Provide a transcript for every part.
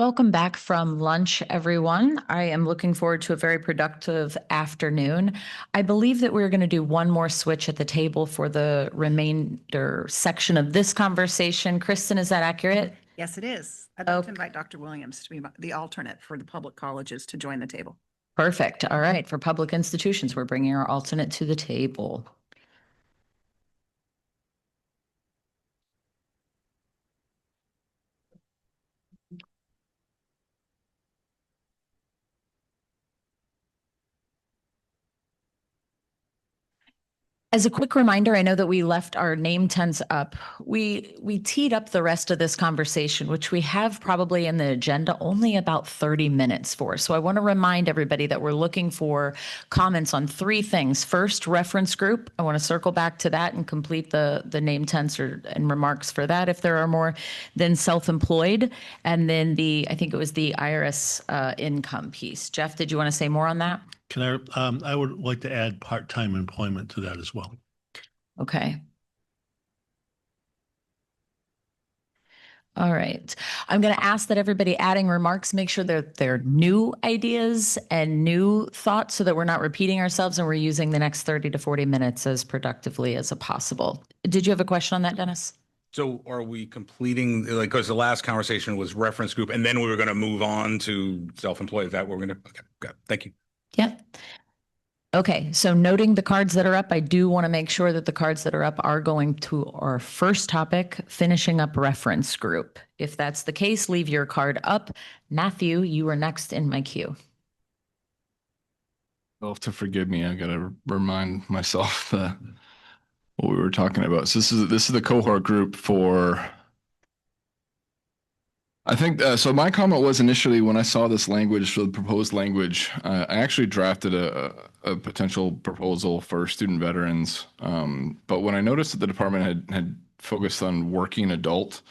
Welcome back from lunch, everyone. I am looking forward to a very productive afternoon. I believe that we're going to do one more switch at the table for the remainder section of this conversation. Kristen, is that accurate? Yes, it is. I'd like to invite Dr. Williams to be the alternate for the public colleges to join the table. Perfect. All right. For public institutions, we're bringing our alternate to the table. As a quick reminder, I know that we left our name tents up. We teed up the rest of this conversation, which we have probably in the agenda only about 30 minutes for. So I want to remind everybody that we're looking for comments on three things. First, reference group. I want to circle back to that and complete the name tents and remarks for that if there are more. Then self-employed, and then I think it was the IRS income piece. Jeff, did you want to say more on that? Can I would like to add part-time employment to that as well. Okay. All right. I'm going to ask that everybody adding remarks, make sure they're new ideas and new thoughts so that we're not repeating ourselves and we're using the next 30 to 40 minutes as productively as possible. Did you have a question on that, Dennis? So are we completing, like, because the last conversation was reference group and then we were going to move on to self-employed. Is that what we're going to? Okay, got it. Thank you. Yep. Okay, so noting the cards that are up, I do want to make sure that the cards that are up are going to our first topic, finishing up reference group. If that's the case, leave your card up. Matthew, you are next in my queue. Well, to forgive me, I got to remind myself what we were talking about. So this is the cohort group for. I think so. My comment was initially when I saw this language for the proposed language, I actually drafted a potential proposal for student veterans. But when I noticed that the department had focused on working adult,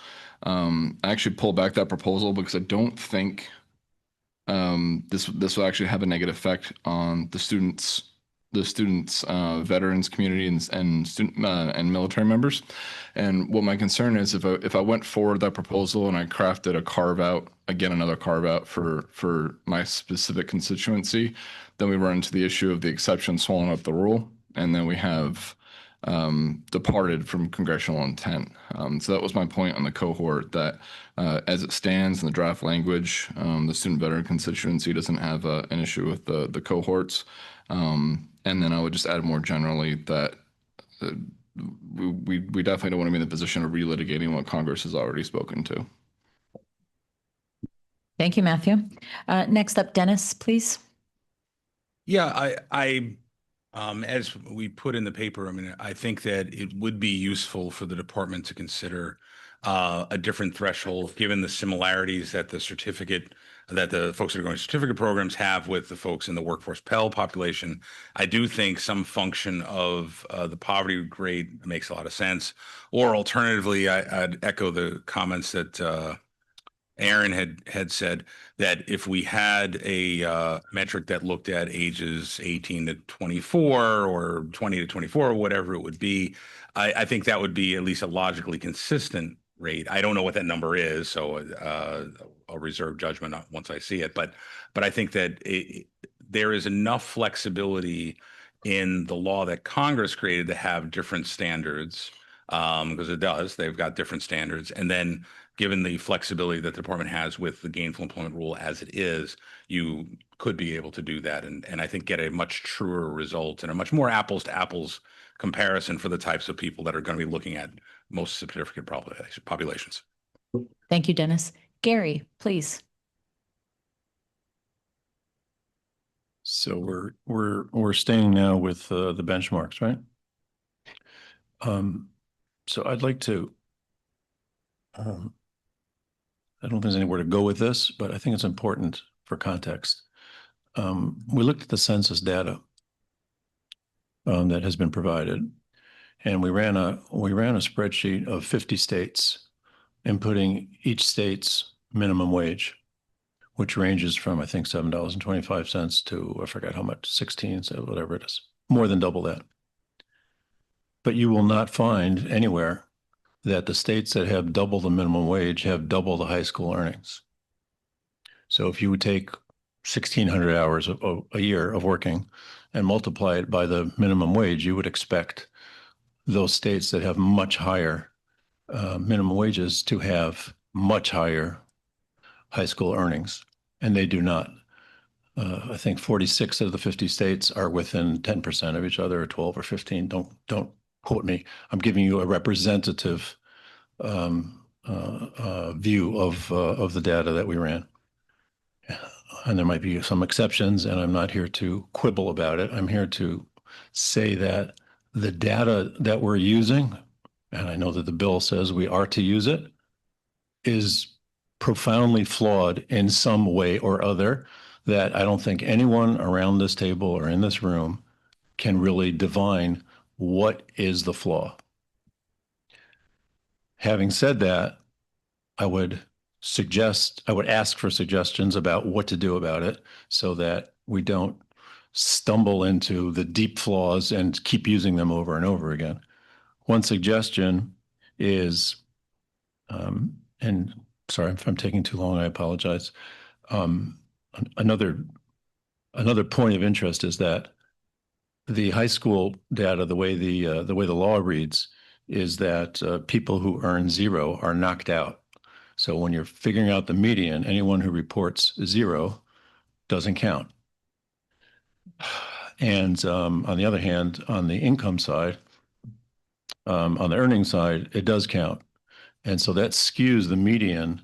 I actually pulled back that proposal because I don't think this will actually have a negative effect on the students, veterans community and student and military members. And what my concern is, if I went forward that proposal and I crafted a carve out, again another carve out for my specific constituency, then we run into the issue of the exception swallowing up the rule, and then we have departed from congressional intent. So that was my point on the cohort, that as it stands in the draft language, the student veteran constituency doesn't have an issue with the cohorts. And then I would just add more generally that we definitely don't want to be in the position of relitigating what Congress has already spoken to. Thank you, Matthew. Next up, Dennis, please. Yeah, as we put in the paper, I mean, I think that it would be useful for the department to consider a different threshold, given the similarities that the folks that are going to certificate programs have with the folks in the workforce Pell population. I do think some function of the poverty grade makes a lot of sense. Or alternatively, I'd echo the comments that Aaron had said, that if we had a metric that looked at ages 18 to 24 or 20 to 24 or whatever it would be, I think that would be at least a logically consistent rate. I don't know what that number is, so I'll reserve judgment once I see it. But I think that there is enough flexibility in the law that Congress created to have different standards, because it does. They've got different standards. And then given the flexibility that the department has with the gainful employment rule as it is, you could be able to do that and I think get a much truer result and a much more apples to apples comparison for the types of people that are going to be looking at most certificate populations. Thank you, Dennis. Gary, please. So we're staying now with the benchmarks, right? So I'd like to. I don't think there's anywhere to go with this, but I think it's important for context. We looked at the census data that has been provided, and we ran a spreadsheet of 50 states, inputting each state's minimum wage, which ranges from, I think, $7.25 to, I forgot how much, 16, so whatever it is, more than double that. But you will not find anywhere that the states that have double the minimum wage have double the high school earnings. So if you would take 1,600 hours a year of working and multiply it by the minimum wage, you would expect those states that have much higher minimum wages to have much higher high school earnings, and they do not. I think 46 of the 50 states are within 10% of each other, or 12 or 15. Don't quote me. I'm giving you a representative view of the data that we ran. And there might be some exceptions, and I'm not here to quibble about it. I'm here to say that the data that we're using, and I know that the bill says we are to use it, is profoundly flawed in some way or other that I don't think anyone around this table or in this room can really divine what is the flaw. Having said that, I would ask for suggestions about what to do about it so that we don't stumble into the deep flaws and keep using them over and over again. One suggestion is, and sorry if I'm taking too long, I apologize. Another point of interest is that the high school data, the way the law reads, is that people who earn zero are knocked out. So when you're figuring out the median, anyone who reports zero doesn't count. And on the other hand, on the income side, on the earning side, it does count. And so that skews the median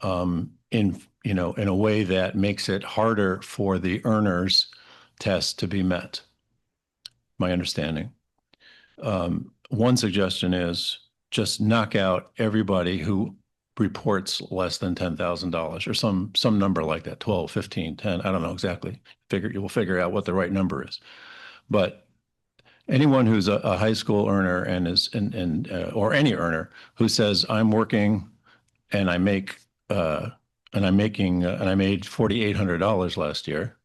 in a way that makes it harder for the earners test to be met. My understanding. One suggestion is just knock out everybody who reports less than $10,000 or some number like that, 12, 15, 10, I don't know exactly. You will figure out what the right number is. But anyone who's a high school earner and or any earner who says I'm working and I made $4,800 last year,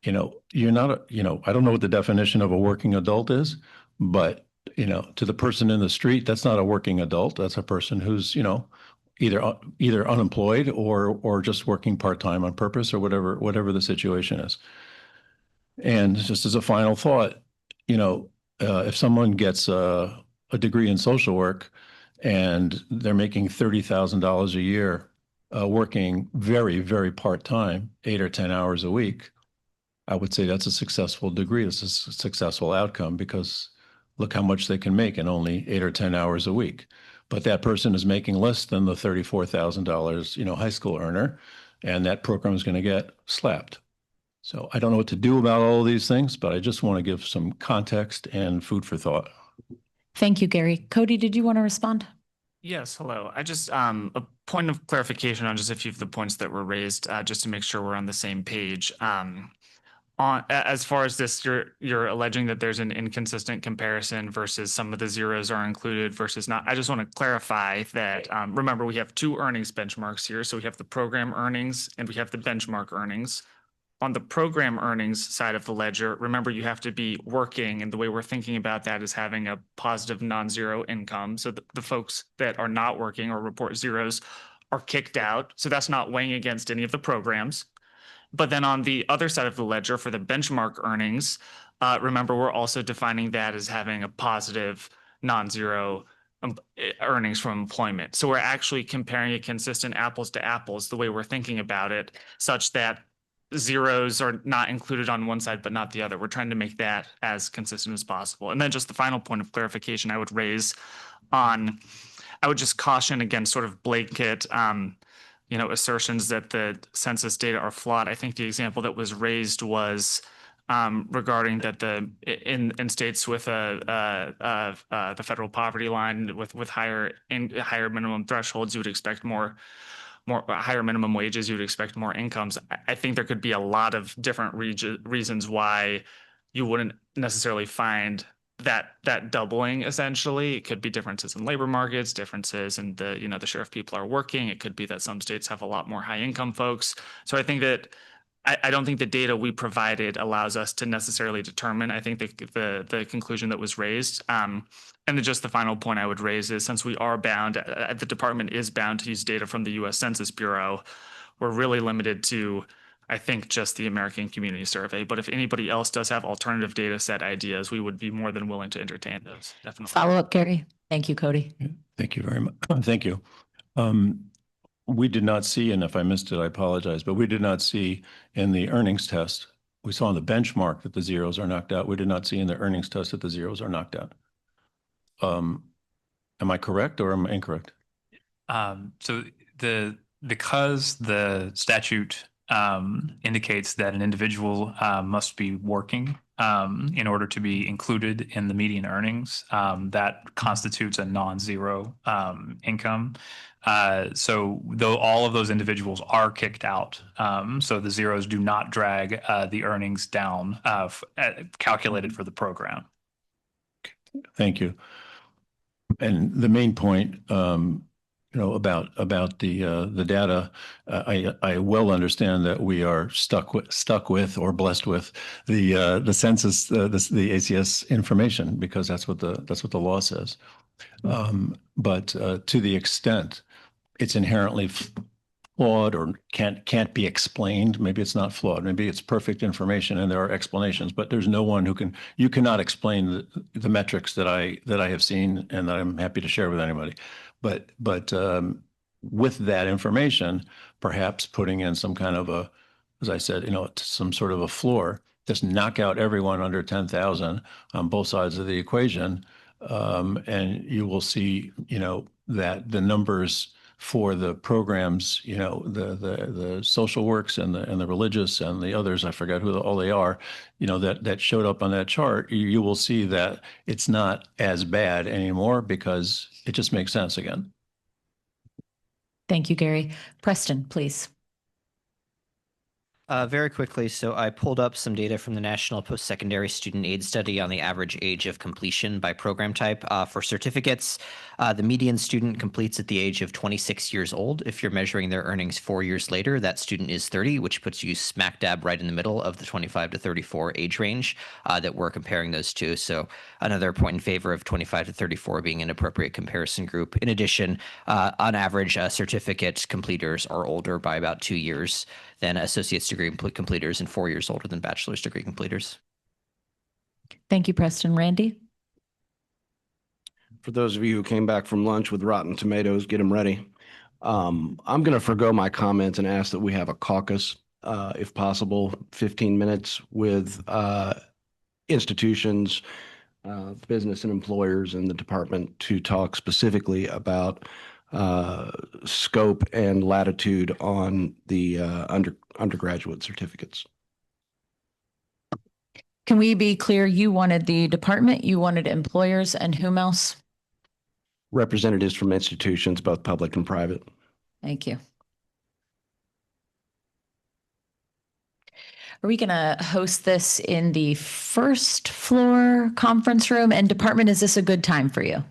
you're not I don't know what the definition of a working adult is, but to the person in the street, that's not a working adult. That's a person who's either unemployed or just working part-time on purpose or whatever the situation is. And just as a final thought, if someone gets a degree in social work and they're making $30,000 a year, working very, very part-time, 8 or 10 hours a week, I would say that's a successful degree. It's a successful outcome because look how much they can make in only 8 or 10 hours a week. But that person is making less than the $34,000, high school earner, and that program is going to get slapped. So I don't know what to do about all of these things, but I just want to give some context and food for thought. Thank you, Gary. Cody, did you want to respond? Yes, hello. I just a point of clarification on just a few of the points that were raised, just to make sure we're on the same page. As far as this, you're alleging that there's an inconsistent comparison versus some of the zeros are included versus not. I just want to clarify that, remember, we have two earnings benchmarks here. So we have the program earnings and we have the benchmark earnings. On the program earnings side of the ledger, remember, you have to be working, and the way we're thinking about that is having a positive non-zero income. So the folks that are not working or report zeros are kicked out. So that's not weighing against any of the programs. But then on the other side of the ledger for the benchmark earnings, remember, we're also defining that as having a positive non-zero earnings from employment. So we're actually comparing a consistent apples to apples, the way we're thinking about it, such that zeros are not included on one side, but not the other. We're trying to make that as consistent as possible. And then just the final point of clarification I would raise on, I would just caution against sort of blanket, assertions that the census data are flawed. I think the example that was raised was regarding that in states with the federal poverty line with higher minimum thresholds, you would expect more higher minimum wages, you would expect more incomes. I think there could be a lot of different reasons why you wouldn't necessarily find that doubling. Essentially, it could be differences in labor markets, differences in the share of people are working. It could be that some states have a lot more high income folks. So I think that I don't think the data we provided allows us to necessarily determine. I think the conclusion that was raised. And then just the final point I would raise is, since we are bound, the department is bound to use data from the U.S. Census Bureau, we're really limited to, I think, just the American Community Survey. But if anybody else does have alternative data set ideas, we would be more than willing to entertain those. Definitely. Follow up, Gary. Thank you, Cody. Thank you very much. Thank you. We did not see, and if I missed it, I apologize, but we did not see in the earnings test, we saw in the benchmark that the zeros are knocked out. We did not see in the earnings test that the zeros are knocked out. Am I correct or am I incorrect? So because the statute indicates that an individual must be working in order to be included in the median earnings, that constitutes a non-zero income. So though all of those individuals are kicked out, so the zeros do not drag the earnings down calculated for the program. Thank you. And the main point, about the data, I well understand that we are stuck with or blessed with the census, the ACS information, because that's what the law says. But to the extent it's inherently flawed or can't be explained, maybe it's not flawed, maybe it's perfect information and there are explanations, but there's no one you cannot explain the metrics that I have seen and that I'm happy to share with anybody. But with that information, perhaps putting in some kind of as I said, some sort of a floor, just knock out everyone under 10,000 on both sides of the equation, and you will see, that the numbers for the programs, the social works and the religious and the others, I forgot who all they are, that showed up on that chart, you will see that it's not as bad anymore because it just makes sense again. Thank you, Gary. Preston, please. Very quickly, so I pulled up some data from the National Post-Secondary Student Aid Study on the average age of completion by program type. For certificates, the median student completes at the age of 26 years old. If you're measuring their earnings 4 years later, that student is 30, which puts you smack dab right in the middle of the 25 to 34 age range that we're comparing those to. So another point in favor of 25 to 34 being an appropriate comparison group. In addition, on average, certificate completers are older by about 2 years than associate's degree completers and 4 years older than bachelor's degree completers. Thank you, Preston. Randy? For those of you who came back from lunch with rotten tomatoes, get them ready. I'm going to forgo my comments and ask that we have a caucus, if possible, 15 minutes with institutions, business and employers in the department to talk specifically about scope and latitude on the undergraduate certificates. Can we be clear? You wanted the department, you wanted employers, and whom else? Representatives from institutions, both public and private. Thank you. Are we going to host this in the first floor conference room? And department, is this a good time for you?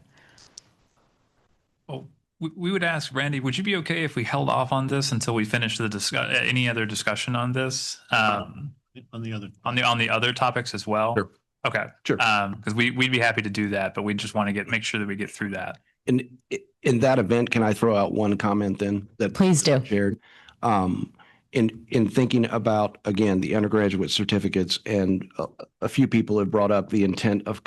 Oh, we would ask Randy, would you be okay if we held off on this until we finish the any other discussion on this? On the other topics as well? Sure. Okay. Sure. Because we'd be happy to do that, but we just want to make sure that we get through that. In that event, can I throw out one comment then that Please do. shared? In thinking about, again, the undergraduate certificates, and a few people have brought up the intent of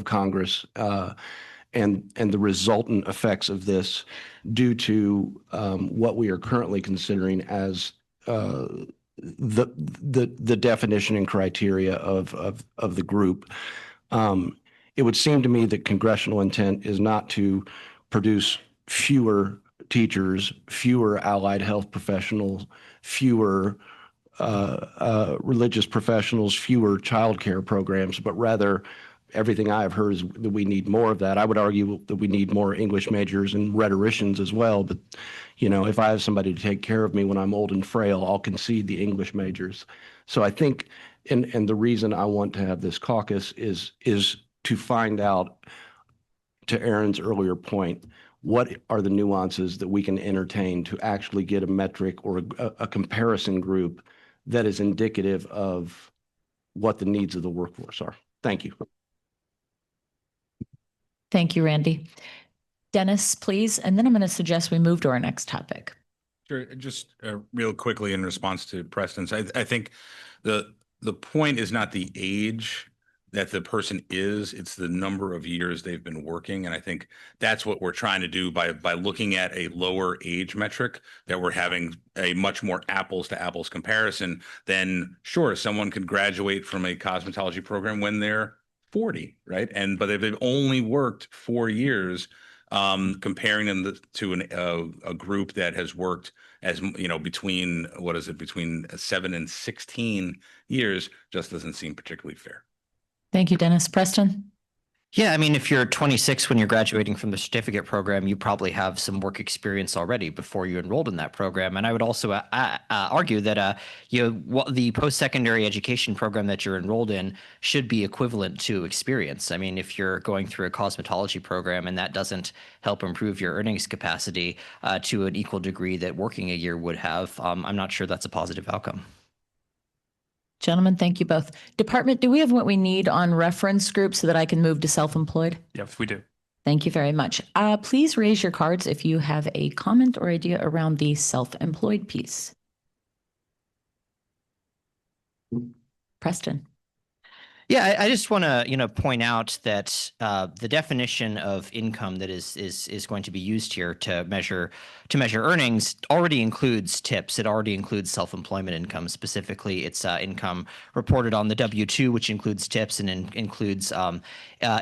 Congress and the resultant effects of this due to what we are currently considering as the definition and criteria of the group. It would seem to me that congressional intent is not to produce fewer teachers, fewer allied health professionals, fewer religious professionals, fewer childcare programs, but rather everything I have heard is that we need more of that. I would argue that we need more English majors and rhetoricians as well. But, if I have somebody to take care of me when I'm old and frail, I'll concede the English majors. So I think, and the reason I want to have this caucus is to find out, to Aaron's earlier point, what are the nuances that we can entertain to actually get a metric or a comparison group that is indicative of what the needs of the workforce are. Thank you. Thank you, Randy. Dennis, please. And then I'm going to suggest we move to our next topic. Sure. Just real quickly in response to Preston's, I think the point is not the age that the person is, it's the number of years they've been working. And I think that's what we're trying to do by looking at a lower age metric, that we're having a much more apples to apples comparison than, sure, someone could graduate from a cosmetology program when they're 40, right? But they've only worked 4 years, comparing them to a group that has worked as, you know, between, what is it, between 7 and 16 years, just doesn't seem particularly fair. Thank you, Dennis. Preston? Yeah, I mean, if you're 26 when you're graduating from the certificate program, you probably have some work experience already before you enrolled in that program. And I would also argue that the post-secondary education program that you're enrolled in should be equivalent to experience. I mean, if you're going through a cosmetology program and that doesn't help improve your earnings capacity to an equal degree that working a year would have, I'm not sure that's a positive outcome. Gentlemen, thank you both. Department, do we have what we need on reference groups so that I can move to self-employed? Yes, we do. Thank you very much. Please raise your cards if you have a comment or idea around the self-employed piece. Preston. Yeah, I just want to, point out that the definition of income that is going to be used here to measure earnings already includes tips. It already includes self-employment income. Specifically, it's income reported on the W-2, which includes tips, and includes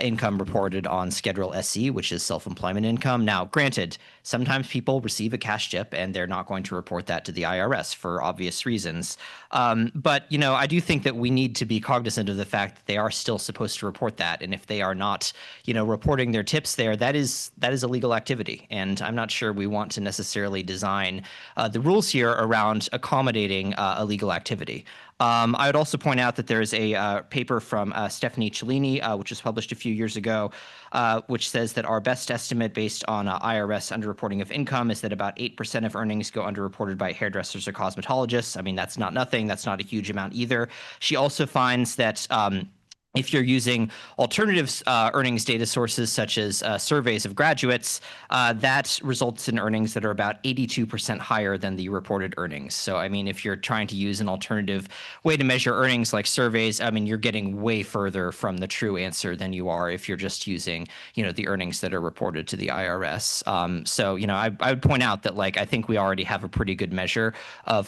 income reported on Schedule SE, which is self-employment income. Now, granted, sometimes people receive a cash tip and they're not going to report that to the IRS for obvious reasons. But I do think that we need to be cognizant of the fact that they are still supposed to report that. And if they are not, reporting their tips there, that is a legal activity. And I'm not sure we want to necessarily design the rules here around accommodating illegal activity. I would also point out that there's a paper from Stephanie Cellini, which was published a few years ago, which says that our best estimate based on IRS underreporting of income is that about 8% of earnings go underreported by hairdressers or cosmetologists. I mean, that's not nothing. That's not a huge amount either. She also finds that if you're using alternative earnings data sources such as surveys of graduates, that results in earnings that are about 82% higher than the reported earnings. So, I mean, if you're trying to use an alternative way to measure earnings like surveys, I mean, you're getting way further from the true answer than you are if you're just using, the earnings that are reported to the IRS. So, I would point out that, I think we already have a pretty good measure of,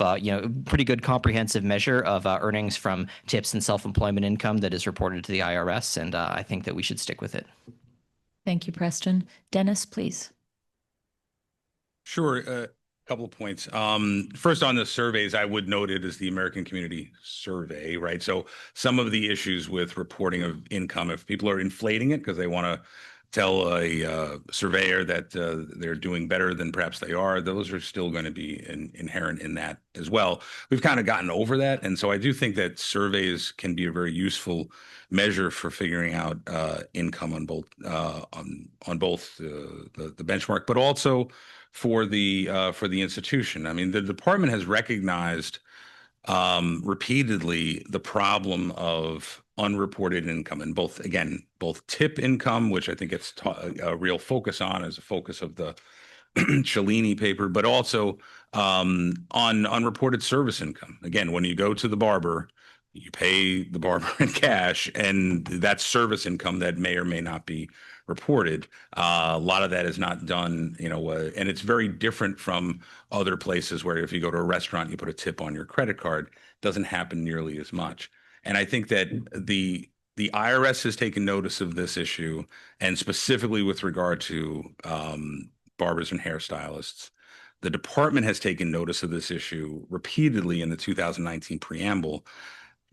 pretty good comprehensive measure of earnings from tips and self-employment income that is reported to the IRS, and I think that we should stick with it. Thank you, Preston. Dennis, please. Sure. A couple of points. First, on the surveys, I would note it as the American Community Survey, right? So some of the issues with reporting of income, if people are inflating it because they want to tell a surveyor that they're doing better than perhaps they are, those are still going to be inherent in that as well. We've kind of gotten over that. And so I do think that surveys can be a very useful measure for figuring out income on both the benchmark, but also for the institution. I mean, the department has recognized repeatedly the problem of unreported income, and both tip income, which I think it's a real focus on as a focus of the Cellini paper, but also on unreported service income. Again, when you go to the barber, you pay the barber in cash, and that's service income that may or may not be reported. A lot of that is not done, and it's very different from other places where if you go to a restaurant, you put a tip on your credit card. It doesn't happen nearly as much. And I think that the IRS has taken notice of this issue, and specifically with regard to barbers and hairstylists. The department has taken notice of this issue repeatedly in the 2019 preamble.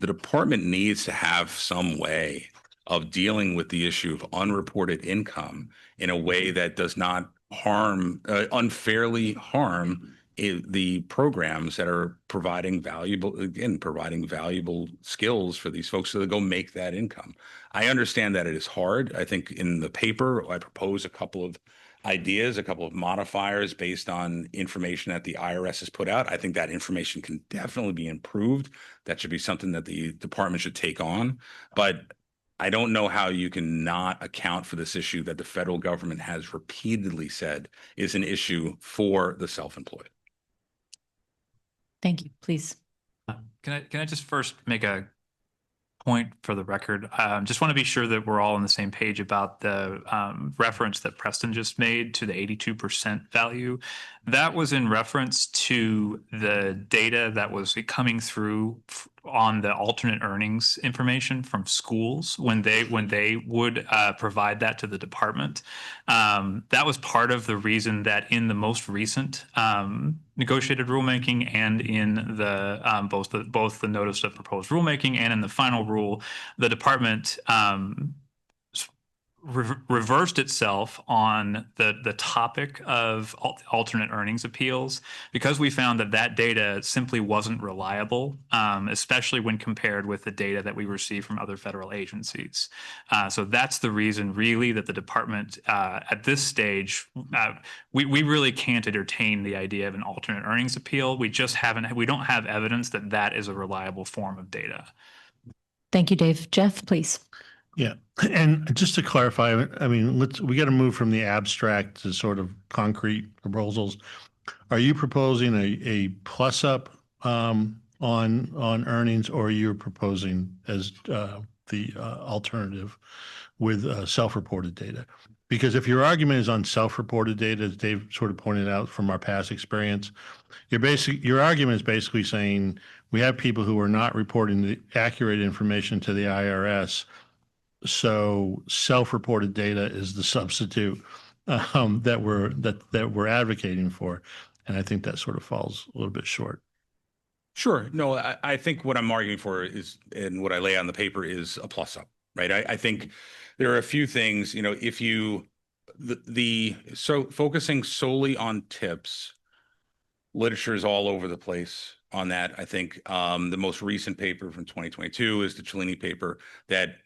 The department needs to have some way of dealing with the issue of unreported income in a way that does not unfairly harm the programs that are providing valuable skills for these folks so they go make that income. I understand that it is hard. I think in the paper, I propose a couple of ideas, a couple of modifiers based on information that the IRS has put out. I think that information can definitely be improved. That should be something that the department should take on. But I don't know how you can not account for this issue that the federal government has repeatedly said is an issue for the self-employed. Thank you. Please. Can I just first make a point for the record? Just want to be sure that we're all on the same page about the reference that Preston just made to the 82% value. That was in reference to the data that was coming through on the alternate earnings information from schools when they would provide that to the department. That was part of the reason that in the most recent negotiated rulemaking and in the both the notice of proposed rulemaking and in the final rule, the department reversed itself on the topic of alternate earnings appeals because we found that data simply wasn't reliable, especially when compared with the data that we receive from other federal agencies. So that's the reason really that the department at this stage, we really can't entertain the idea of an alternate earnings appeal. We don't have evidence that is a reliable form of data. Thank you, Dave. Jeff, please. Yeah, and just to clarify, I mean, we got to move from the abstract to sort of concrete proposals. Are you proposing a plus up on earnings, or are you proposing as the alternative with self-reported data? Because if your argument is on self-reported data, as Dave sort of pointed out from our past experience, your argument is basically saying we have people who are not reporting the accurate information to the IRS. So self-reported data is the substitute that we're advocating for, and I think that sort of falls a little bit short. Sure. No, I think what I'm arguing for is, and what I lay on the paper is a plus up, right? I think there are a few things, if you focusing solely on tips, literature is all over the place on that. I think the most recent paper from 2022 is the Cellini paper that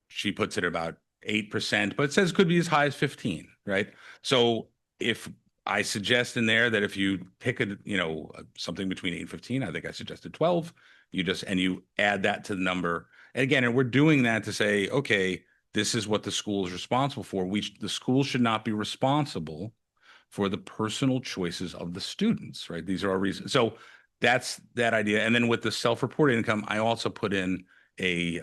she puts it about 8%, but it says could be as high as 15, right? So if I suggest in there that if you pick something between 8 and 15, I think I suggested 12, you add that to the number. And again, we're doing that to say, okay, this is what the school is responsible for. The school should not be responsible for the personal choices of the students, right? These are our reasons. So that's that idea. And then with the self-reported income, I also put in a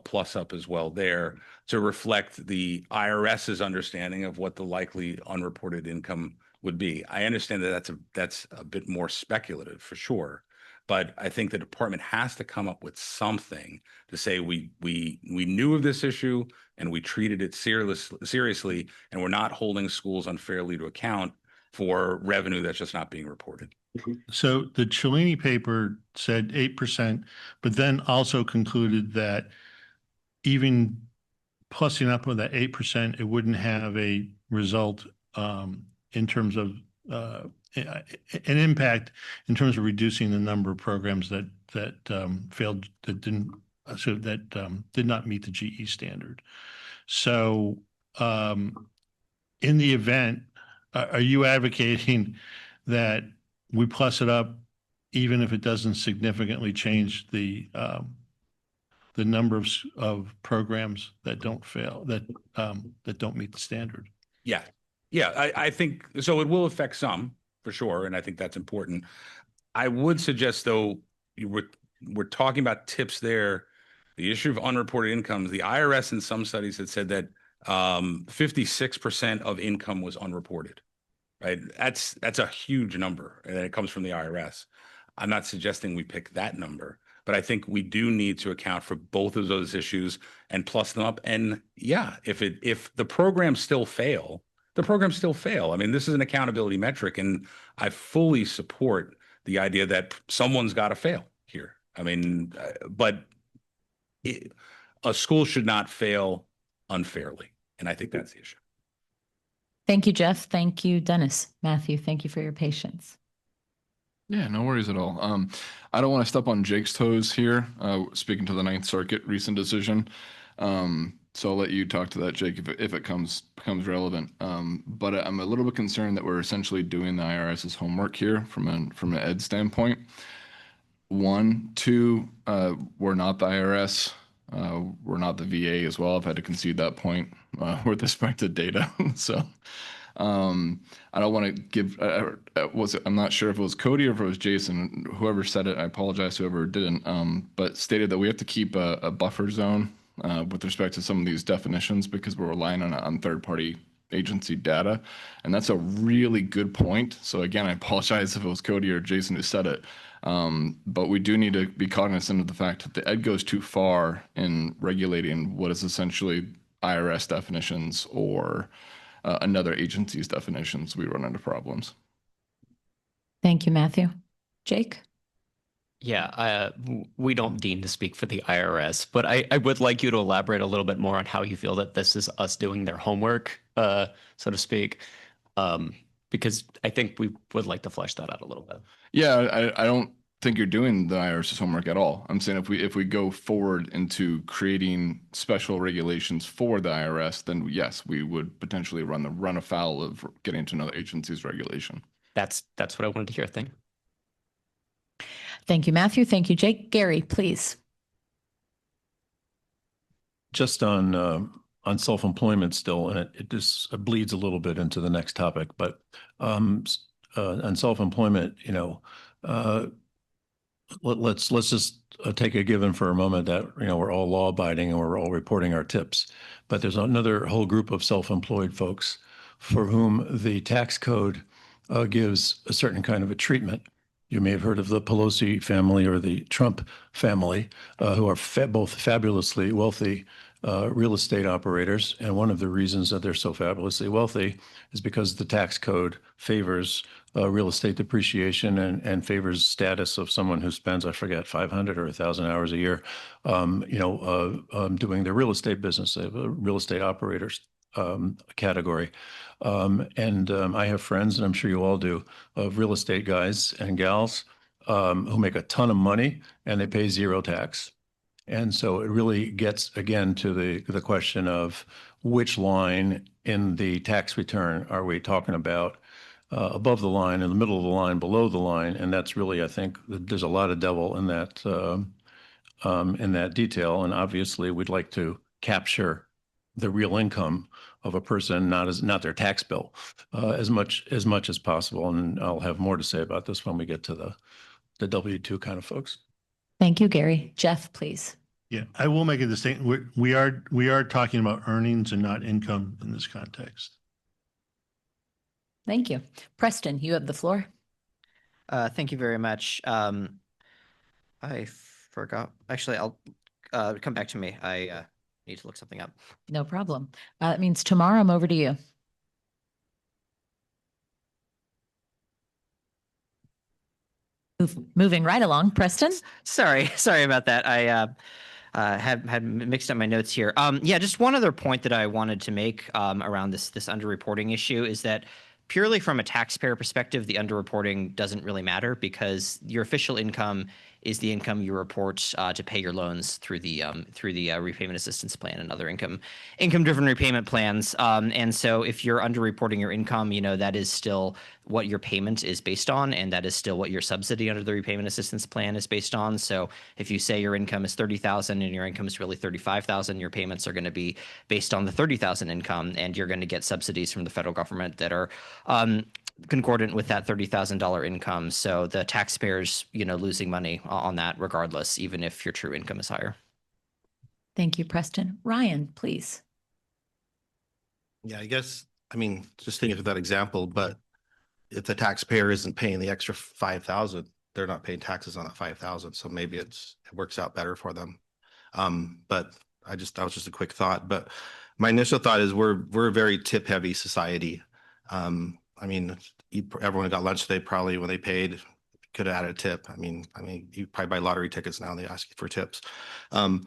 plus up as well there to reflect the IRS's understanding of what the likely unreported income would be. I understand that that's a bit more speculative for sure, but I think the department has to come up with something to say we knew of this issue and we treated it seriously, and we're not holding schools unfairly to account for revenue that's just not being reported. So the Cellini paper said 8%, but then also concluded that even plussing up with that 8%, it wouldn't have a result in terms of an impact in terms of reducing the number of programs that failed, that did not meet the GE standard. So in the event, are you advocating that we plus it up even if it doesn't significantly change the number of programs that don't fail, that don't meet the standard? Yeah. I think so. It will affect some for sure, and I think that's important. I would suggest, though, we're talking about tips there. The issue of unreported incomes, the IRS in some studies had said that 56% of income was unreported. Right, that's a huge number, and it comes from the IRS. I'm not suggesting we pick that number, but I think we do need to account for both of those issues and plus them up. And yeah, if the programs still fail, the programs still fail. I mean, this is an accountability metric, and I fully support the idea that someone's got to fail here. I mean, but a school should not fail unfairly, and I think that's the issue. Thank you, Jeff. Thank you, Dennis. Matthew, thank you for your patience. Yeah, no worries at all. I don't want to step on Jake's toes here, speaking to the Ninth Circuit recent decision. So I'll let you talk to that, Jake, if it becomes relevant. But I'm a little bit concerned that we're essentially doing the IRS's homework here from an ed standpoint. 1, 2, we're not the IRS. We're not the VA as well. I've had to concede that point with respect to data. So I don't want to give, I'm not sure if it was Cody or if it was Jason, whoever said it, I apologize, whoever didn't, but stated that we have to keep a buffer zone with respect to some of these definitions because we're relying on third-party agency data. And that's a really good point. So again, I apologize if it was Cody or Jason who said it. But we do need to be cognizant of the fact that the ed goes too far in regulating what is essentially IRS definitions or another agency's definitions. We run into problems. Thank you, Matthew. Jake? Yeah, we don't deem to speak for the IRS, but I would like you to elaborate a little bit more on how you feel that this is us doing their homework, so to speak, because I think we would like to flesh that out a little bit. Yeah, I don't think you're doing the IRS's homework at all. I'm saying if we go forward into creating special regulations for the IRS, then yes, we would potentially run afoul of getting into another agency's regulation. That's what I wanted to hear. Thank you. Thank you, Matthew. Thank you, Jake. Gary, please. Just on self-employment still, and it just bleeds a little bit into the next topic, but on self-employment, let's just take a given for a moment that we're all law-abiding and we're all reporting our tips, but there's another whole group of self-employed folks for whom the tax code gives a certain kind of a treatment. You may have heard of the Pelosi family or the Trump family, who are both fabulously wealthy real estate operators. And one of the reasons that they're so fabulously wealthy is because the tax code favors real estate depreciation and favors status of someone who spends, I forget, 500 or 1,000 hours a year, doing their real estate business. They have a real estate operators category. I have friends, and I'm sure you all do, of real estate guys and gals who make a ton of money and they pay zero tax. And so it really gets, again, to the question of which line in the tax return are we talking about, above the line, in the middle of the line, below the line. And that's really, I think, there's a lot of devil in that detail. And obviously, we'd like to capture the real income of a person, not their tax bill, as much as possible. And I'll have more to say about this when we get to the W-2 kind of folks. Thank you, Gary. Jeff, please. Yeah, I will make a distinction. We are talking about earnings and not income in this context. Thank you. Preston, you have the floor. Thank you very much. I forgot. Actually, I'll come back to me. I need to look something up. No problem. That means tomorrow I'm over to you. Moving right along, Preston. Sorry about that. I had mixed up my notes here. Yeah, just one other point that I wanted to make around this underreporting issue is that purely from a taxpayer perspective, the underreporting doesn't really matter because your official income is the income you report to pay your loans through the repayment assistance plan and other income-driven repayment plans. And so if you're underreporting your income, that is still what your payment is based on, and that is still what your subsidy under the repayment assistance plan is based on. So if you say your income is $30,000 and your income is really $35,000, your payments are going to be based on the $30,000 income, and you're going to get subsidies from the federal government that are concordant with that $30,000 income. So the taxpayers, losing money on that regardless, even if your true income is higher. Thank you, Preston. Ryan, please. Yeah, I guess, just thinking of that example, but if the taxpayer isn't paying the extra $5,000, they're not paying taxes on that $5,000. So maybe it works out better for them. But that was just a quick thought. But my initial thought is we're a very tip heavy society. Everyone who got lunch today, probably when they paid, could have added a tip. You probably buy lottery tickets now and they ask you for tips. But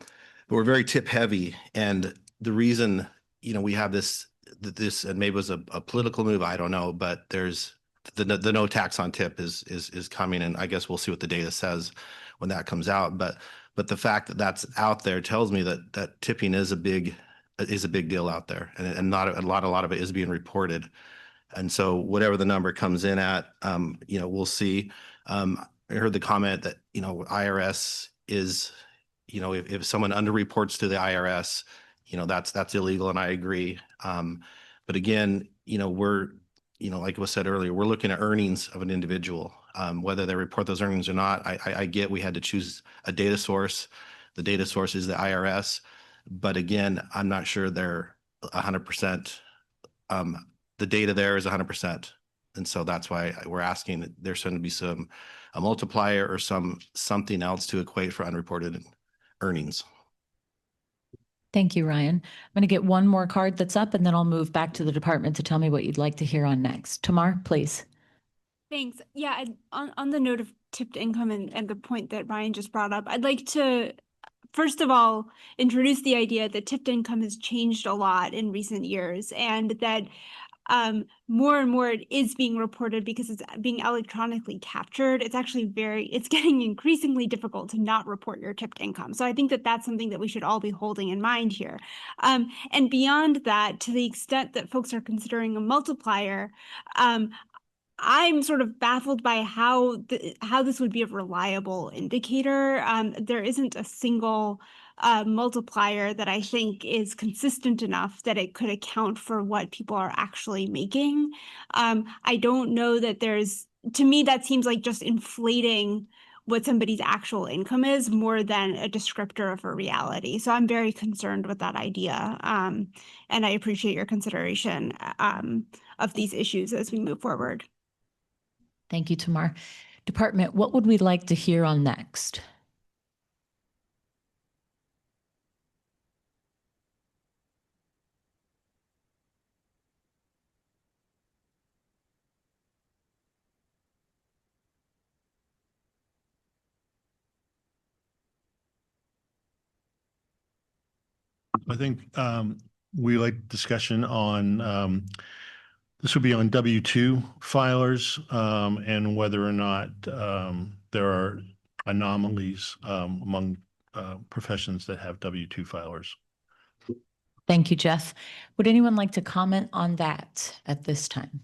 we're very tip heavy. And the reason, we have this, and maybe it was a political move, I don't know, but there's the no tax on tip is coming. And I guess we'll see what the data says when that comes out. But the fact that that's out there tells me that tipping is a big deal out there. And not a lot of it is being reported. And so whatever the number comes in at, we'll see. I heard the comment that, IRS is, if someone underreports to the IRS, that's illegal. And I agree. But again, like was said earlier, we're looking at earnings of an individual, whether they report those earnings or not. I get we had to choose a data source. The data source is the IRS, but again, I'm not sure they're 100%. The data there is 100%. And so that's why we're asking that there's going to be a multiplier or something else to equate for unreported earnings. Thank you, Ryan. I'm going to get one more card that's up, and then I'll move back to the department to tell me what you'd like to hear on next. Tamar, please. Thanks. Yeah, on the note of tipped income and the point that Ryan just brought up, I'd like to, first of all, introduce the idea that tipped income has changed a lot in recent years, and that more and more it is being reported because it's being electronically captured. It's actually it's getting increasingly difficult to not report your tipped income. So I think that that's something that we should all be holding in mind here. And beyond that, to the extent that folks are considering a multiplier, I'm sort of baffled by how this would be a reliable indicator. There isn't a single multiplier that I think is consistent enough that it could account for what people are actually making. I don't know that to me, that seems like just inflating what somebody's actual income is more than a descriptor of a reality. So I'm very concerned with that idea. And I appreciate your consideration of these issues as we move forward. Thank you, Tamar. Department, what would we like to hear on next? I think we like discussion on this would be on W-2 filers and whether or not there are anomalies among professions that have W-2 filers. Thank you, Jeff. Would anyone like to comment on that at this time?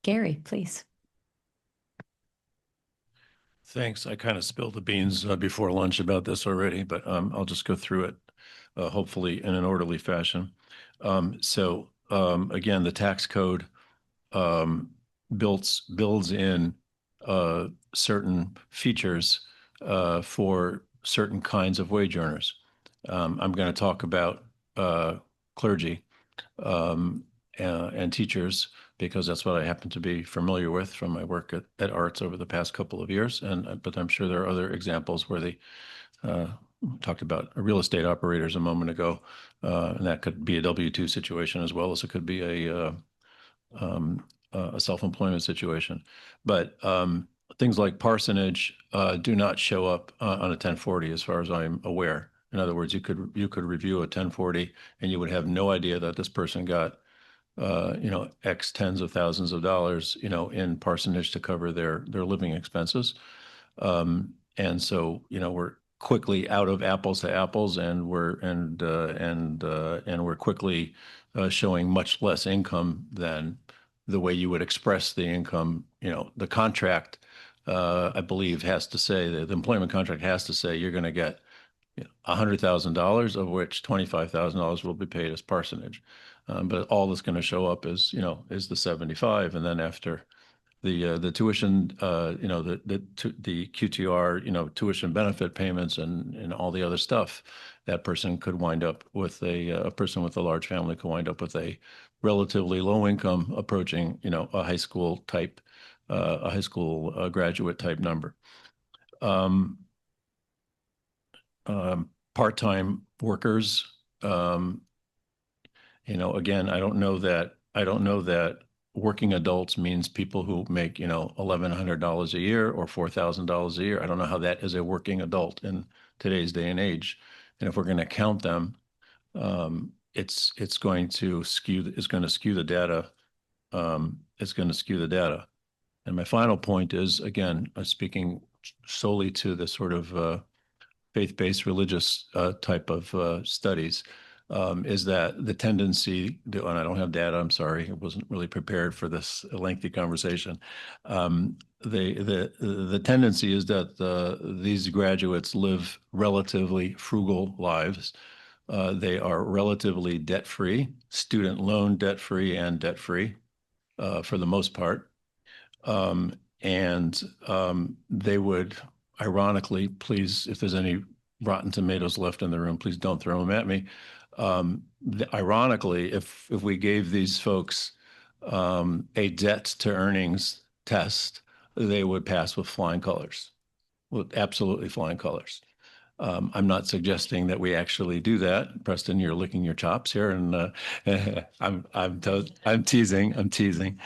Gary, please. Thanks. I kind of spilled the beans before lunch about this already, but I'll just go through it, hopefully in an orderly fashion. Again, the tax code builds in certain features for certain kinds of wage earners. I'm going to talk about clergy and teachers because that's what I happen to be familiar with from my work at Arts over the past couple of years. But I'm sure there are other examples where they talked about real estate operators a moment ago, and that could be a W-2 situation as well as it could be a self-employment situation. But things like parsonage do not show up on a 1040 as far as I'm aware. In other words, you could review a 1040 and you would have no idea that this person got X tens of thousands of dollars, in parsonage to cover their living expenses. And so, we're quickly out of apples to apples, and we're quickly showing much less income than the way you would express the income. The contract, I believe, has to say the employment contract has to say you're going to get $100,000, of which $25,000 will be paid as parsonage. But all that's going to show up is the 75, and then after the tuition, the QTR, tuition benefit payments and all the other stuff, that person could wind up with a person with a large family could wind up with a relatively low income approaching, a high school graduate type number. Part-time workers, again, I don't know that working adults means people who make, $1,100 a year or $4,000 a year. I don't know how that is a working adult in today's day and age. And if we're going to count them, it's going to skew the data. It's going to skew the data. And my final point is, again, speaking solely to the sort of faith-based religious type of studies, is that the tendency, and I don't have data, I'm sorry, I wasn't really prepared for this lengthy conversation. The tendency is that these graduates live relatively frugal lives, They are relatively debt-free, student loan debt-free and debt-free for the most part. They would, ironically, please, if there's any rotten tomatoes left in the room, please don't throw them at me. Ironically, if we gave these folks a debt to earnings test, they would pass with flying colors, with absolutely flying colors. I'm not suggesting that we actually do that. Preston, you're licking your chops here, and I'm teasing.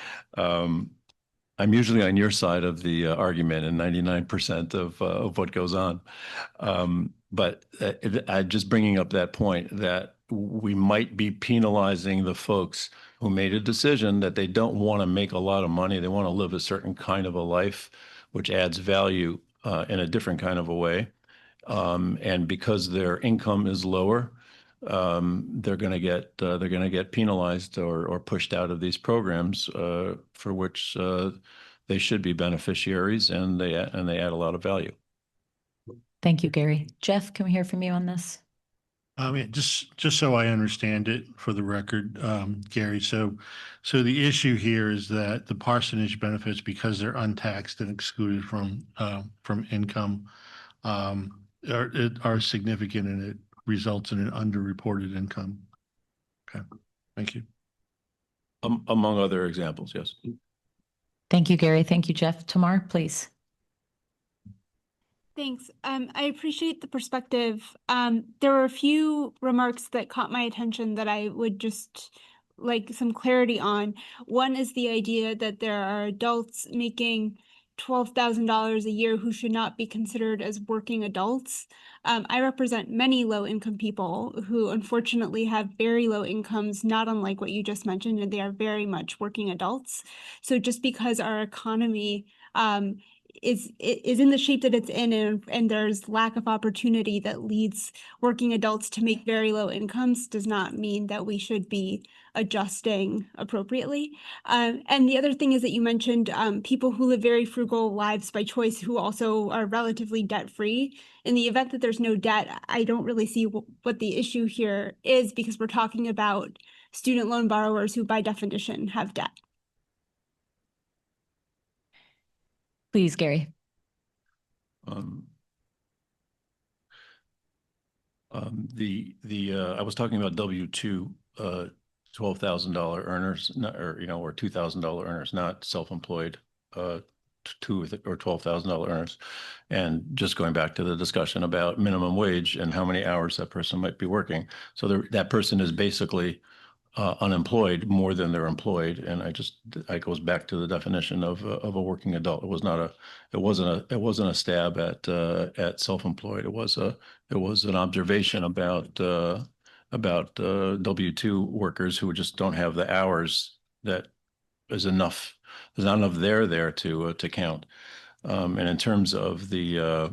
I'm usually on your side of the argument in 99% of what goes on. But I'm just bringing up that point that we might be penalizing the folks who made a decision that they don't want to make a lot of money. They want to live a certain kind of a life, which adds value in a different kind of a way. And because their income is lower, they're going to get penalized or pushed out of these programs for which they should be beneficiaries, and they add a lot of value. Thank you, Gary. Jeff, can we hear from you on this? Just so I understand it for the record, Gary. So the issue here is that the parsonage benefits, because they're untaxed and excluded from income, are significant, and it results in an underreported income. Okay, thank you. Among other examples, yes. Thank you, Gary. Thank you, Jeff. Tamar, please. Thanks. I appreciate the perspective. There were a few remarks that caught my attention that I would just like some clarity on. One is the idea that there are adults making $12,000 a year who should not be considered as working adults. I represent many low-income people who unfortunately have very low incomes, not unlike what you just mentioned, and they are very much working adults. So just because our economy is in the shape that it's in, and there's lack of opportunity that leads working adults to make very low incomes, does not mean that we should be adjusting appropriately. And the other thing is that you mentioned people who live very frugal lives by choice who also are relatively debt-free. In the event that there's no debt, I don't really see what the issue here is, because we're talking about student loan borrowers who by definition have debt. Please, Gary. I was talking about W-2 $12,000 earners, or $2,000 earners, not self-employed $2,000 or $12,000 earners. And just going back to the discussion about minimum wage and how many hours that person might be working, so that person is basically unemployed more than they're employed, and it goes back to the definition of a working adult. It wasn't a stab at self-employed. It was an observation about W-2 workers who just don't have the hours that is enough. There's not enough there to count. And in terms of the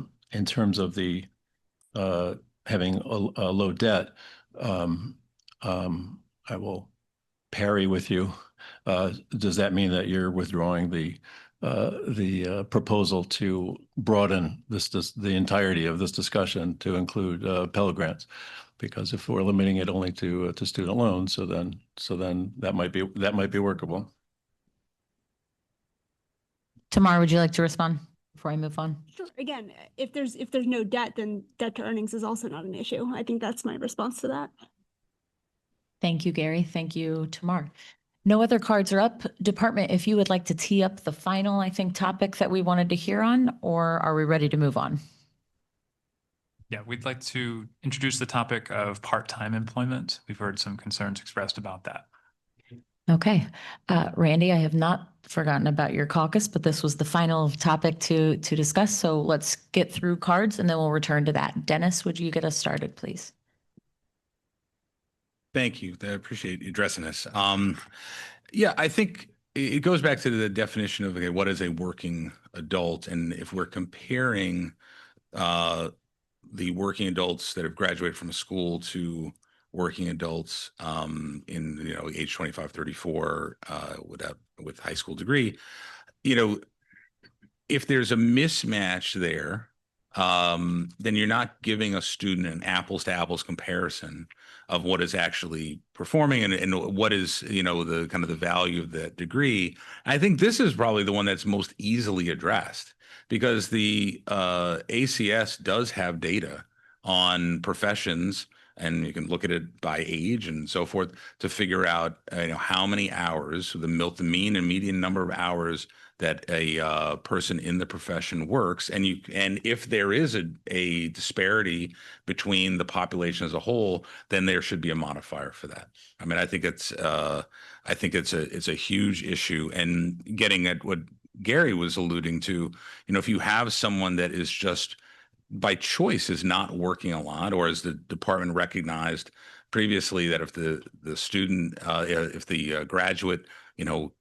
having a low debt, I will parry with you. Does that mean that you're withdrawing the proposal to broaden the entirety of this discussion to include Pell Grants? Because if we're limiting it only to student loans, so then that might be workable. Tamar, would you like to respond before I move on? Sure. Again, if there's no debt, then debt to earnings is also not an issue. I think that's my response to that. Thank you, Gary. Thank you, Tamar. No other cards are up. Department, if you would like to tee up the final, I think, topic that we wanted to hear on, or are we ready to move on? Yeah, we'd like to introduce the topic of part-time employment. We've heard some concerns expressed about that. Okay. Randy, I have not forgotten about your caucus, but this was the final topic to discuss. So let's get through cards and then we'll return to that. Dennis, would you get us started, please? Thank you. I appreciate you addressing this. Yeah, I think it goes back to the definition of, okay, what is a working adult? And if we're comparing the working adults that have graduated from a school to working adults in, age 25, 34 with high school degree, if there's a mismatch there, then you're not giving a student an apples to apples comparison of what is actually performing and what is, the kind of the value of that degree. I think this is probably the one that's most easily addressed because the ACS does have data on professions, and you can look at it by age and so forth to figure out how many hours, the mean and median number of hours that a person in the profession works, and if there is a disparity between the population as a whole, then there should be a modifier for that. I mean, I think it's a huge issue, and getting at what Gary was alluding to, if you have someone that is just by choice is not working a lot, or as the department recognized previously that if the student, if the graduate,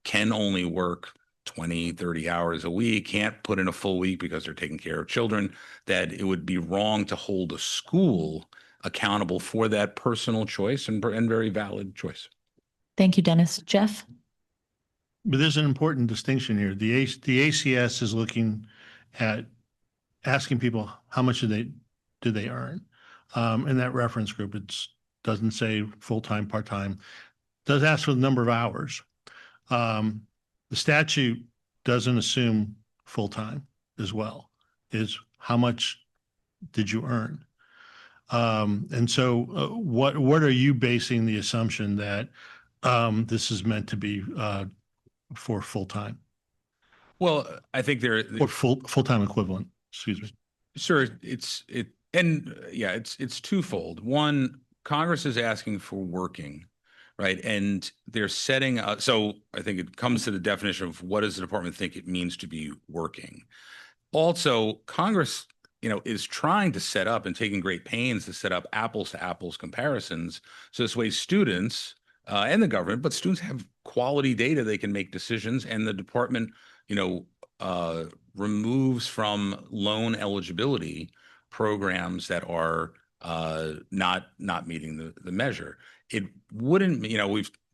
can only work 20, 30 hours a week, can't put in a full week because they're taking care of children, that it would be wrong to hold a school accountable for that personal choice and very valid choice. Thank you, Dennis. Jeff? But there's an important distinction here. The ACS is looking at asking people how much do they earn. In that reference group, it doesn't say full-time, part-time. It does ask for the number of hours. The statute doesn't assume full-time as well, is how much did you earn? And so what are you basing the assumption that this is meant to be for full-time? Well, I think or full-time equivalent, excuse me. Sure, it's twofold. One, Congress is asking for working, right? And they're setting up, so I think it comes to the definition of what does the department think it means to be working. Also, Congress, is trying to set up and taking great pains to set up apples to apples comparisons. So this way students and the government, but students have quality data, they can make decisions, and the department, removes from loan eligibility programs that are not meeting the measure. It wouldn't,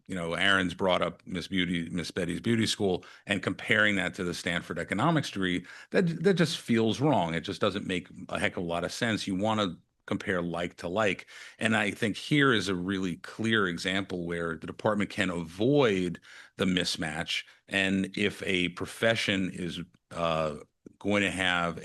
Aaron's brought up Miss Betty's beauty school and comparing that to the Stanford economics degree, that just feels wrong. It just doesn't make a heck of a lot of sense. You want to compare like to like. And I think here is a really clear example where the department can avoid the mismatch. And if a profession is going to have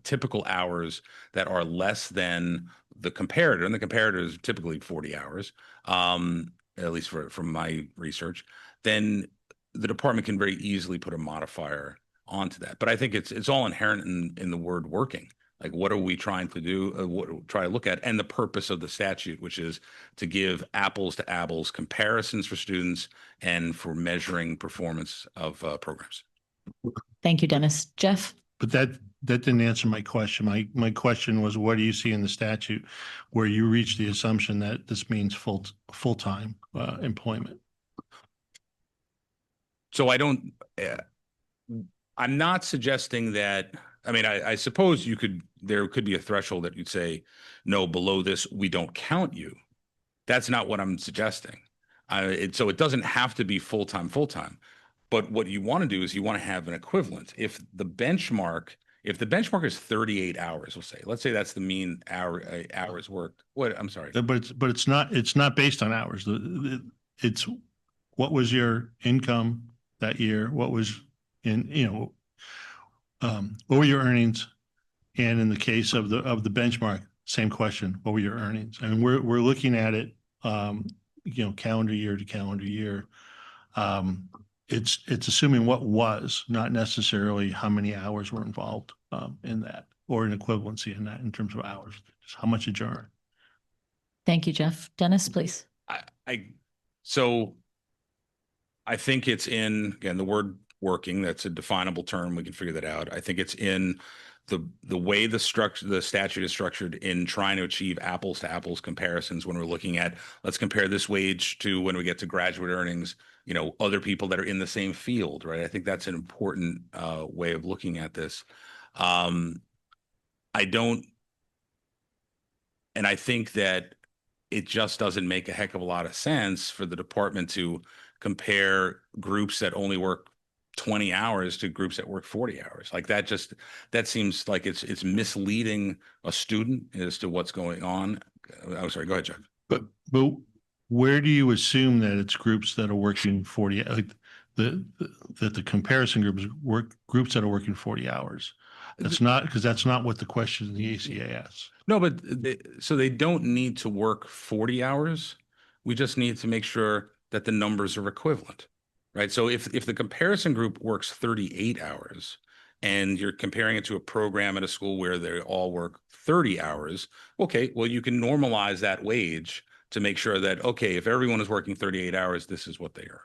typical hours that are less than the comparator, and the comparator is typically 40 hours, at least from my research, then the department can very easily put a modifier onto that. But I think it's all inherent in the word working. Like, what are we trying to do, try to look at, and the purpose of the statute, which is to give apples to apples comparisons for students and for measuring performance of programs. Thank you, Dennis. Jeff? But that didn't answer my question. My question was, what do you see in the statute where you reach the assumption that this means full-time employment? So I'm not suggesting that. I mean, I suppose there could be a threshold that you'd say, no, below this, we don't count you. That's not what I'm suggesting. So it doesn't have to be full-time. But what you want to do is you want to have an equivalent. If the benchmark is 38 hours, let's say that's the mean hours worked. What? I'm sorry. But it's not based on hours. It's what was your income that year? What was what were your earnings? And in the case of the benchmark, same question. What were your earnings? I mean, we're looking at it, calendar year to calendar year. It's assuming what was, not necessarily how many hours were involved in that, or an equivalency in that in terms of hours. Just how much did you earn? Thank you, Jeff. Dennis, please. So I think it's in, again, the word working, that's a definable term. We can figure that out. I think it's in the way the statute is structured in trying to achieve apples to apples comparisons when we're looking at, let's compare this wage to when we get to graduate earnings, other people that are in the same field, right? I think that's an important way of looking at this. And I think that it just doesn't make a heck of a lot of sense for the department to compare groups that only work 20 hours to groups that work 40 hours. Like that seems like it's misleading a student as to what's going on. I'm sorry, go ahead, Chuck. But where do you assume that it's groups that are working 40, like that the comparison groups that are working 40 hours? That's not, because that's not what the question in the ACA asks. No, but so they don't need to work 40 hours. We just need to make sure that the numbers are equivalent, right? So if the comparison group works 38 hours and you're comparing it to a program at a school where they all work 30 hours, okay, well, you can normalize that wage to make sure that, okay, if everyone is working 38 hours, this is what they are.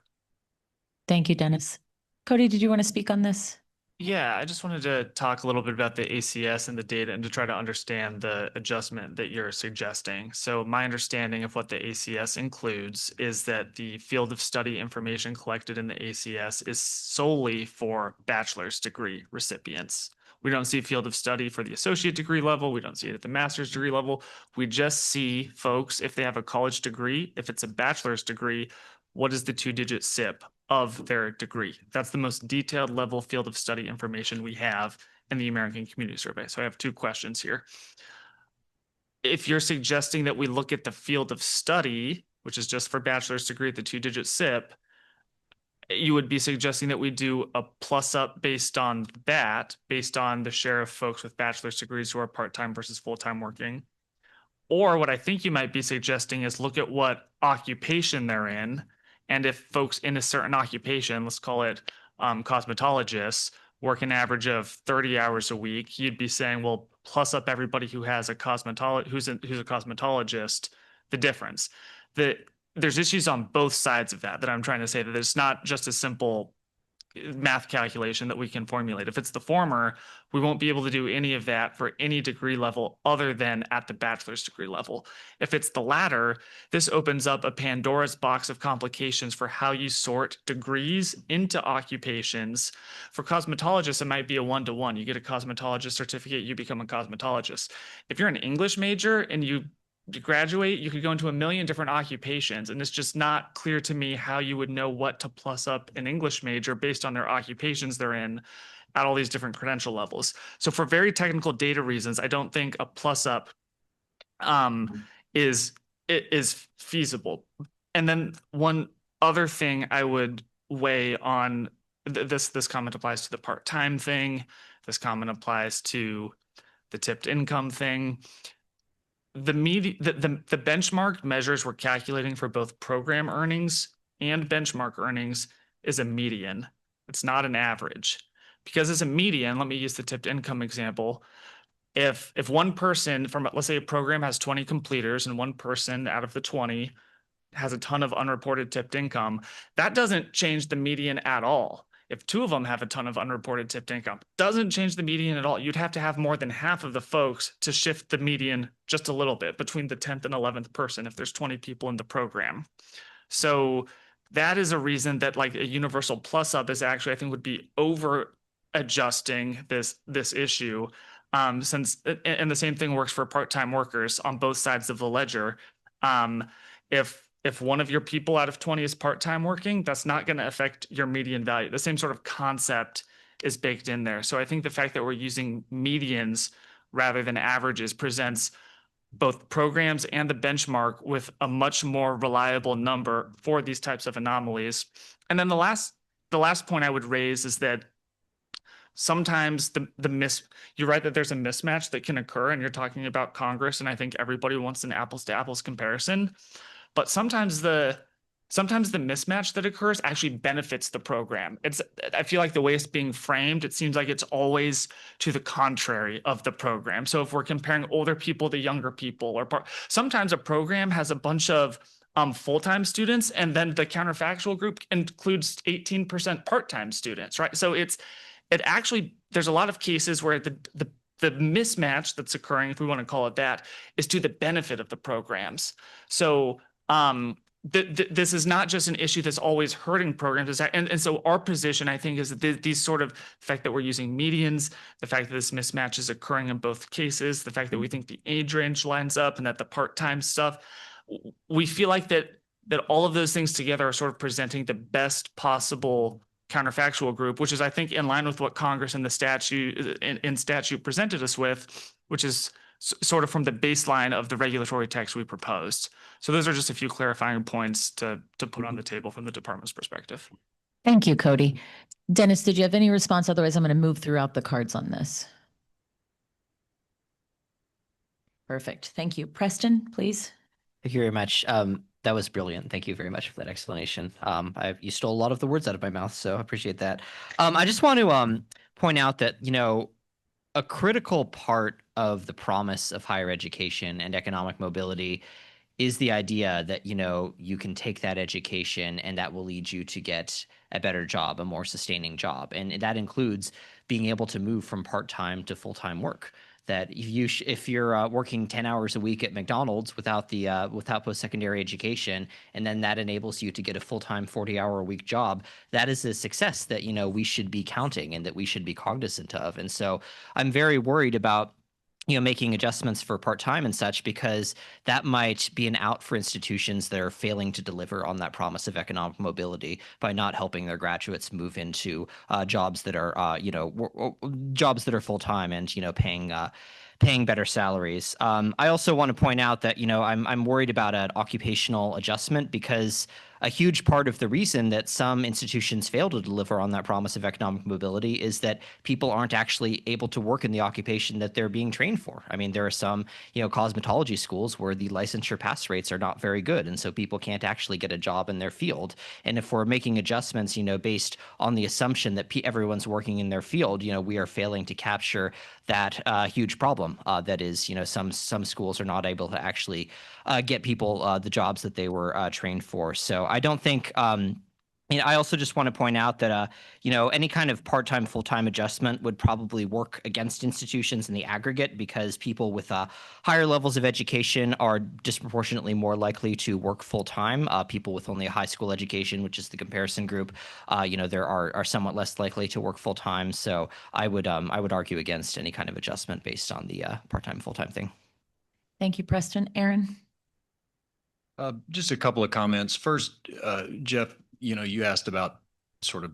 Thank you, Dennis. Cody, did you want to speak on this? Yeah, I just wanted to talk a little bit about the ACS and the data and to try to understand the adjustment that you're suggesting. So my understanding of what the ACS includes is that the field of study information collected in the ACS is solely for bachelor's degree recipients. We don't see field of study for the associate degree level. We don't see it at the master's degree level. We just see folks, if they have a college degree, if it's a bachelor's degree, what is the 2-digit SIP of their degree? That's the most detailed level field of study information we have in the American Community Survey. So I have 2 questions here. If you're suggesting that we look at the field of study, which is just for bachelor's degree at the 2-digit SIP, you would be suggesting that we do a plus up based on that, based on the share of folks with bachelor's degrees who are part-time versus full-time working. Or what I think you might be suggesting is look at what occupation they're in. And if folks in a certain occupation, let's call it cosmetologists, work an average of 30 hours a week, you'd be saying, well, plus up everybody who has a who's a cosmetologist, the difference. There's issues on both sides of that I'm trying to say, that it's not just a simple math calculation that we can formulate. If it's the former, we won't be able to do any of that for any degree level other than at the bachelor's degree level. If it's the latter, this opens up a Pandora's box of complications for how you sort degrees into occupations. For cosmetologists, it might be a 1-to-1. You get a cosmetologist certificate, you become a cosmetologist. If you're an English major and you graduate, you could go into a million different occupations, and it's just not clear to me how you would know what to plus up an English major based on their occupations they're in at all these different credential levels. So for very technical data reasons, I don't think a plus up is feasible. And then one other thing I would weigh on this comment applies to the part-time thing. This comment applies to the tipped income thing. The benchmark measures we're calculating for both program earnings and benchmark earnings is a median. It's not an average. Because as a median, let me use the tipped income example. If one person from, let's say a program has 20 completers and one person out of the 20 has a ton of unreported tipped income, that doesn't change the median at all. If 2 of them have a ton of unreported tipped income, doesn't change the median at all. You'd have to have more than half of the folks to shift the median just a little bit between the 10th and 11th person if there's 20 people in the program. So that is a reason that like a universal plus up is actually, I think, would be over adjusting this issue. And the same thing works for part-time workers on both sides of the ledger. If one of your people out of 20 is part-time working, that's not going to affect your median value. The same sort of concept is baked in there. So I think the fact that we're using medians rather than averages presents both programs and the benchmark with a much more reliable number for these types of anomalies. And then the last point I would raise is that sometimes you're right that there's a mismatch that can occur, and you're talking about Congress, and I think everybody wants an apples to apples comparison. But sometimes the mismatch that occurs actually benefits the program. I feel like the way it's being framed, it seems like it's always to the contrary of the program. So if we're comparing older people to younger people, sometimes a program has a bunch of full-time students, and then the counterfactual group includes 18% part-time students, right? So there's a lot of cases where the mismatch that's occurring, if we want to call it that, is to the benefit of the programs. So this is not just an issue that's always hurting programs. And so our position, I think, is that these sort of, the fact that we're using medians, the fact that this mismatch is occurring in both cases, the fact that we think the age range lines up and that the part-time stuff, we feel like that all of those things together are sort of presenting the best possible counterfactual group, which is, I think, in line with what Congress and the statute in statute presented us with, which is sort of from the baseline of the regulatory text we proposed. So those are just a few clarifying points to put on the table from the department's perspective. Thank you, Cody. Dennis, did you have any response? Otherwise, I'm going to move throughout the cards on this. Perfect. Thank you. Preston, please. Thank you very much. That was brilliant. Thank you very much for that explanation. You stole a lot of the words out of my mouth, so I appreciate that. I just want to point out that, a critical part of the promise of higher education and economic mobility is the idea that, you can take that education and that will lead you to get a better job, a more sustaining job. And that includes being able to move from part-time to full-time work. That if you're working 10 hours a week at McDonald's without post-secondary education, and then that enables you to get a full-time 40-hour-a-week job, that is a success that, we should be counting and that we should be cognizant of. And so I'm very worried about making adjustments for part-time and such, because that might be an out for institutions that are failing to deliver on that promise of economic mobility by not helping their graduates move into jobs that are, jobs that are full-time and, paying better salaries. I also want to point out that, I'm worried about an occupational adjustment, because a huge part of the reason that some institutions fail to deliver on that promise of economic mobility is that people aren't actually able to work in the occupation that they're being trained for. I mean, there are some, cosmetology schools where the licensure pass rates are not very good, and so people can't actually get a job in their field. And if we're making adjustments, based on the assumption that everyone's working in their field, we are failing to capture that huge problem. That is, some schools are not able to actually get people the jobs that they were trained for. So I don't think. I also just want to point out that any kind of part-time, full-time adjustment would probably work against institutions in the aggregate, because people with higher levels of education are disproportionately more likely to work full-time. People with only a high school education, which is the comparison group, there are somewhat less likely to work full-time. So I would argue against any kind of adjustment based on the part-time, full-time thing. Thank you, Preston. Aaron? Just a couple of comments. First, Jeff, you asked about sort of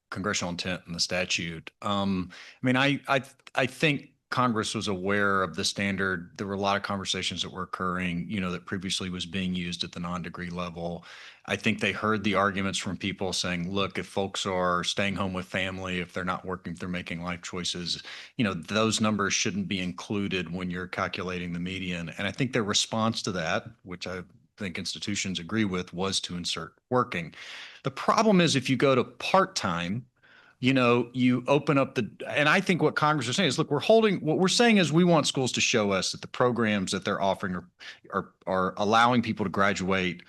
congressional intent in the statute. I think Congress was aware of the standard. There were a lot of conversations that were occurring, that previously was being used at the non-degree level. I think they heard the arguments from people saying, look, if folks are staying home with family, if they're not working, if they're making life choices, those numbers shouldn't be included when you're calculating the median. And I think their response to that, which I think institutions agree with, was to insert working. The problem is if you go to part-time, you open up and I think what Congress is saying is, look, what we're saying is we want schools to show us that the programs that they're offering are allowing people to graduate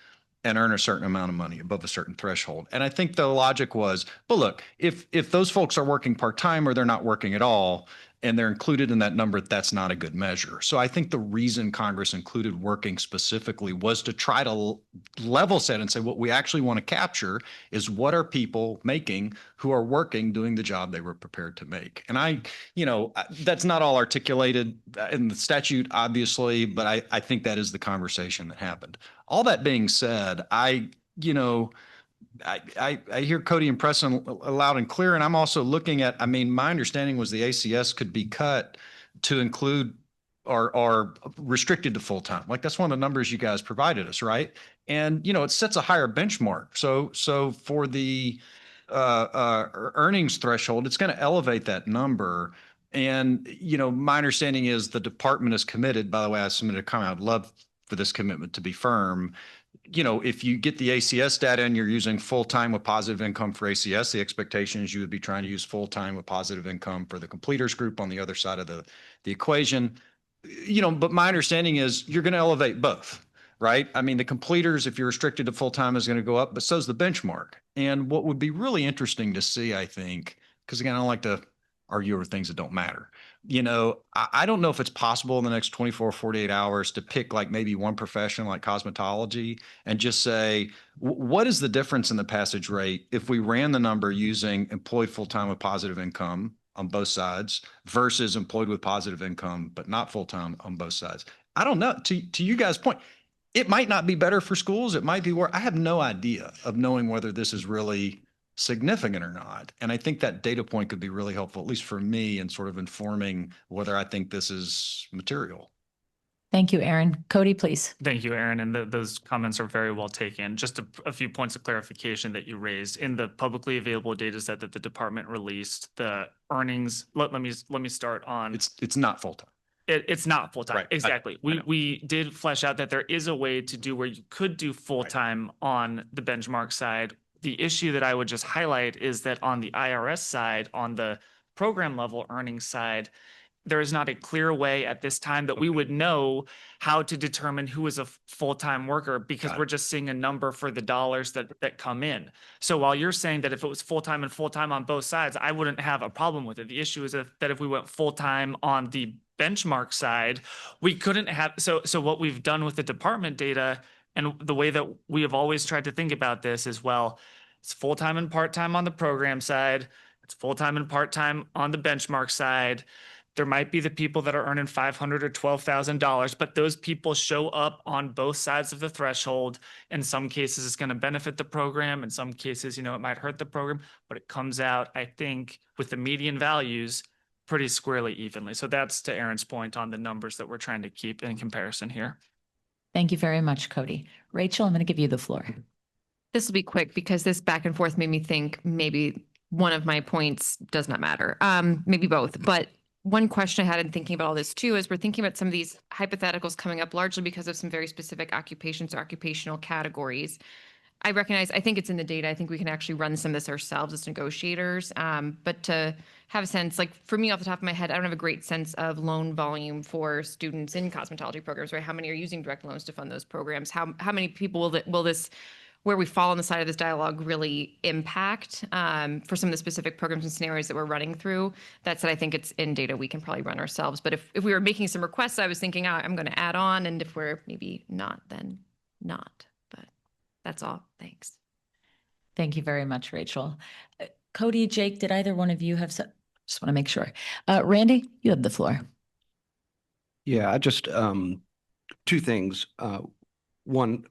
and earn a certain amount of money above a certain threshold. And I think the logic was, but look, if those folks are working part-time or they're not working at all, and they're included in that number, that's not a good measure. So I think the reason Congress included working specifically was to try to level set and say, what we actually want to capture is what are people making who are working, doing the job they were prepared to make. And that's not all articulated in the statute, obviously, but I think that is the conversation that happened. All that being said, I hear Cody and Preston loud and clear, and I'm also looking at, my understanding was the ACS could be cut to include or restricted to full-time. Like that's one of the numbers you guys provided us, right? And, it sets a higher benchmark. So for the earnings threshold, it's going to elevate that number. And, my understanding is the department is committed. By the way, I submitted a comment. I'd love for this commitment to be firm. If you get the ACS data and you're using full-time with positive income for ACS, the expectation is you would be trying to use full-time with positive income for the completers group on the other side of the equation. But my understanding is you're going to elevate both, right? The completers, if you're restricted to full-time, is going to go up, but so's the benchmark. And what would be really interesting to see, I think, because again, I don't like to argue over things that don't matter. I don't know if it's possible in the next 24 or 48 hours to pick like maybe one profession like cosmetology and just say, what is the difference in the passage rate if we ran the number using employed full-time with positive income on both sides versus employed with positive income, but not full-time on both sides? I don't know. To you guys' point, it might not be better for schools. It might be where I have no idea of knowing whether this is really significant or not. And I think that data point could be really helpful, at least for me, in sort of informing whether I think this is material. Thank you, Aaron. Cody, please. Thank you, Aaron. And those comments are very well taken. Just a few points of clarification that you raised. In the publicly available data set that the department released, the earnings, let me start on. It's not full-time. It's not full-time. Right. Exactly. We did flesh out that there is a way to do where you could do full-time on the benchmark side. The issue that I would just highlight is that on the IRS side, on the program level earnings side, there is not a clear way at this time that we would know how to determine who is a full-time worker, because we're just seeing a number for the dollars that come in. So while you're saying that if it was full-time and full-time on both sides, I wouldn't have a problem with it. The issue is that if we went full-time on the benchmark side, we couldn't have, so what we've done with the department data and the way that we have always tried to think about this is, well, it's full-time and part-time on the program side, it's full-time and part-time on the benchmark side. There might be the people that are earning $500 or $12,000, but those people show up on both sides of the threshold. In some cases, it's going to benefit the program. In some cases, it might hurt the program, but it comes out, I think, with the median values pretty squarely evenly. So that's to Aaron's point on the numbers that we're trying to keep in comparison here. Thank you very much, Cody. Rachel, I'm going to give you the floor. This will be quick because this back and forth made me think maybe one of my points does not matter. Maybe both, but one question I had in thinking about all this too is we're thinking about some of these hypotheticals coming up largely because of some very specific occupations or occupational categories. I recognize, I think it's in the data. I think we can actually run some of this ourselves as negotiators. But to have a sense, like for me off the top of my head, I don't have a great sense of loan volume for students in cosmetology programs, right? How many are using direct loans to fund those programs? How many people will this, where we fall on the side of this dialogue, really impact for some of the specific programs and scenarios that we're running through? That said, I think it's in data we can probably run ourselves. But if we were making some requests, I was thinking, I'm going to add on. And if we're maybe not, then not. But that's all. Thanks. Thank you very much, Rachel. Cody, Jake, did either one of you have some? Just want to make sure. Randy, you have the floor. Yeah, I just two things. One,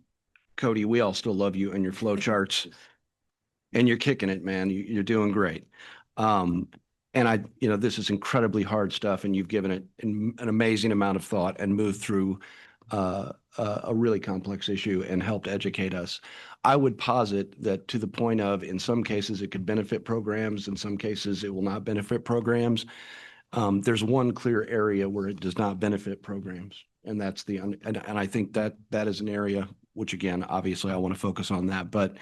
Cody, we all still love you and your flow charts, and you're kicking it, man. You're doing great. And this is incredibly hard stuff, and you've given it an amazing amount of thought and moved through a really complex issue and helped educate us. I would posit that to the point of, in some cases, it could benefit programs. In some cases, it will not benefit programs. There's one clear area where it does not benefit programs, and that's and I think that is an area which, again, obviously I want to focus on that. But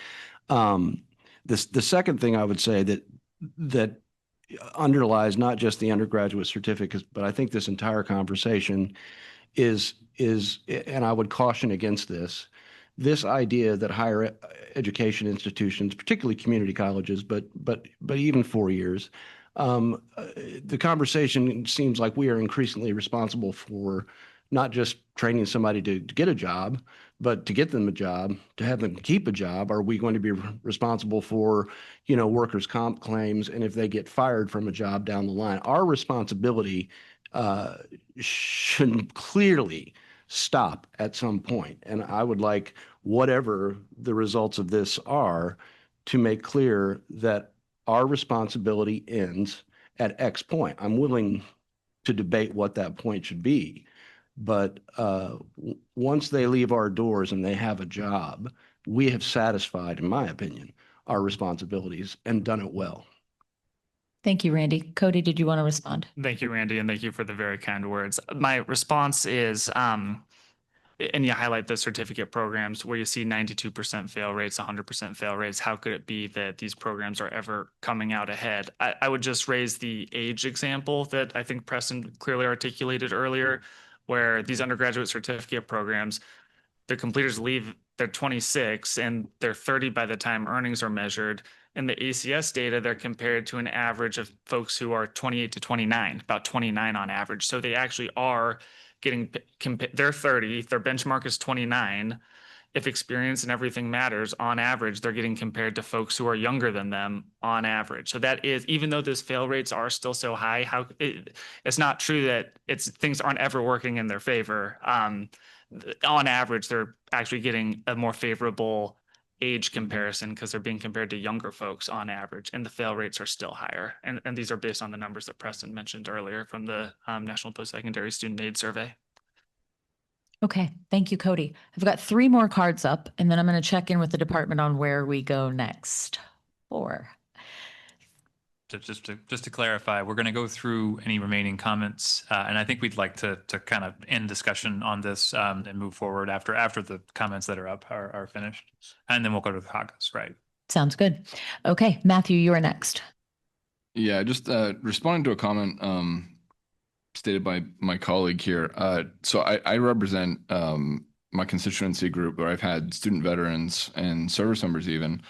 the second thing I would say that underlies not just the undergraduate certificates, but I think this entire conversation is, and I would caution against this idea that higher education institutions, particularly community colleges, but even 4 years, the conversation seems like we are increasingly responsible for not just training somebody to get a job, but to get them a job, to have them keep a job. Are we going to be responsible for, workers' comp claims? And if they get fired from a job down the line, our responsibility should clearly stop at some point. And I would like, whatever the results of this are, to make clear that our responsibility ends at X point. I'm willing to debate what that point should be. But once they leave our doors and they have a job, we have satisfied, in my opinion, our responsibilities and done it well. Thank you, Randy. Cody, did you want to respond? Thank you, Randy, and thank you for the very kind words. My response is, and you highlight the certificate programs where you see 92% fail rates, 100% fail rates. How could it be that these programs are ever coming out ahead? I would just raise the age example that I think Preston clearly articulated earlier, where these undergraduate certificate programs, the completers leave, they're 26 and they're 30 by the time earnings are measured. In the ACS data, they're compared to an average of folks who are 28 to 29, about 29 on average. So they actually are getting, they're 30, their benchmark is 29. If experience and everything matters, on average, they're getting compared to folks who are younger than them on average. So that is, even though those fail rates are still so high, it's not true that things aren't ever working in their favor. On average, they're actually getting a more favorable age comparison because they're being compared to younger folks on average, and the fail rates are still higher. And these are based on the numbers that Preston mentioned earlier from the National Post-Secondary Student Aid Survey. Okay, thank you, Cody. I've got 3 more cards up, and then I'm going to check in with the department on where we go next. 4. Just to clarify, we're going to go through any remaining comments, and I think we'd like to kind of end discussion on this and move forward after the comments that are up are finished, and then we'll go to the caucus. Right. Sounds good. Okay, Matthew, you are next. Yeah, just responding to a comment stated by my colleague here. So I represent my constituency group where I've had student veterans and service members even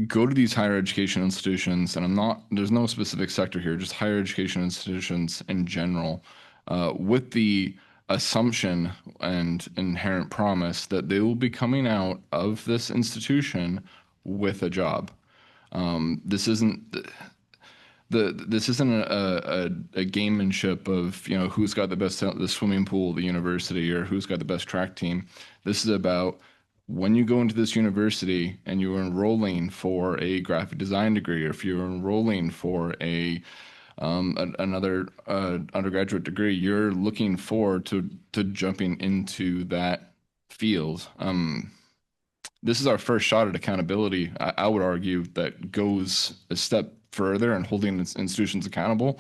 go to these higher education institutions, and there's no specific sector here, just higher education institutions in general, with the assumption and inherent promise that they will be coming out of this institution with a job. This isn't a gamemanship of, you know, who's got the swimming pool, the university, or who's got the best track team. This is about when you go into this university and you're enrolling for a graphic design degree, or if you're enrolling for another undergraduate degree, you're looking forward to jumping into that field. This is our first shot at accountability. I would argue that goes a step further in holding institutions accountable.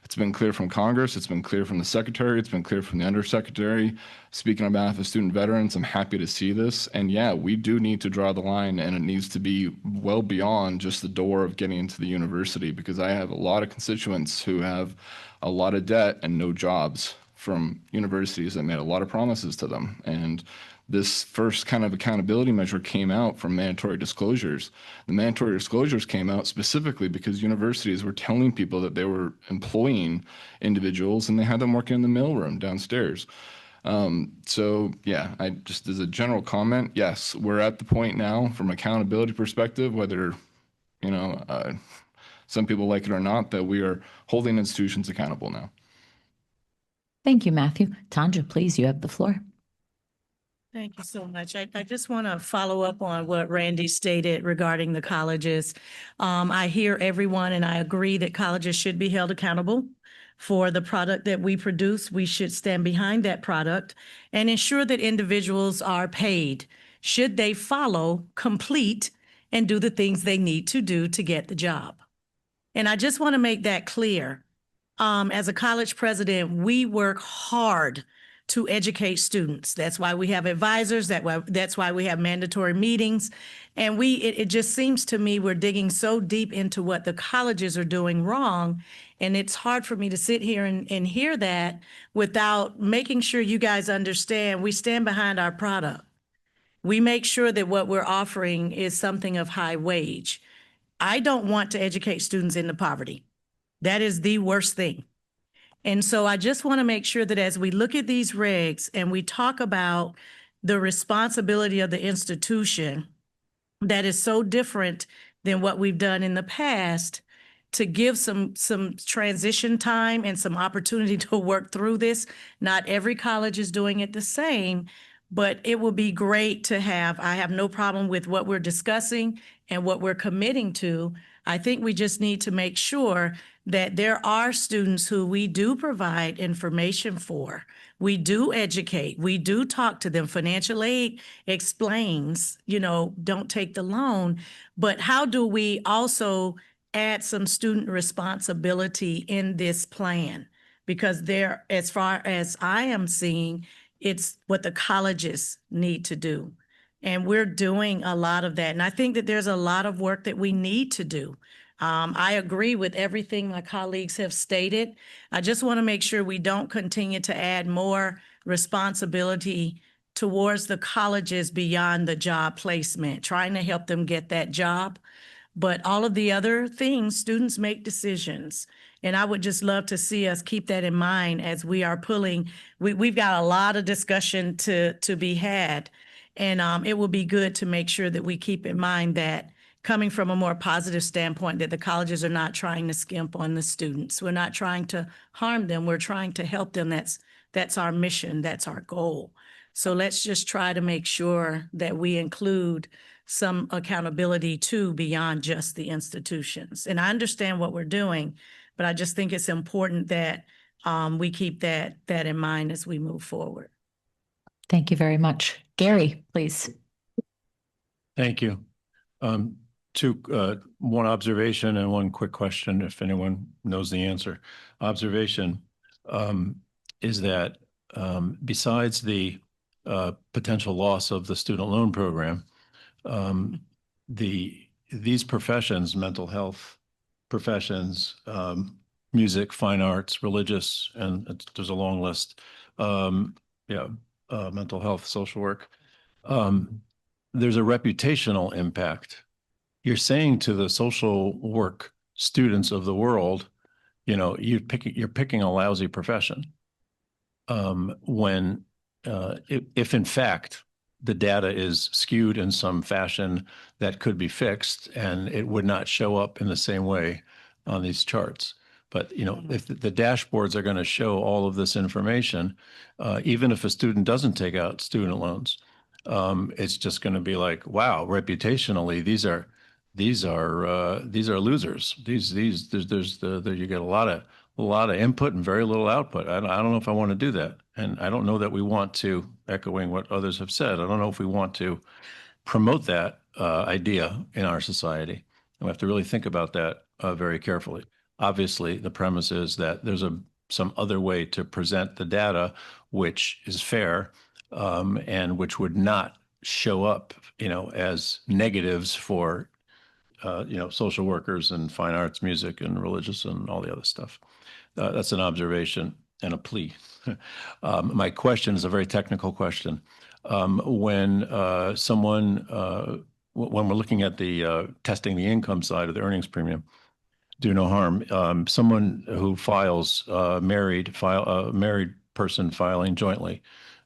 It's been clear from Congress. It's been clear from the Secretary. It's been clear from the Undersecretary. Speaking on behalf of student veterans, I'm happy to see this. And yeah, we do need to draw the line, and it needs to be well beyond just the door of getting into the university, because I have a lot of constituents who have a lot of debt and no jobs from universities that made a lot of promises to them. And this first kind of accountability measure came out from mandatory disclosures. The mandatory disclosures came out specifically because universities were telling people that they were employing individuals and they had them working in the mailroom downstairs. So yeah, I just, as a general comment, yes, we're at the point now from accountability perspective, whether, you know, some people like it or not, that we are holding institutions accountable now. Thank you, Matthew. Tanja, please, you have the floor. Thank you so much. I just want to follow up on what Randy stated regarding the colleges. I hear everyone, and I agree that colleges should be held accountable for the product that we produce. We should stand behind that product and ensure that individuals are paid should they follow, complete, and do the things they need to do to get the job. And I just want to make that clear. As a college president, we work hard to educate students. That's why we have advisors, that's why we have mandatory meetings. And it just seems to me we're digging so deep into what the colleges are doing wrong. And it's hard for me to sit here and hear that without making sure you guys understand we stand behind our product. We make sure that what we're offering is something of high wage. I don't want to educate students into poverty. That is the worst thing. And so I just want to make sure that as we look at these regs and we talk about the responsibility of the institution that is so different than what we've done in the past, to give some transition time and some opportunity to work through this. Not every college is doing it the same, but it will be great to have. I have no problem with what we're discussing and what we're committing to. I think we just need to make sure that there are students who we do provide information for. We do educate. We do talk to them. Financial aid explains, you know, don't take the loan. But how do we also add some student responsibility in this plan? Because there, as far as I am seeing, it's what the colleges need to do. And we're doing a lot of that. And I think that there's a lot of work that we need to do. I agree with everything my colleagues have stated. I just want to make sure we don't continue to add more responsibility towards the colleges beyond the job placement, trying to help them get that job. But all of the other things, students make decisions. And I would just love to see us keep that in mind as we are pulling. We've got a lot of discussion to be had. And it will be good to make sure that we keep in mind that, coming from a more positive standpoint, that the colleges are not trying to skimp on the students. We're not trying to harm them. We're trying to help them. That's our mission. That's our goal. So let's just try to make sure that we include some accountability too beyond just the institutions. And I understand what we're doing, but I just think it's important that we keep that in mind as we move forward. Thank you very much. Gary, please. Thank you. One observation and one quick question, if anyone knows the answer. Observation is that besides the potential loss of the student loan program, these professions, mental health professions, music, fine arts, religious, and there's a long list. Mental health, social work. There's a reputational impact. You're saying to the social work students of the world, you're picking a lousy profession. When if in fact the data is skewed in some fashion that could be fixed, and it would not show up in the same way on these charts. But if the dashboards are going to show all of this information, even if a student doesn't take out student loans, it's just going to be like, wow, reputationally, these are losers. You get a lot of input and very little output. I don't know if I want to do that, and I don't know that we want to, echoing what others have said, I don't know if we want to promote that idea in our society. And we have to really think about that very carefully. Obviously, the premise is that there's some other way to present the data which is fair and which would not show up, as negatives for, social workers and fine arts, music, and religious, and all the other stuff. That's an observation and a plea. My question is a very technical question. When we're looking at the testing the income side of the earnings premium, do no harm. Someone who files married person filing jointly,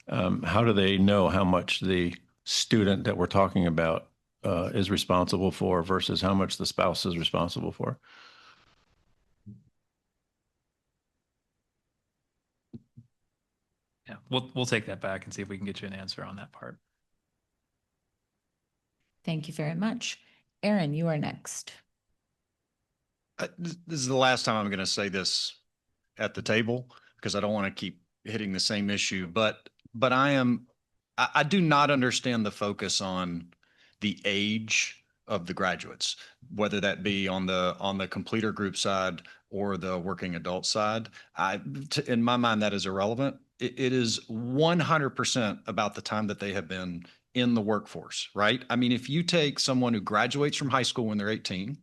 how do they know how much the student that we're talking about is responsible for versus how much the spouse is responsible for? Yeah, we'll take that back and see if we can get you an answer on that part. Thank you very much. Aaron, you are next. This is the last time I'm going to say this at the table because I don't want to keep hitting the same issue, but I do not understand the focus on the age of the graduates, whether that be on the completer group side or the working adult side. In my mind, that is irrelevant. It is 100% about the time that they have been in the workforce, right? I mean, if you take someone who graduates from high school when they're 18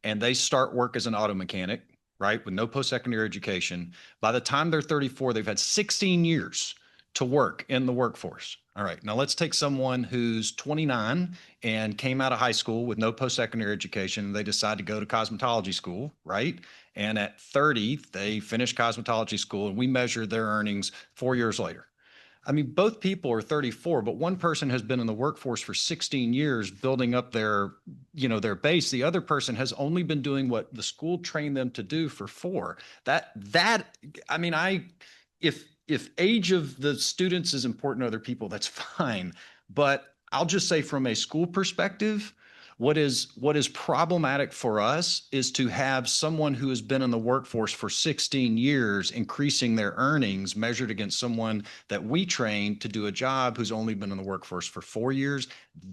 and they start work as an auto mechanic, right, with no post-secondary education, by the time they're 34, they've had 16 years to work in the workforce. All right, now let's take someone who's 29 and came out of high school with no post-secondary education. They decide to go to cosmetology school, right? And at 30, they finish cosmetology school, and we measure their earnings 4 years later. I mean, both people are 34, but one person has been in the workforce for 16 years building up their base. The other person has only been doing what the school trained them to do for 4. If age of the students is important to other people, that's fine. But I'll just say from a school perspective, what is problematic for us is to have someone who has been in the workforce for 16 years increasing their earnings measured against someone that we trained to do a job who's only been in the workforce for 4 years.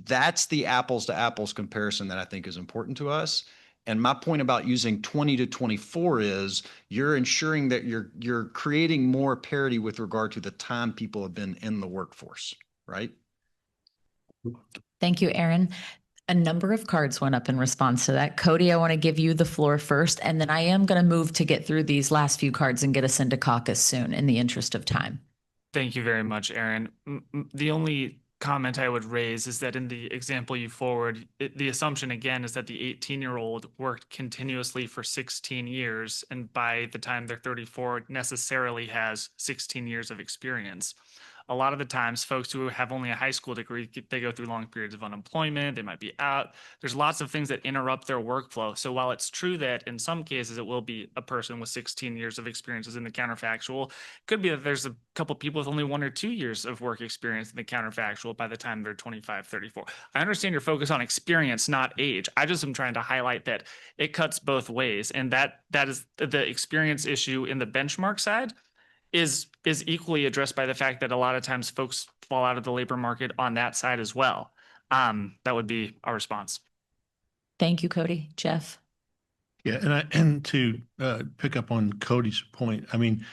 That's the apples to apples comparison that I think is important to us. And my point about using 20 to 24 is you're ensuring that you're creating more parity with regard to the time people have been in the workforce, right? Thank you, Aaron. A number of cards went up in response to that. Cody, I want to give you the floor first, and then I am going to move to get through these last few cards and get us into caucus soon in the interest of time. Thank you very much, Aaron. The only comment I would raise is that in the example you forward, the assumption again is that the 18-year-old worked continuously for 16 years, and by the time they're 34, necessarily has 16 years of experience. a lot of the times folks who have only a high school degree, they go through long periods of unemployment, they might be out. There's lots of things that interrupt their workflow. So while it's true that in some cases it will be a person with 16 years of experiences in the counterfactual, it could be that there's a couple people with only 1 or 2 years of work experience in the counterfactual by the time they're 25, 34. I understand your focus on experience, not age. I just am trying to highlight that it cuts both ways, and that is the experience issue in the benchmark side is equally addressed by the fact that a lot of times folks fall out of the labor market on that side as well. That would be our response. Thank you, Cody. Jeff? Yeah, and to pick up on Cody's point, I mean,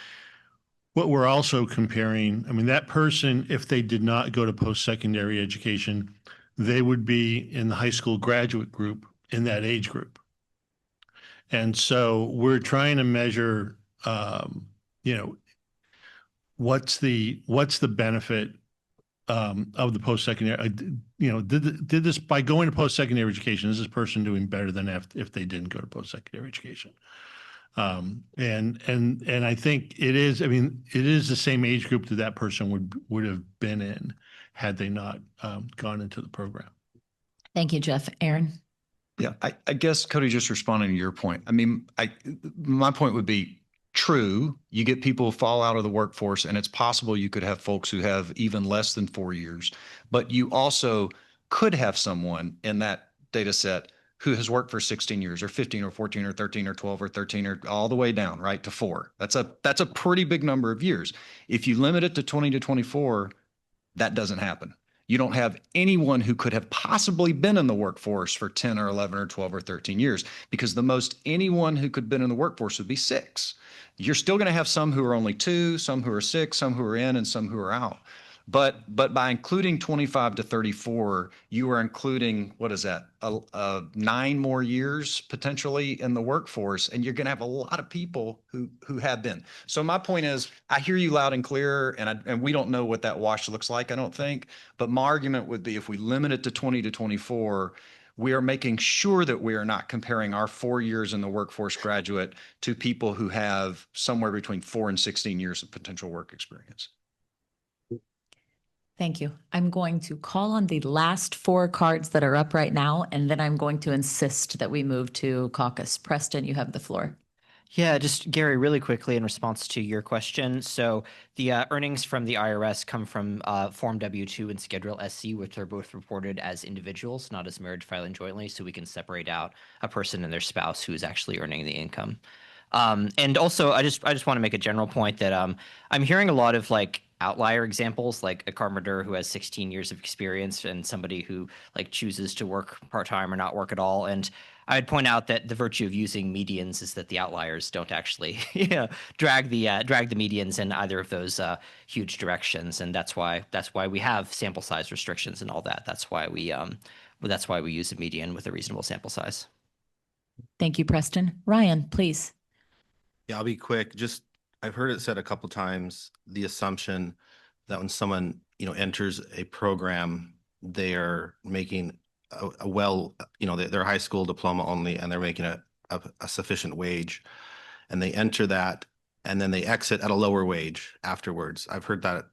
what we're also comparing, I mean, that person, if they did not go to post-secondary education, they would be in the high school graduate group in that age group. And so we're trying to measure, you know, what's the benefit of the post-secondary, you know, did this by going to post-secondary education, is this person doing better than if they didn't go to post-secondary education? And I think it is, I mean, it is the same age group that person would have been in had they not gone into the program. Thank you, Jeff. Aaron? Yeah, I guess, Cody, just responding to your point. I mean, my point would be true. You get people who fall out of the workforce, and it's possible you could have folks who have even less than 4 years, but you also could have someone in that data set who has worked for 16 years or 15 or 14 or 13 or 12 or 13 or all the way down, right, to 4. That's a pretty big number of years. If you limit it to 20 to 24, that doesn't happen. You don't have anyone who could have possibly been in the workforce for 10 or 11 or 12 or 13 years, because the most anyone who could have been in the workforce would be 6. You're still going to have some who are only 2, some who are 6, some who are in, and some who are out. But by including 25 to 34, you are including, what is that, 9 more years potentially in the workforce, and you're going to have a lot of people who have been. So my point is, I hear you loud and clear, and we don't know what that wash looks like, I don't think. But my argument would be, if we limit it to 20 to 24, we are making sure that we are not comparing our 4 years in the workforce graduate to people who have somewhere between 4 and 16 years of potential work experience. Thank you. I'm going to call on the last 4 cards that are up right now, and then I'm going to insist that we move to caucus. Preston, you have the floor. Yeah, just Gary, really quickly in response to your question. So the earnings from the IRS come from Form W-2 and Schedule SC, which are both reported as individuals, not as marriage filing jointly, so we can separate out a person and their spouse who is actually earning the income. And also, I just want to make a general point that I'm hearing a lot of like outlier examples, like a carpenter who has 16 years of experience and somebody who like chooses to work part-time or not work at all. And I'd point out that the virtue of using medians is that the outliers don't actually drag the medians in either of those huge directions, and that's why we have sample size restrictions and all that. That's why we use a median with a reasonable sample size. Thank you, Preston. Ryan, please. Yeah, I'll be quick. Just, I've heard it said a couple times, the assumption that when someone, enters a program, they are making their high school diploma only, and they're making a sufficient wage, and they enter that, and then they exit at a lower wage afterwards. I've heard that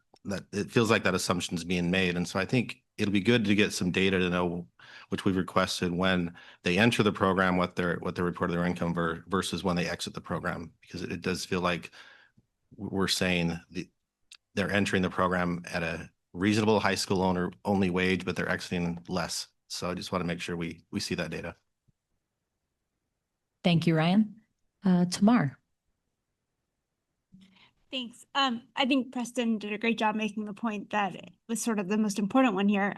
it feels like that assumption is being made. And so I think it'll be good to get some data to know, which we've requested, when they enter the program, what their report of their income versus when they exit the program, because it does feel like we're saying they're entering the program at a reasonable high school only wage, but they're exiting less. So I just want to make sure we see that data. Thank you, Ryan. Tamar. Thanks. I think Preston did a great job making the point that it was sort of the most important one here.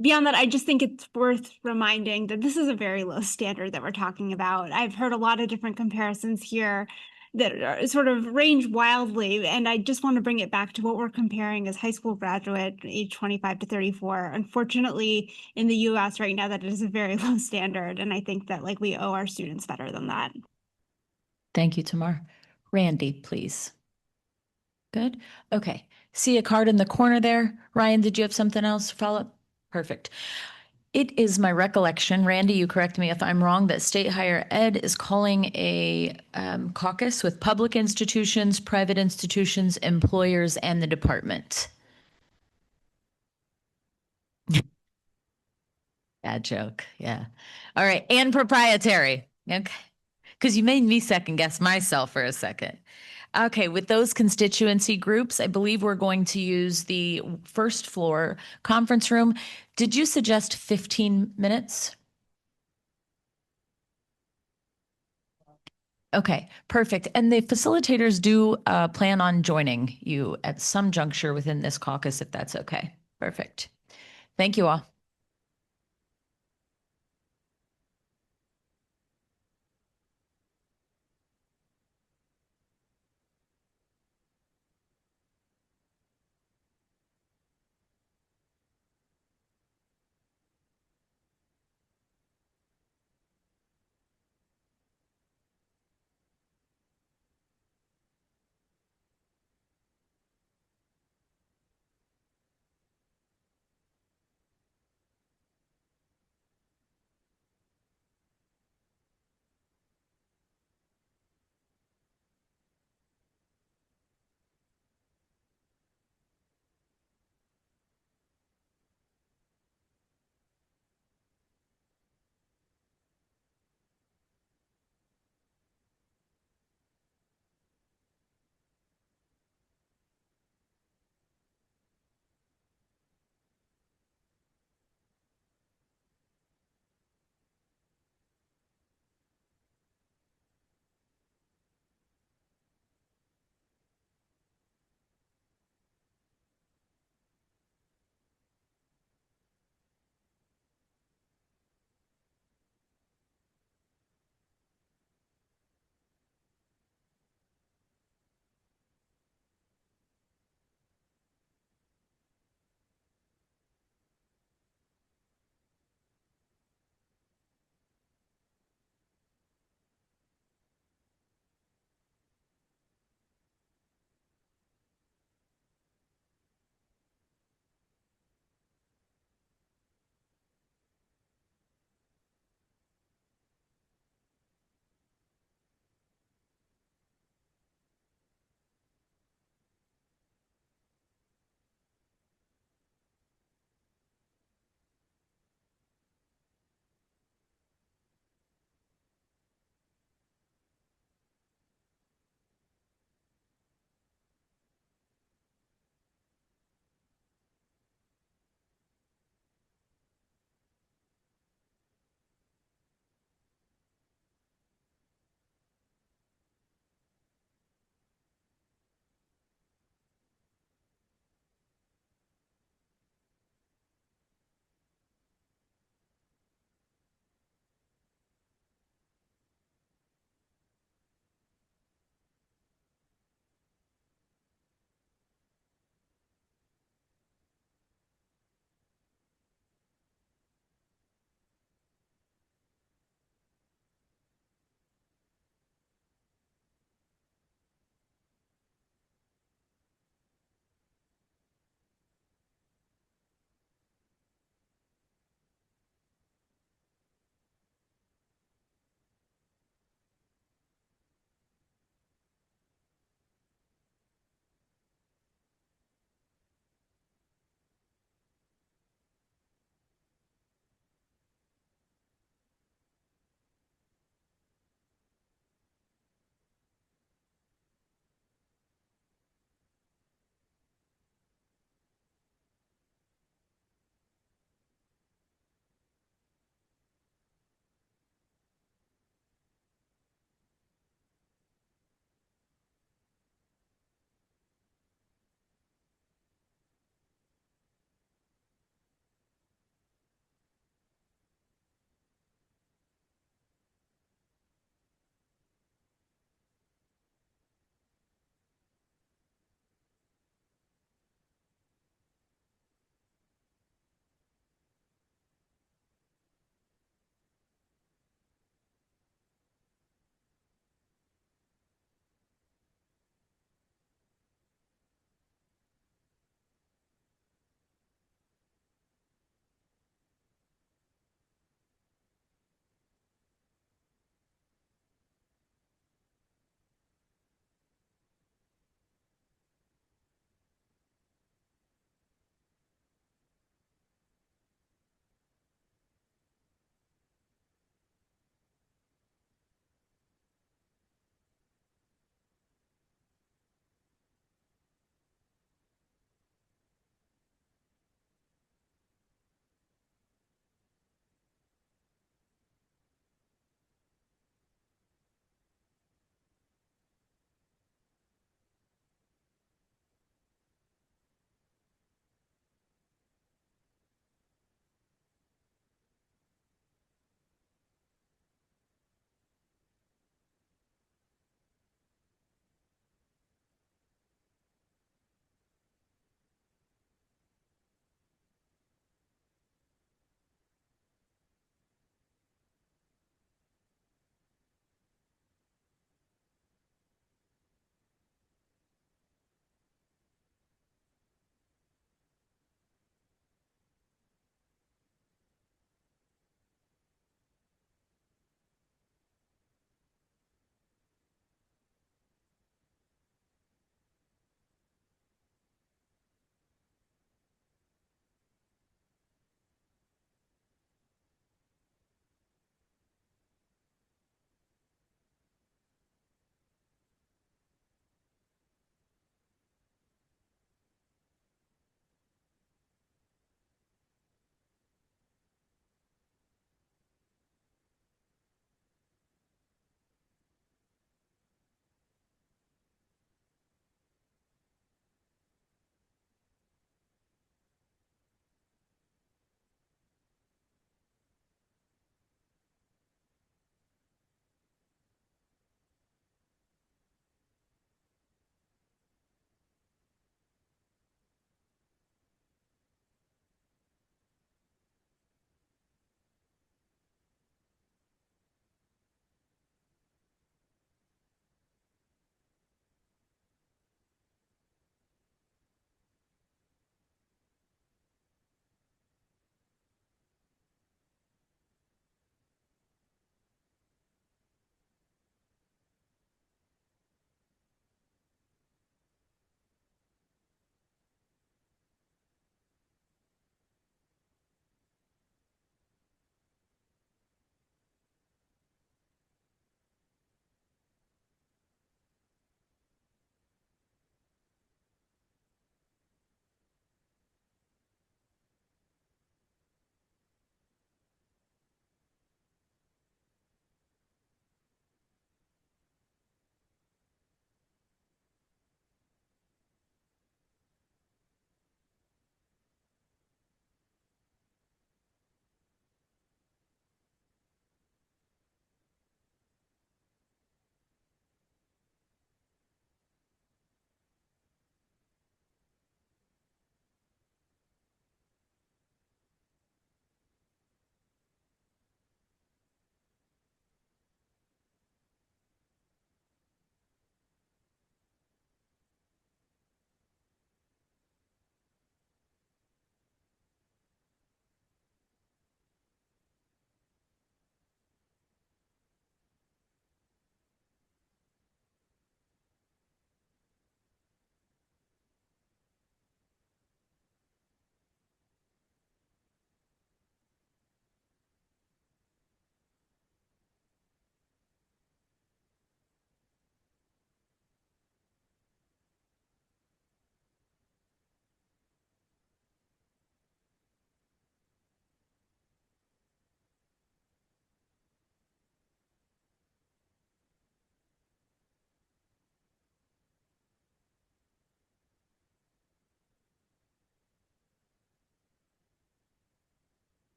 Beyond that, I just think it's worth reminding that this is a very low standard that we're talking about. I've heard a lot of different comparisons here that are sort of range wildly, and I just want to bring it back to what we're comparing as high school graduate, age 25 to 34. Unfortunately, in the US right now, that is a very low standard, and I think that we owe our students better than that. Thank you, Tamar. Randy, please. Good. Okay. See a card in the corner there. Ryan, did you have something else to follow up? Perfect. It is my recollection, Randy, you correct me if I'm wrong, that state higher ed is calling a caucus with public institutions, private institutions, employers, and the department. Bad joke. Yeah. All right. And proprietary. Okay. Because you made me second guess myself for a second. Okay. With those constituency groups, I believe we're going to use the first floor conference room. Did you suggest 15 minutes? Okay, perfect. And the facilitators do plan on joining you at some juncture within this caucus, if that's okay. Perfect. Thank you all.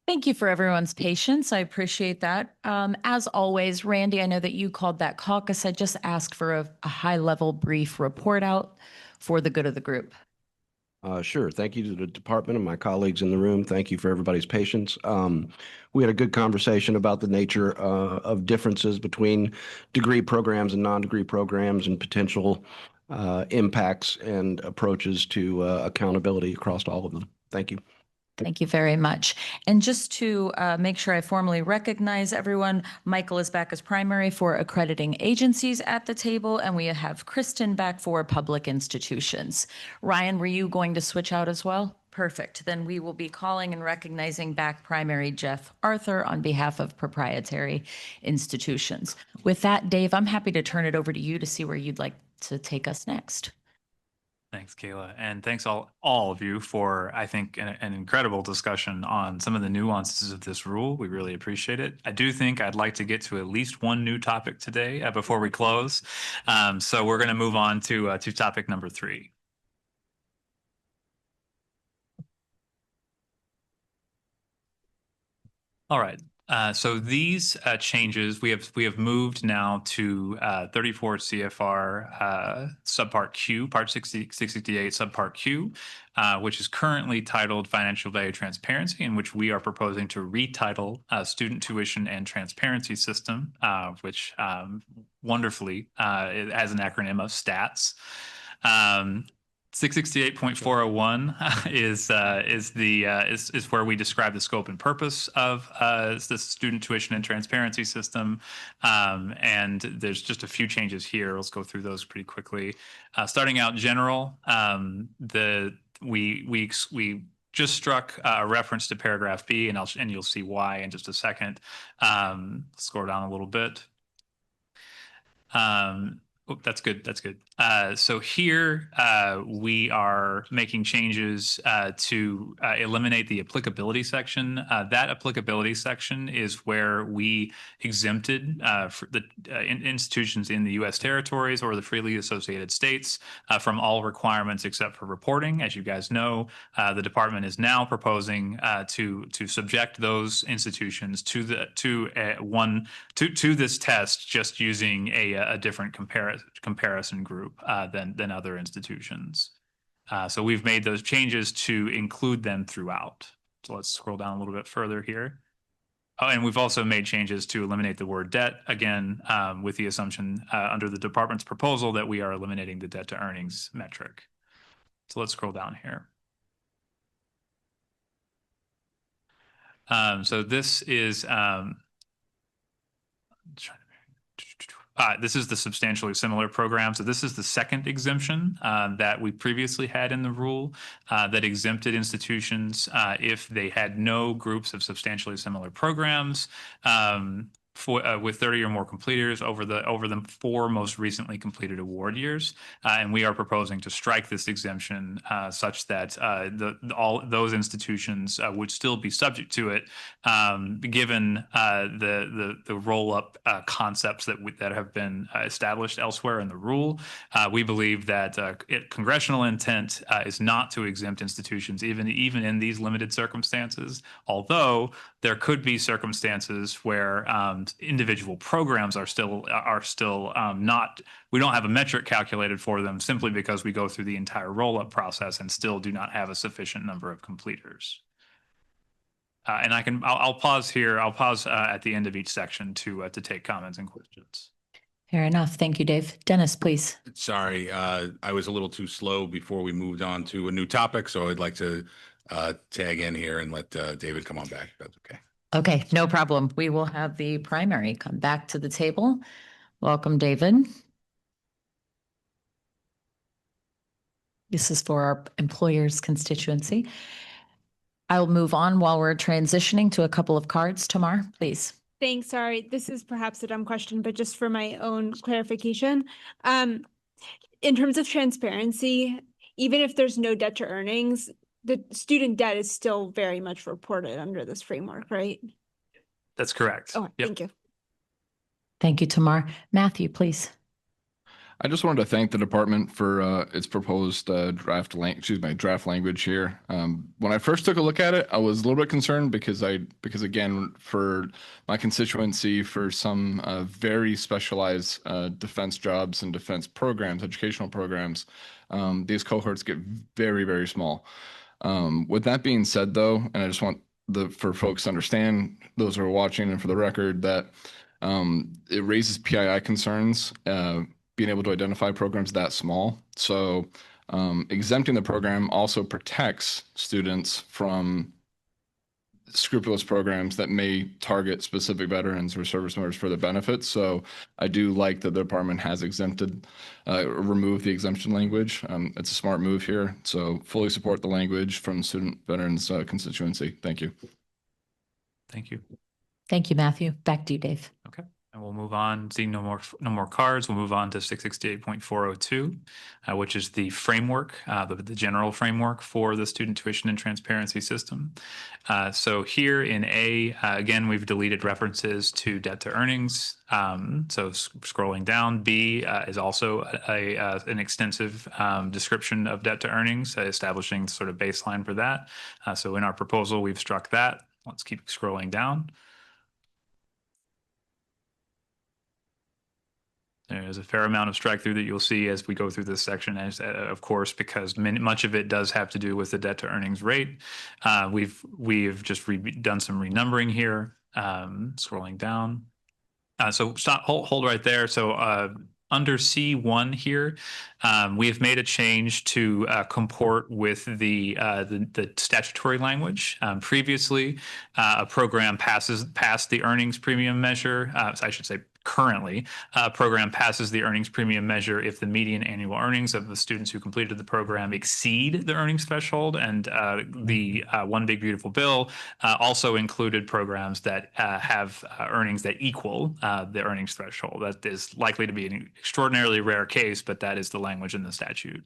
Thank you for everyone's patience. I appreciate that. As always, Randy, I know that you called that caucus. I just asked for a high-level brief report out for the good of the group. Sure. Thank you to the department and my colleagues in the room. Thank you for everybody's patience. We had a good conversation about the nature of differences between degree programs and non-degree programs and potential impacts and approaches to accountability across all of them. Thank you. Thank you very much. And just to make sure I formally recognize everyone, Michael is back as primary for accrediting agencies at the table, and we have Kristen back for public institutions. Ryan, were you going to switch out as well? Perfect. Then we will be calling and recognizing back primary Jeff Arthur on behalf of proprietary institutions. With that, Dave, I'm happy to turn it over to you to see where you'd like to take us next. Thanks, Kayla. And thanks all of you for, I think, an incredible discussion on some of the nuances of this rule. We really appreciate it. I do think I'd like to get to at least one new topic today before we close. So we're going to move on to topic number 3. All right. So these changes we have moved now to 34 CFR subpart Q, part 668 subpart Q, which is currently titled Financial Value Transparency, in which we are proposing to retitle Student Tuition and Transparency System, which wonderfully it has an acronym of STATS. 668.401 is where we describe the scope and purpose of the student tuition and transparency system, and there's just a few changes here. Let's go through those pretty quickly. Starting out general, we just struck a reference to paragraph B, and you'll see why in just a second. Scroll down a little bit. Oh, that's good. That's good. So here we are making changes to eliminate the applicability section. That applicability section is where we exempted for the institutions in the U.S. territories or the freely associated states from all requirements except for reporting. As you guys know, the department is now proposing to subject those institutions to this test, just using a different comparison group than other institutions. So we've made those changes to include them throughout. So let's scroll down a little bit further here. Oh, and we've also made changes to eliminate the word debt, again, with the assumption under the department's proposal that we are eliminating the debt to earnings metric. So let's scroll down here. So this is this is the substantially similar program. So this is the second exemption that we previously had in the rule that exempted institutions if they had no groups of substantially similar programs with 30 or more completers over the 4 most recently completed award years. And we are proposing to strike this exemption such that all those institutions would still be subject to it, given the roll-up concepts that have been established elsewhere in the rule. We believe that congressional intent is not to exempt institutions even in these limited circumstances, although there could be circumstances where individual programs are still not, we don't have a metric calculated for them simply because we go through the entire roll-up process and still do not have a sufficient number of completers. And I'll pause here. I'll pause at the end of each section to take comments and questions. Fair enough. Thank you, Dave. Dennis, please. Sorry, I was a little too slow before we moved on to a new topic, so I'd like to tag in here and let David come on back, if that's okay. Okay, no problem. We will have the primary come back to the table. Welcome, David. This is for our employers' constituency. I'll move on while we're transitioning to a couple of cards. Tamar, please. Thanks. Sorry, this is perhaps a dumb question, but just for my own clarification. In terms of transparency, even if there's no debt to earnings, the student debt is still very much reported under this framework, right? That's correct. Oh, Yep. Thank you. Thank you, Tamar. Matthew, please. I just wanted to thank the department for its proposed draft language here. When I first took a look at it, I was a little bit concerned because again, for my constituency, for some very specialized defense jobs and defense programs, educational programs, these cohorts get very, very small. With that being said, though, and I just want for folks to understand, those who are watching, and for the record, that it raises PII concerns, being able to identify programs that small. So exempting the program also protects students from scrupulous programs that may target specific veterans or service members for their benefits. So I do like that the department has removed the exemption language. It's a smart move here. So fully support the language from student veterans constituency. Thank you. Thank you. Thank you, Matthew. Back to you, Dave. Okay. And we'll move on, seeing no more cards, we'll move on to 668.402, which is the framework, the general framework for the student tuition and transparency system. So here in A, again, we've deleted references to debt to earnings. So scrolling down, B is also an extensive description of debt to earnings, establishing sort of baseline for that. So in our proposal, we've struck that. Let's keep scrolling down. There's a fair amount of strike through that you'll see as we go through this section, as of course, because much of it does have to do with the debt to earnings rate. We've just done some renumbering here, scrolling down. So hold right there. So under C1 here, we have made a change to comport with the statutory language. Previously, a program passed the earnings premium measure. I should say currently, a program passes the earnings premium measure if the median annual earnings of the students who completed the program exceed the earnings threshold. And the One Big Beautiful Bill also included programs that have earnings that equal the earnings threshold. That is likely to be an extraordinarily rare case, but that is the language in the statute.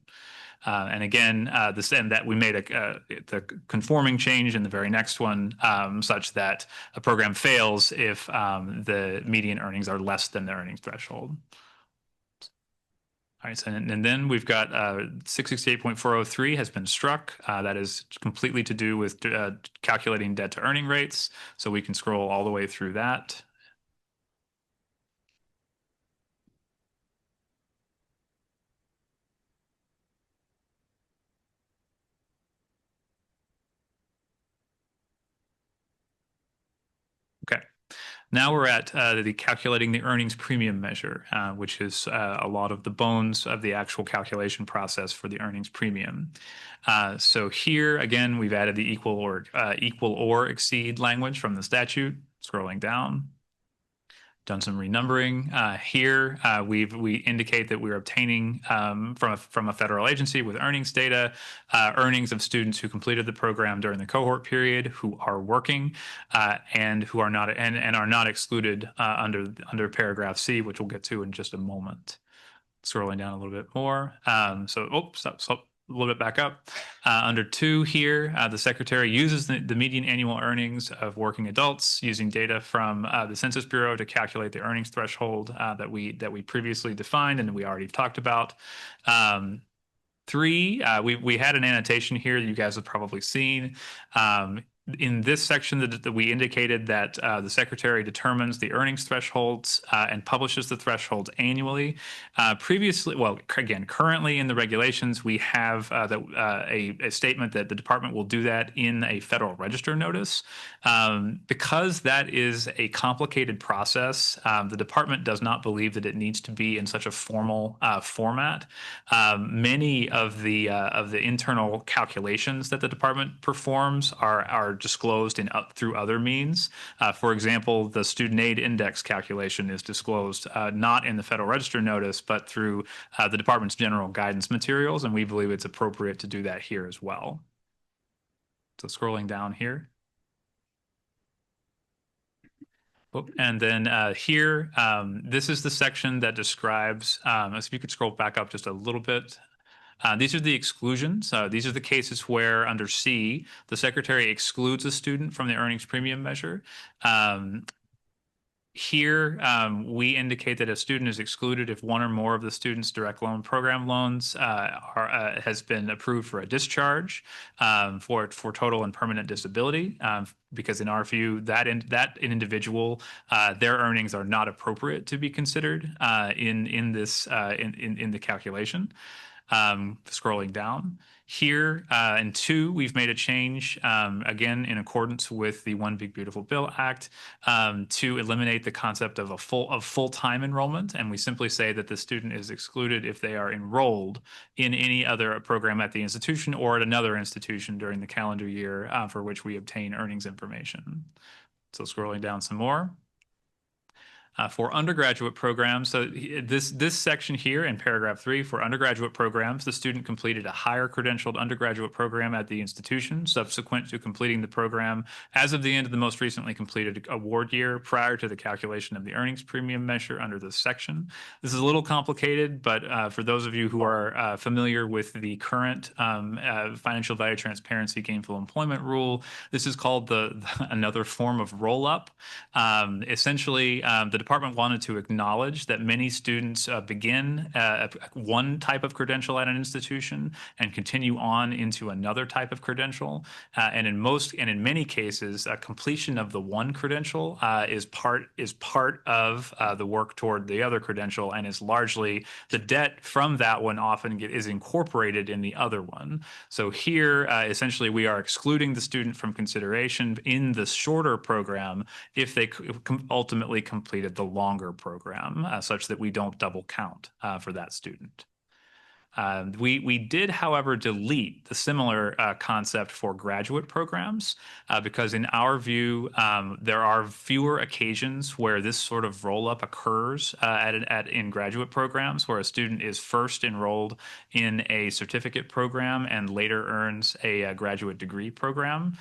And again, that we made the conforming change in the very next one, such that a program fails if the median earnings are less than the earnings threshold. All right, so and then we've got 668.403 has been struck. That is completely to do with calculating debt to earning rates. So we can scroll all the way through that. Okay. Now we're at the calculating the earnings premium measure, which is a lot of the bones of the actual calculation process for the earnings premium. So here, again, we've added the equal or exceed language from the statute, scrolling down. Done some renumbering. Here, we indicate that we're obtaining from a federal agency with earnings data, earnings of students who completed the program during the cohort period, who are working, and who are not are not excluded under paragraph C, which we'll get to in just a moment. Scrolling down a little bit more. Stop. A little bit back up. Under 2 here, the secretary uses the median annual earnings of working adults using data from the Census Bureau to calculate the earnings threshold that we previously defined and we already talked about. 3, we had an annotation here that you guys have probably seen. In this section that we indicated that the secretary determines the earnings thresholds and publishes the thresholds annually. Currently in the regulations, we have a statement that the department will do that in a Federal Register notice. Because that is a complicated process, the department does not believe that it needs to be in such a formal format. Many of the internal calculations that the department performs are disclosed through other means. For example, the student aid index calculation is disclosed not in the Federal Register notice, but through the department's general guidance materials, and we believe it's appropriate to do that here as well. So scrolling down here. And then here, this is the section that describes, if you could scroll back up just a little bit. These are the exclusions. These are the cases where under C, the secretary excludes a student from the earnings premium measure. Here, we indicate that a student is excluded if one or more of the student's direct loan program loans has been approved for a discharge for total and permanent disability. Because in our view, that individual, their earnings are not appropriate to be considered in the calculation. Scrolling down. Here in 2, we've made a change, again, in accordance with the One Big Beautiful Bill Act, to eliminate the concept of full-time enrollment. And we simply say that the student is excluded if they are enrolled in any other program at the institution or at another institution during the calendar year for which we obtain earnings information. So scrolling down some more. For undergraduate programs, so this section here in paragraph 3, for undergraduate programs, the student completed a higher credentialed undergraduate program at the institution subsequent to completing the program as of the end of the most recently completed award year prior to the calculation of the earnings premium measure under this section. This is a little complicated, but for those of you who are familiar with the current financial value transparency gainful employment rule, this is called another form of roll-up. Essentially, the department wanted to acknowledge that many students begin one type of credential at an institution and continue on into another type of credential. And in many cases, completion of the one credential is part of the work toward the other credential, and is largely the debt from that one often is incorporated in the other one. So here, essentially, we are excluding the student from consideration in the shorter program if they ultimately completed the longer program, such that we don't double count for that student. We did, however, delete the similar concept for graduate programs because in our view, there are fewer occasions where this sort of roll-up occurs in graduate programs, where a student is first enrolled in a certificate program and later earns a graduate degree program.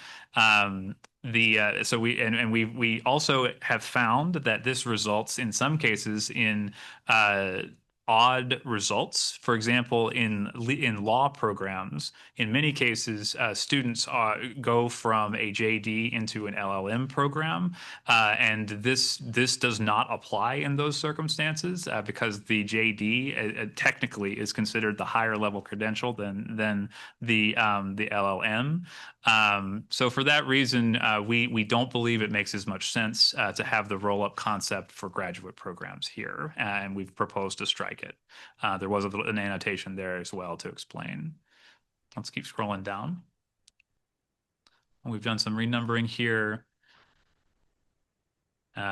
We also have found that this results in some cases in odd results. For example, in law programs, in many cases, students go from a JD into an LLM program, and this does not apply in those circumstances because the JD technically is considered the higher level credential than the LLM. So for that reason, we don't believe it makes as much sense to have the roll-up concept for graduate programs here, and we've proposed to strike it. There was an annotation there as well to explain. Let's keep scrolling down. We've done some renumbering here.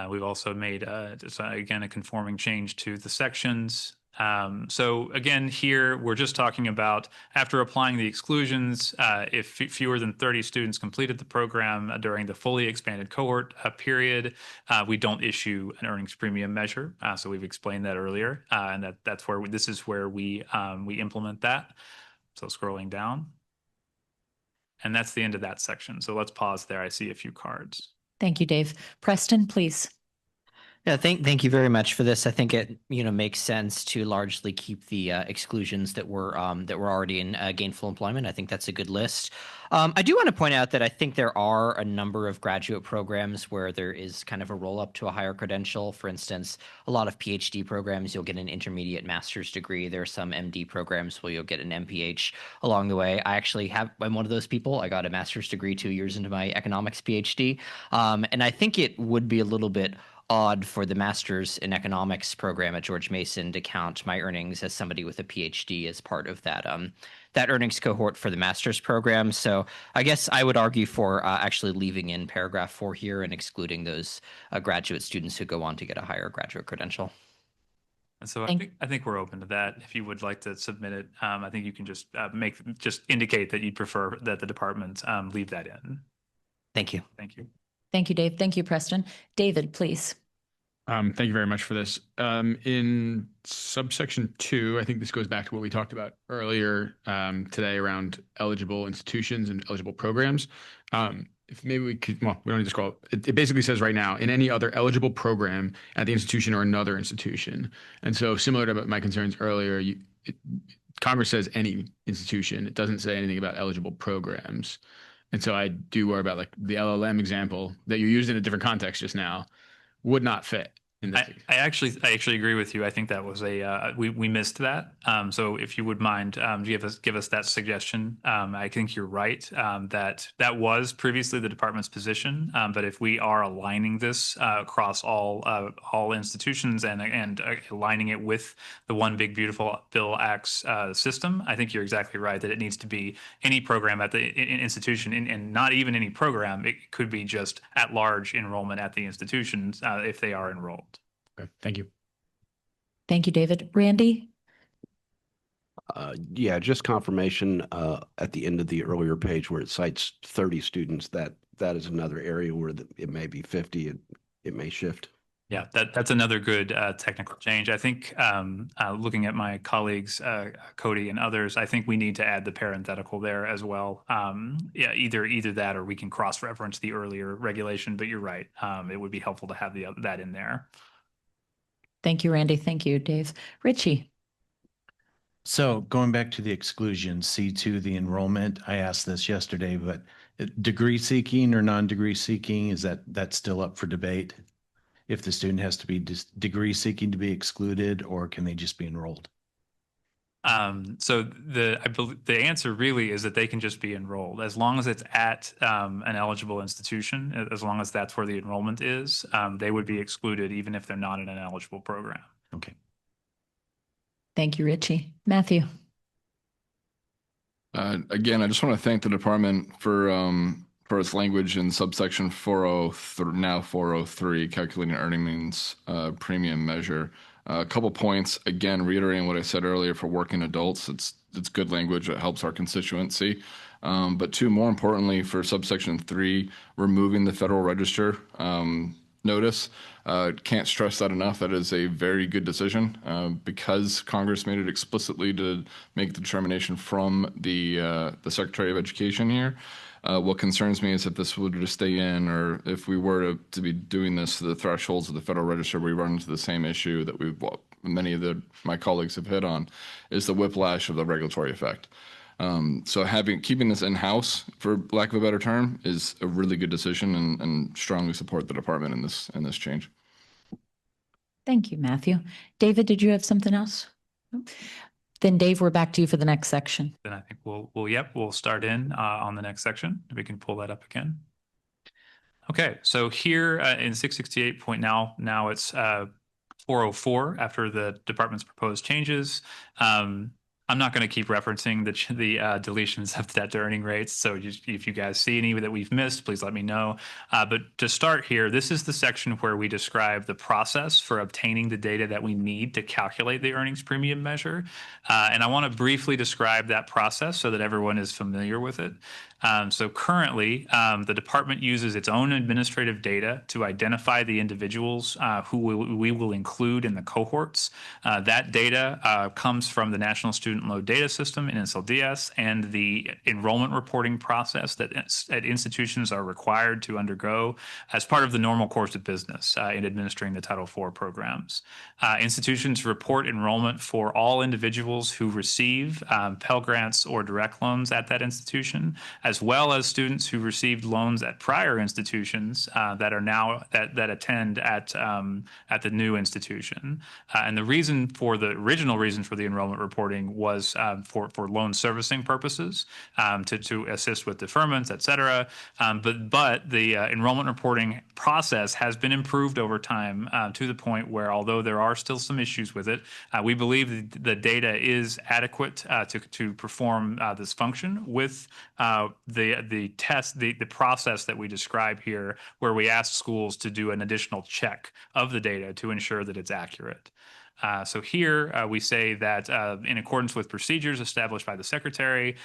We've also made, again, a conforming change to the sections. So again, here we're just talking about after applying the exclusions, if fewer than 30 students completed the program during the fully expanded cohort period, we don't issue an earnings premium measure. So we've explained that earlier, and that's where this is where we implement that. So scrolling down, and that's the end of that section. So let's pause there. I see a few cards. Thank you, Dave. Preston, please. Yeah, thank you very much for this. I think it makes sense to largely keep the exclusions that were already in gainful employment. I think that's a good list. I do want to point out that I think there are a number of graduate programs where there is kind of a roll up to a higher credential. For instance, a lot of PhD programs, you'll get an intermediate master's degree. There are some MD programs where you'll get an MPH along the way. I'm one of those people. I got a master's degree 2 years into my economics PhD. And I think it would be a little bit odd for the master's in economics program at George Mason to count my earnings as somebody with a PhD as part of that earnings cohort for the master's program. So I guess I would argue for actually leaving in paragraph 4 here and excluding those graduate students who go on to get a higher graduate credential. And so I think we're open to that. If you would like to submit it, I think you can just indicate that you'd prefer that the department leave that in. Thank you. Thank you. Thank you, Dave. Thank you, Preston. David, please. Thank you very much for this. In subsection 2, I think this goes back to what we talked about earlier today around eligible institutions and eligible programs. If maybe we could, well, we don't need to scroll. It basically says right now, in any other eligible program at the institution or another institution. And so similar to my concerns earlier, Congress says any institution. It doesn't say anything about eligible programs. And so I do worry about like the LLM example that you used in a different context just now, would not fit in this case. I actually agree with you. I think that was we missed that. So if you would mind, give us that suggestion. I think you're right, that was previously the department's position. But if we are aligning this across all institutions and aligning it with the One Big Beautiful Bill Act's system, I think you're exactly right that it needs to be any program at the institution, and not even any program. It could be just at large enrollment at the institutions if they are enrolled. Okay, thank you. Thank you, David. Randy? Yeah, just confirmation at the end of the earlier page where it cites 30 students, that is another area where it may be 50, it may shift. Yeah, that's another good technical change. I think looking at my colleagues, Cody and others, I think we need to add the parenthetical there as well. Yeah, either that or we can cross-reference the earlier regulation, but you're right. It would be helpful to have that in there. Thank you, Randy. Thank you, Dave. Richie? So going back to the exclusion, C2, the enrollment, I asked this yesterday, but degree seeking or non-degree seeking, is that still up for debate? If the student has to be degree seeking to be excluded, or can they just be enrolled? So I believe the answer really is that they can just be enrolled as long as it's at an eligible institution. As long as that's where the enrollment is, they would be excluded even if they're not in an eligible program. Okay. Thank you, Richie. Matthew? Again, I just want to thank the department for its language in subsection 403, now 403, calculating earning means premium measure. A couple points, again, reiterating what I said earlier for working adults. It's good language. It helps our constituency. But two, more importantly, for subsection 3, removing the Federal Register notice. Can't stress that enough. That is a very good decision because Congress made it explicitly to make the determination from the Secretary of Education here. What concerns me is if this would just stay in, or if we were to be doing this to the thresholds of the Federal Register, we run into the same issue that many of my colleagues have hit on, is the whiplash of the regulatory effect. So keeping this in-house, for lack of a better term, is a really good decision, and strongly support the department in this change. Thank you, Matthew. David, did you have something else? Then Dave, we're back to you for the next section. Then I think we'll start in on the next section. We can pull that up again. Okay, so here in 668 now it's 404 after the department's proposed changes. I'm not going to keep referencing the deletions of debt to earning rates. So if you guys see any that we've missed, please let me know. But to start here, this is the section where we describe the process for obtaining the data that we need to calculate the earnings premium measure. And I want to briefly describe that process so that everyone is familiar with it. So currently, the department uses its own administrative data to identify the individuals who we will include in the cohorts. That data comes from the National Student Loan Data System in NSLDS and the enrollment reporting process that institutions are required to undergo as part of the normal course of business in administering the Title IV programs. Institutions report enrollment for all individuals who receive Pell Grants or direct loans at that institution, as well as students who received loans at prior institutions that are now that attend at the new institution. And the original reason for the enrollment reporting was for loan servicing purposes, to assist with deferments, et cetera. But the enrollment reporting process has been improved over time to the point where, although there are still some issues with it, we believe the data is adequate to perform this function with the process that we describe here, where we ask schools to do an additional check of the data to ensure that it's accurate. So here we say that in accordance with procedures established by the Secretary,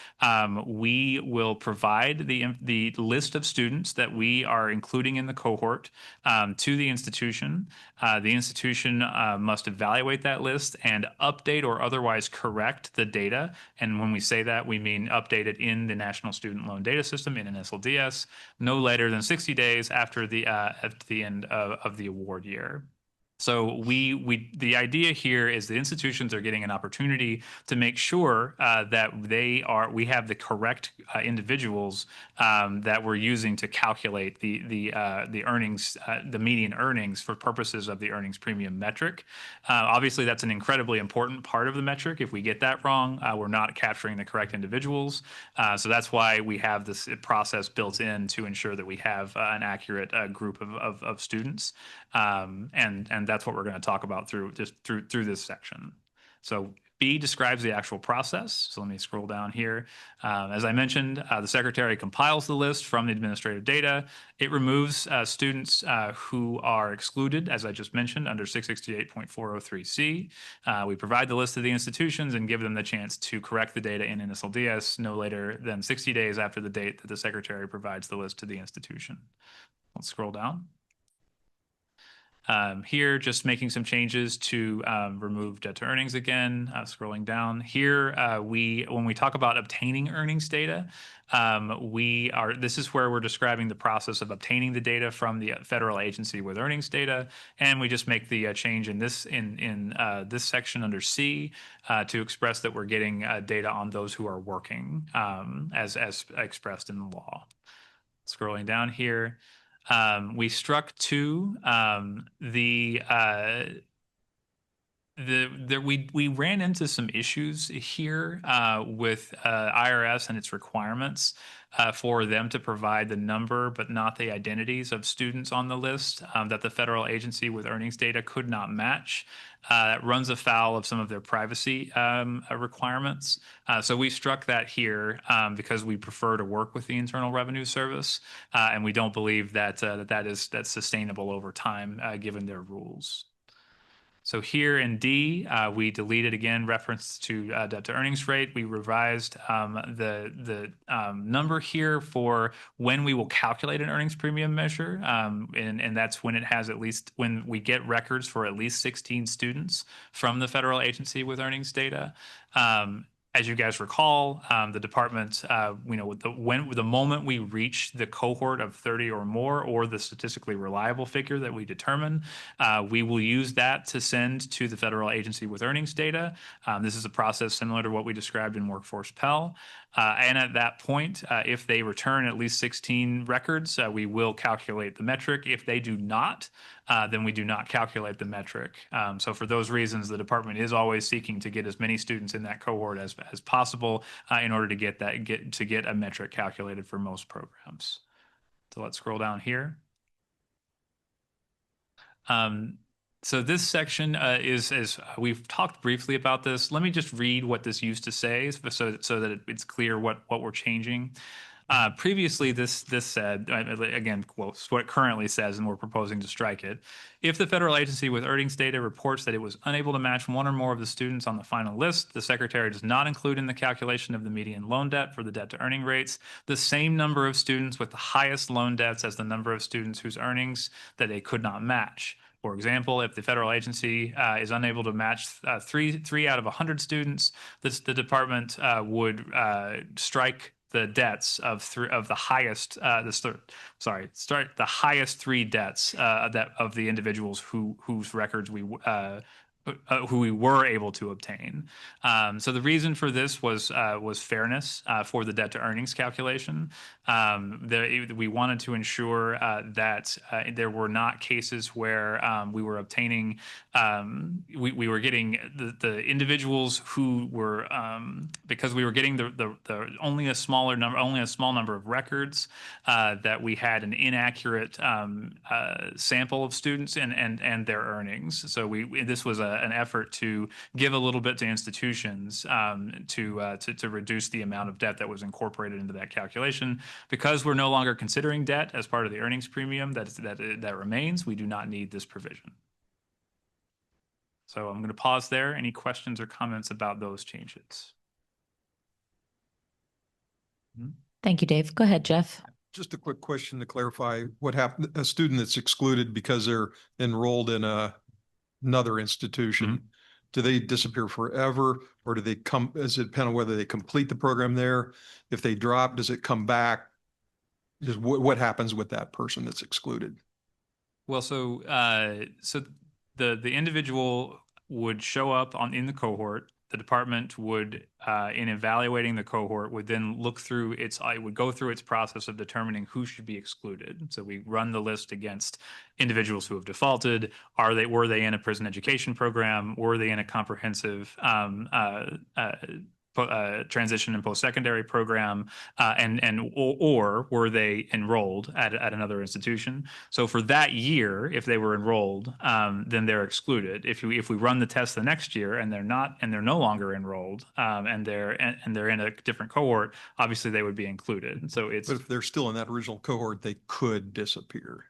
we will provide the list of students that we are including in the cohort to the institution. The institution must evaluate that list and update or otherwise correct the data. And when we say that, we mean update it in the National Student Loan Data System in NSLDS no later than 60 days after the end of the award year. So the idea here is the institutions are getting an opportunity to make sure that we have the correct individuals that we're using to calculate the earnings, the median earnings for purposes of the earnings premium metric. Obviously, that's an incredibly important part of the metric. If we get that wrong, we're not capturing the correct individuals. So that's why we have this process built in to ensure that we have an accurate group of students. And that's what we're going to talk about through this section. So B describes the actual process. So let me scroll down here. As I mentioned, the secretary compiles the list from the administrative data. It removes students who are excluded, as I just mentioned, under 668.403C. We provide the list of the institutions and give them the chance to correct the data in NSLDS no later than 60 days after the date that the secretary provides the list to the institution. Let's scroll down. Here, just making some changes to remove debt to earnings again. Scrolling down here, when we talk about obtaining earnings data, this is where we're describing the process of obtaining the data from the federal agency with earnings data, and we just make the change in this this section under C to express that we're getting data on those who are working as expressed in the law. Scrolling down here. We struck two. We ran into some issues here with IRS and its requirements for them to provide the number but not the identities of students on the list that the federal agency with earnings data could not match. It runs afoul of some of their privacy requirements. So we struck that here because we prefer to work with the Internal Revenue Service, and we don't believe that that's sustainable over time given their rules. So here in D, we deleted again reference to debt to earnings rate. We revised the number here for when we will calculate an earnings premium measure, and that's when it has when we get records for at least 16 students from the federal agency with earnings data. As you guys recall, the department, the moment we reach the cohort of 30 or more, or the statistically reliable figure that we determine, we will use that to send to the federal agency with earnings data. This is a process similar to what we described in Workforce Pell. And at that point, if they return at least 16 records, we will calculate the metric. If they do not, then we do not calculate the metric. So for those reasons, the department is always seeking to get as many students in that cohort as possible in order to get a metric calculated for most programs. So let's scroll down here. So this section is we've talked briefly about this. Let me just read what this used to say so that it's clear what we're changing. Previously, this said, again, quotes what it currently says, and we're proposing to strike it. If the federal agency with earnings data reports that it was unable to match one or more of the students on the final list, the secretary does not include in the calculation of the median loan debt for the debt to earning rates the same number of students with the highest loan debts as the number of students whose earnings that they could not match. For example, if the federal agency is unable to match three out of 100 students, the department would strike the debts of the highest the highest three debts of the individuals whose records who we were able to obtain. So the reason for this was fairness for the debt to earnings calculation. We wanted to ensure that there were not cases where we were obtaining, we were getting the individuals who were, because we were getting only a small number of records, that we had an inaccurate sample of students and their earnings. So this was an effort to give a little bit to institutions to reduce the amount of debt that was incorporated into that calculation. Because we're no longer considering debt as part of the earnings premium that remains, we do not need this provision. So I'm going to pause there. Any questions or comments about those changes? Thank you, Dave. Go ahead, Jeff. Just a quick question to clarify what happened. A student that's excluded because they're enrolled in another institution, do they disappear forever, or do they come? Does it depend on whether they complete the program there? If they drop, does it come back? Just what happens with that person that's excluded? Well, so the individual would show up in the cohort. The department would, in evaluating the cohort, would then look through it would go through its process of determining who should be excluded. So we run the list against individuals who have defaulted. Were they in a prison education program? Were they in a comprehensive transition and post-secondary program, or were they enrolled at another institution? So for that year, if they were enrolled, then they're excluded. If we run the test the next year and they're no longer enrolled, and they're in a different cohort, obviously they would be included. So it's. But if they're still in that original cohort, they could disappear.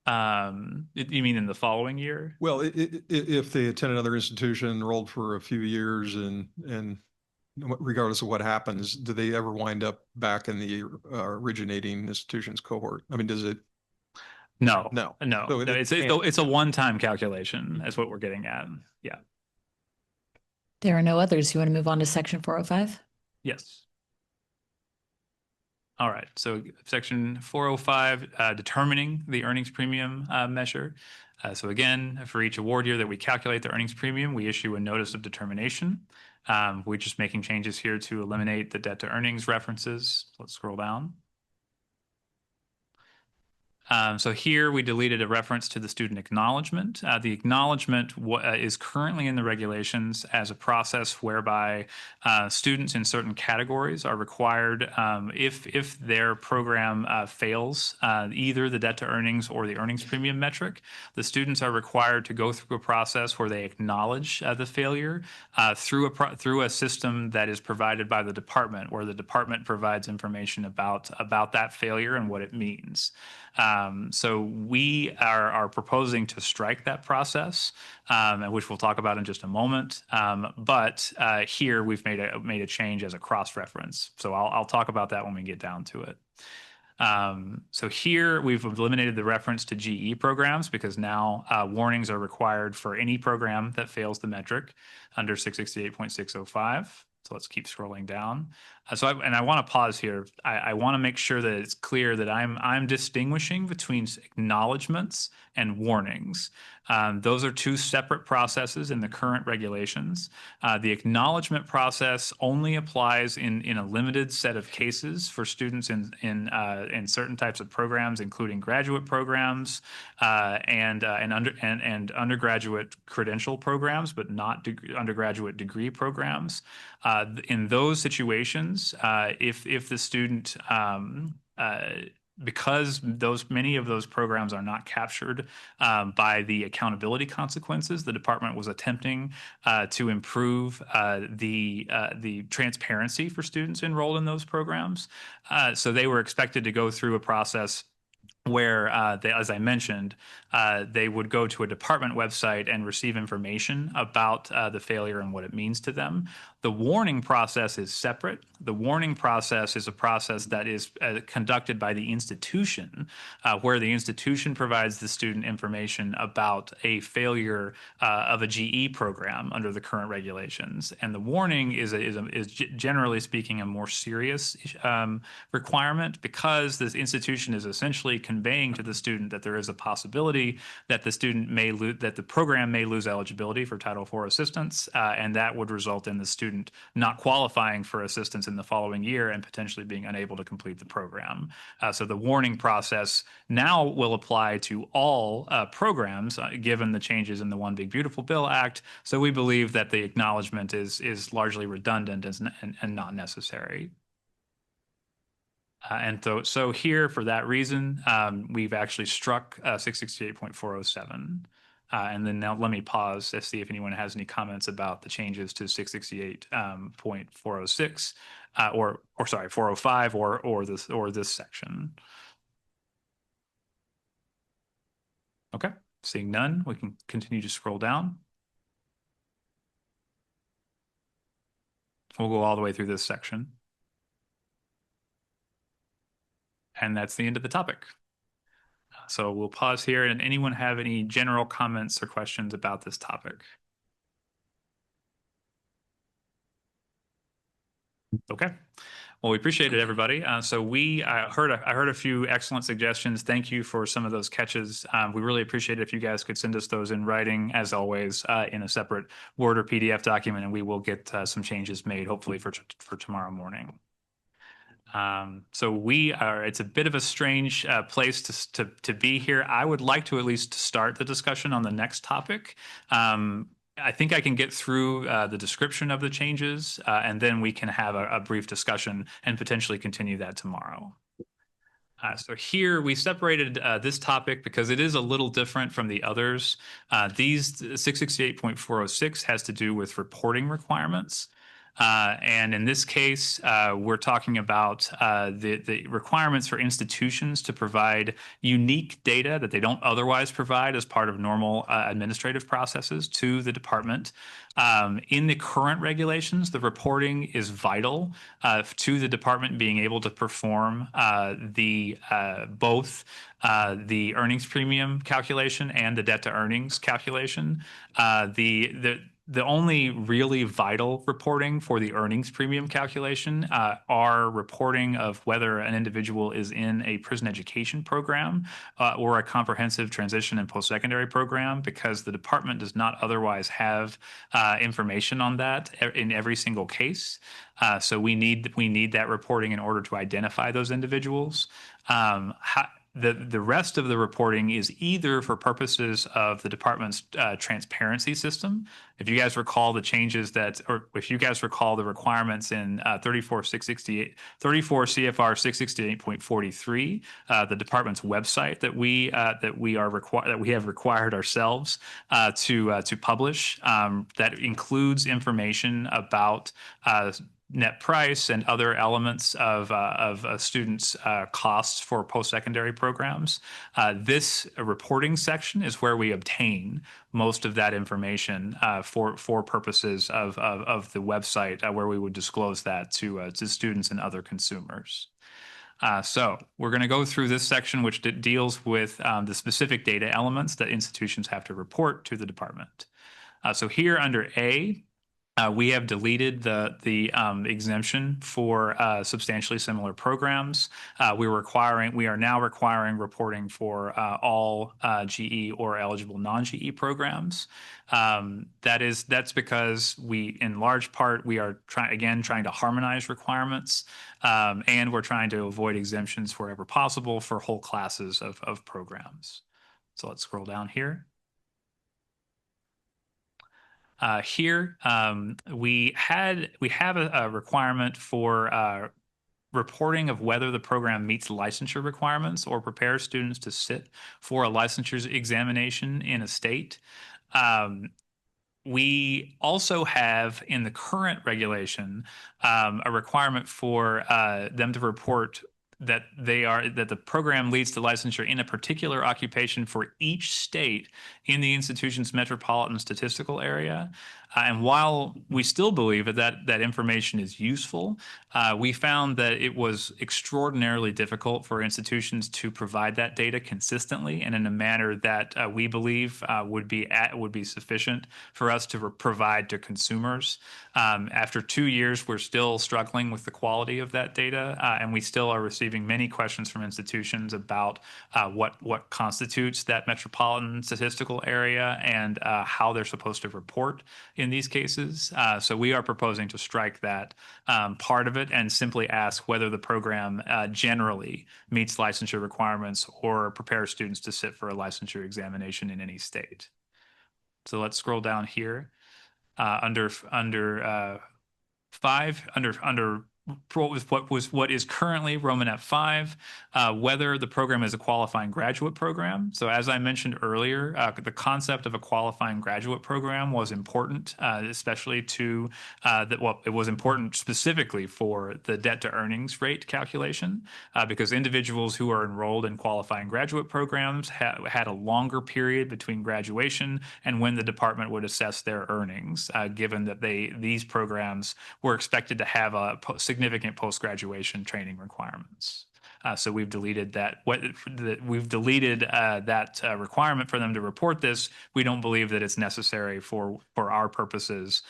You mean in the following year? Well, if they attend another institution, enrolled for a few years, and regardless of what happens, do they ever wind up back in the originating institution's cohort? I mean, does it? No. So It's a one-time calculation. That's what we're getting at. Yeah. There are no others. You want to move on to section 405? Yes. All right, so section 405, determining the earnings premium measure. So again, for each award year that we calculate the earnings premium, we issue a notice of determination. We're just making changes here to eliminate the debt to earnings references. Let's scroll down. So here we deleted a reference to the student acknowledgement. The acknowledgement is currently in the regulations as a process whereby students in certain categories are required, if their program fails either the debt to earnings or the earnings premium metric, the students are required to go through a process where they acknowledge the failure through a system that is provided by the department, where the department provides information about that failure and what it means. So we are proposing to strike that process, which we'll talk about in just a moment. But here we've made a change as a cross-reference. So I'll talk about that when we get down to it. So here we've eliminated the reference to GE programs because now warnings are required for any program that fails the metric under 668.605. So let's keep scrolling down. I want to pause here. I want to make sure that it's clear that I'm distinguishing between acknowledgements and warnings. Those are two separate processes in the current regulations. The acknowledgement process only applies in a limited set of cases for students in certain types of programs, including graduate programs and undergraduate credential programs, but not undergraduate degree programs. In those situations, if the student because many of those programs are not captured by the accountability consequences, the department was attempting to improve the transparency for students enrolled in those programs. So they were expected to go through a process where, as I mentioned, they would go to a department website and receive information about the failure and what it means to them. The warning process is separate. The warning process is a process that is conducted by the institution, where the institution provides the student information about a failure of a GE program under the current regulations. And the warning is generally speaking a more serious requirement, because this institution is essentially conveying to the student that there is a possibility that the program may lose eligibility for Title IV assistance, and that would result in the student not qualifying for assistance in the following year and potentially being unable to complete the program. So the warning process now will apply to all programs, given the changes in the One Big Beautiful Bill Act. So we believe that the acknowledgement is largely redundant and not necessary. So here, for that reason, we've actually struck 668.407. And then now let me pause to see if anyone has any comments about the changes to 668.406 or 405 or this section. Okay, seeing none, we can continue to scroll down. We'll go all the way through this section. And that's the end of the topic. So we'll pause here, and anyone have any general comments or questions about this topic? Okay. Well, we appreciate it, everybody. So I heard a few excellent suggestions. Thank you for some of those catches. We really appreciate it if you guys could send us those in writing, as always, in a separate Word or PDF document, and we will get some changes made, hopefully for tomorrow morning. It's a bit of a strange place to be here. I would like to at least start the discussion on the next topic. I think I can get through the description of the changes, and then we can have a brief discussion and potentially continue that tomorrow. So here we separated this topic because it is a little different from the others. These 668.406 has to do with reporting requirements. And in this case, we're talking about the requirements for institutions to provide unique data that they don't otherwise provide as part of normal administrative processes to the department. In the current regulations, the reporting is vital to the department being able to perform both the earnings premium calculation and the debt to earnings calculation. The only really vital reporting for the earnings premium calculation are reporting of whether an individual is in a prison education program or a comprehensive transition and post-secondary program, because the department does not otherwise have information on that in every single case. So we need that reporting in order to identify those individuals. The rest of the reporting is either for purposes of the department's transparency system. If you guys recall the changes or if you guys recall the requirements in 34 CFR 668.43, the department's website that we have required ourselves to publish, that includes information about net price and other elements of a student's costs for post-secondary programs. This reporting section is where we obtain most of that information for purposes of the website, where we would disclose that to students and other consumers. So we're going to go through this section, which deals with the specific data elements that institutions have to report to the department. So here under A, we have deleted the exemption for substantially similar programs. We are now requiring reporting for all GE or eligible non-GE programs. That's because in large part, we are trying to harmonize requirements, and we're trying to avoid exemptions wherever possible for whole classes of programs. So let's scroll down here. Here, we have a requirement for reporting of whether the program meets licensure requirements or prepares students to sit for a licensure examination in a state. We also have in the current regulation a requirement for them to report that the program leads to licensure in a particular occupation for each state in the institution's metropolitan statistical area. And while we still believe that information is useful, we found that it was extraordinarily difficult for institutions to provide that data consistently and in a manner that we believe would be sufficient for us to provide to consumers. After 2 years, we're still struggling with the quality of that data, and we still are receiving many questions from institutions about what constitutes that metropolitan statistical area and how they're supposed to report in these cases. So we are proposing to strike that part of it and simply ask whether the program generally meets licensure requirements or prepares students to sit for a licensure examination in any state. So let's scroll down here under 5 under what is currently Romanet 5, whether the program is a qualifying graduate program. So as I mentioned earlier, the concept of a qualifying graduate program was important, especially it was important specifically for the debt to earnings rate calculation, because individuals who are enrolled in qualifying graduate programs had a longer period between graduation and when the department would assess their earnings, given that these programs were expected to have a significant post-graduation training requirements. So we've deleted that. We've deleted that requirement for them to report this. We don't believe that it's necessary for our purposes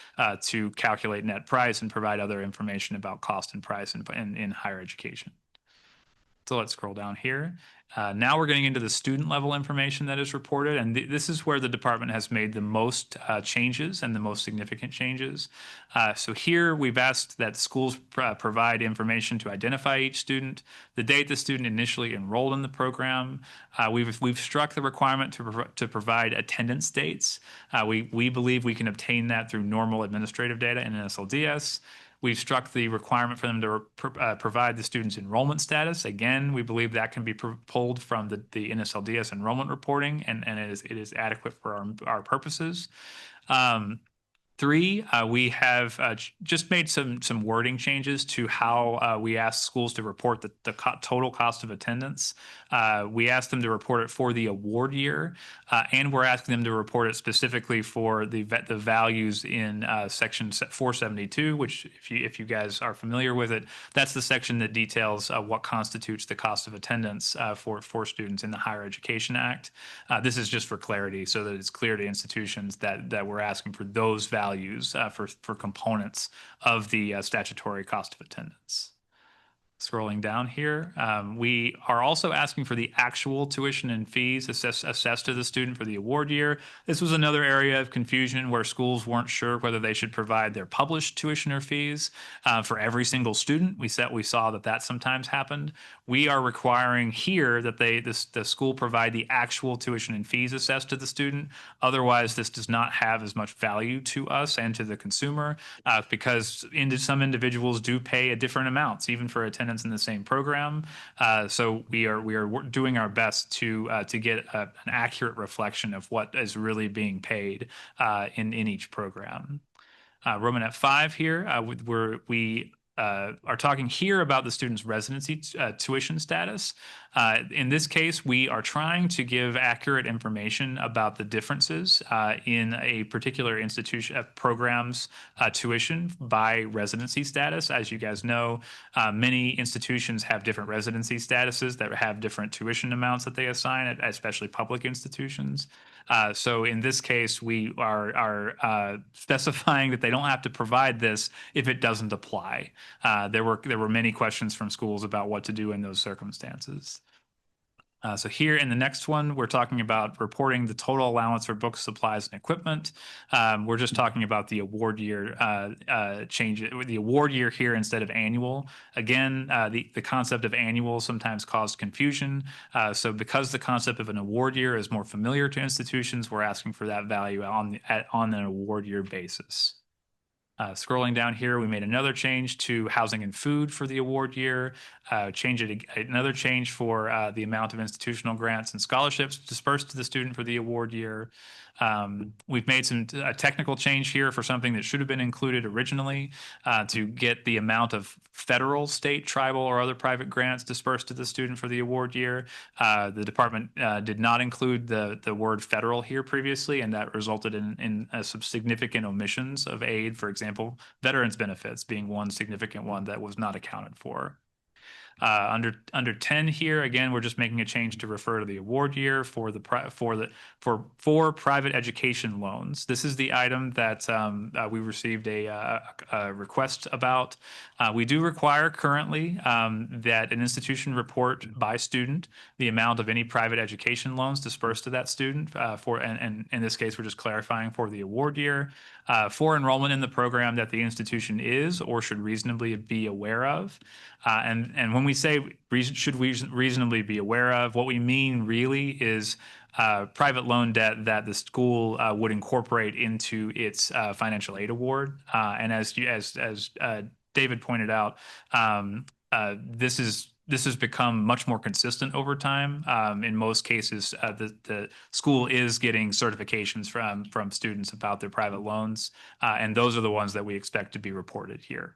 to calculate net price and provide other information about cost and price in higher education. So let's scroll down here. Now we're getting into the student level information that is reported, and this is where the department has made the most changes and the most significant changes. So here we've asked that schools provide information to identify each student, the date the student initially enrolled in the program. We've struck the requirement to provide attendance dates. We believe we can obtain that through normal administrative data in NSLDS. We've struck the requirement for them to provide the student's enrollment status. Again, we believe that can be pulled from the NSLDS enrollment reporting, and it is adequate for our purposes. 3, we have just made some wording changes to how we ask schools to report the total cost of attendance. We asked them to report it for the award year, and we're asking them to report it specifically for the values in section 472, which if you guys are familiar with it, that's the section that details what constitutes the cost of attendance for students in the Higher Education Act. This is just for clarity so that it's clear to institutions that we're asking for those values for components of the statutory cost of attendance. Scrolling down here, we are also asking for the actual tuition and fees assessed to the student for the award year. This was another area of confusion where schools weren't sure whether they should provide their published tuition or fees for every single student. We saw that sometimes happened. We are requiring here that the school provide the actual tuition and fees assessed to the student. Otherwise, this does not have as much value to us and to the consumer because some individuals do pay different amounts, even for attendance in the same program. So we are doing our best to get an accurate reflection of what is really being paid in each program. Romanet 5 here, we are talking here about the student's residency tuition status. In this case, we are trying to give accurate information about the differences in a particular institution program's tuition by residency status. As you guys know, many institutions have different residency statuses that have different tuition amounts that they assign, especially public institutions. So in this case, we are specifying that they don't have to provide this if it doesn't apply. There were many questions from schools about what to do in those circumstances. So here in the next one, we're talking about reporting the total allowance for books, supplies, and equipment. We're just talking about the award year change, the award year here instead of annual. Again, the concept of annual sometimes caused confusion. So because the concept of an award year is more familiar to institutions, we're asking for that value on an award year basis. Scrolling down here, we made another change to housing and food for the award year, another change for the amount of institutional grants and scholarships dispersed to the student for the award year. We've made a technical change here for something that should have been included originally to get the amount of federal, state, tribal, or other private grants dispersed to the student for the award year. The department did not include the word federal here previously, and that resulted in some significant omissions of aid. For example, veterans benefits being one significant one that was not accounted for. Under 10 here, again, we're just making a change to refer to the award year for private education loans. This is the item that we received a request about. We do require currently that an institution report by student the amount of any private education loans dispersed to that student and in this case, we're just clarifying for the award year. For enrollment in the program that the institution is or should reasonably be aware of. And when we say should reasonably be aware of, what we mean really is private loan debt that the school would incorporate into its financial aid award. And as David pointed out, this has become much more consistent over time. In most cases, the school is getting certifications from students about their private loans, and those are the ones that we expect to be reported here.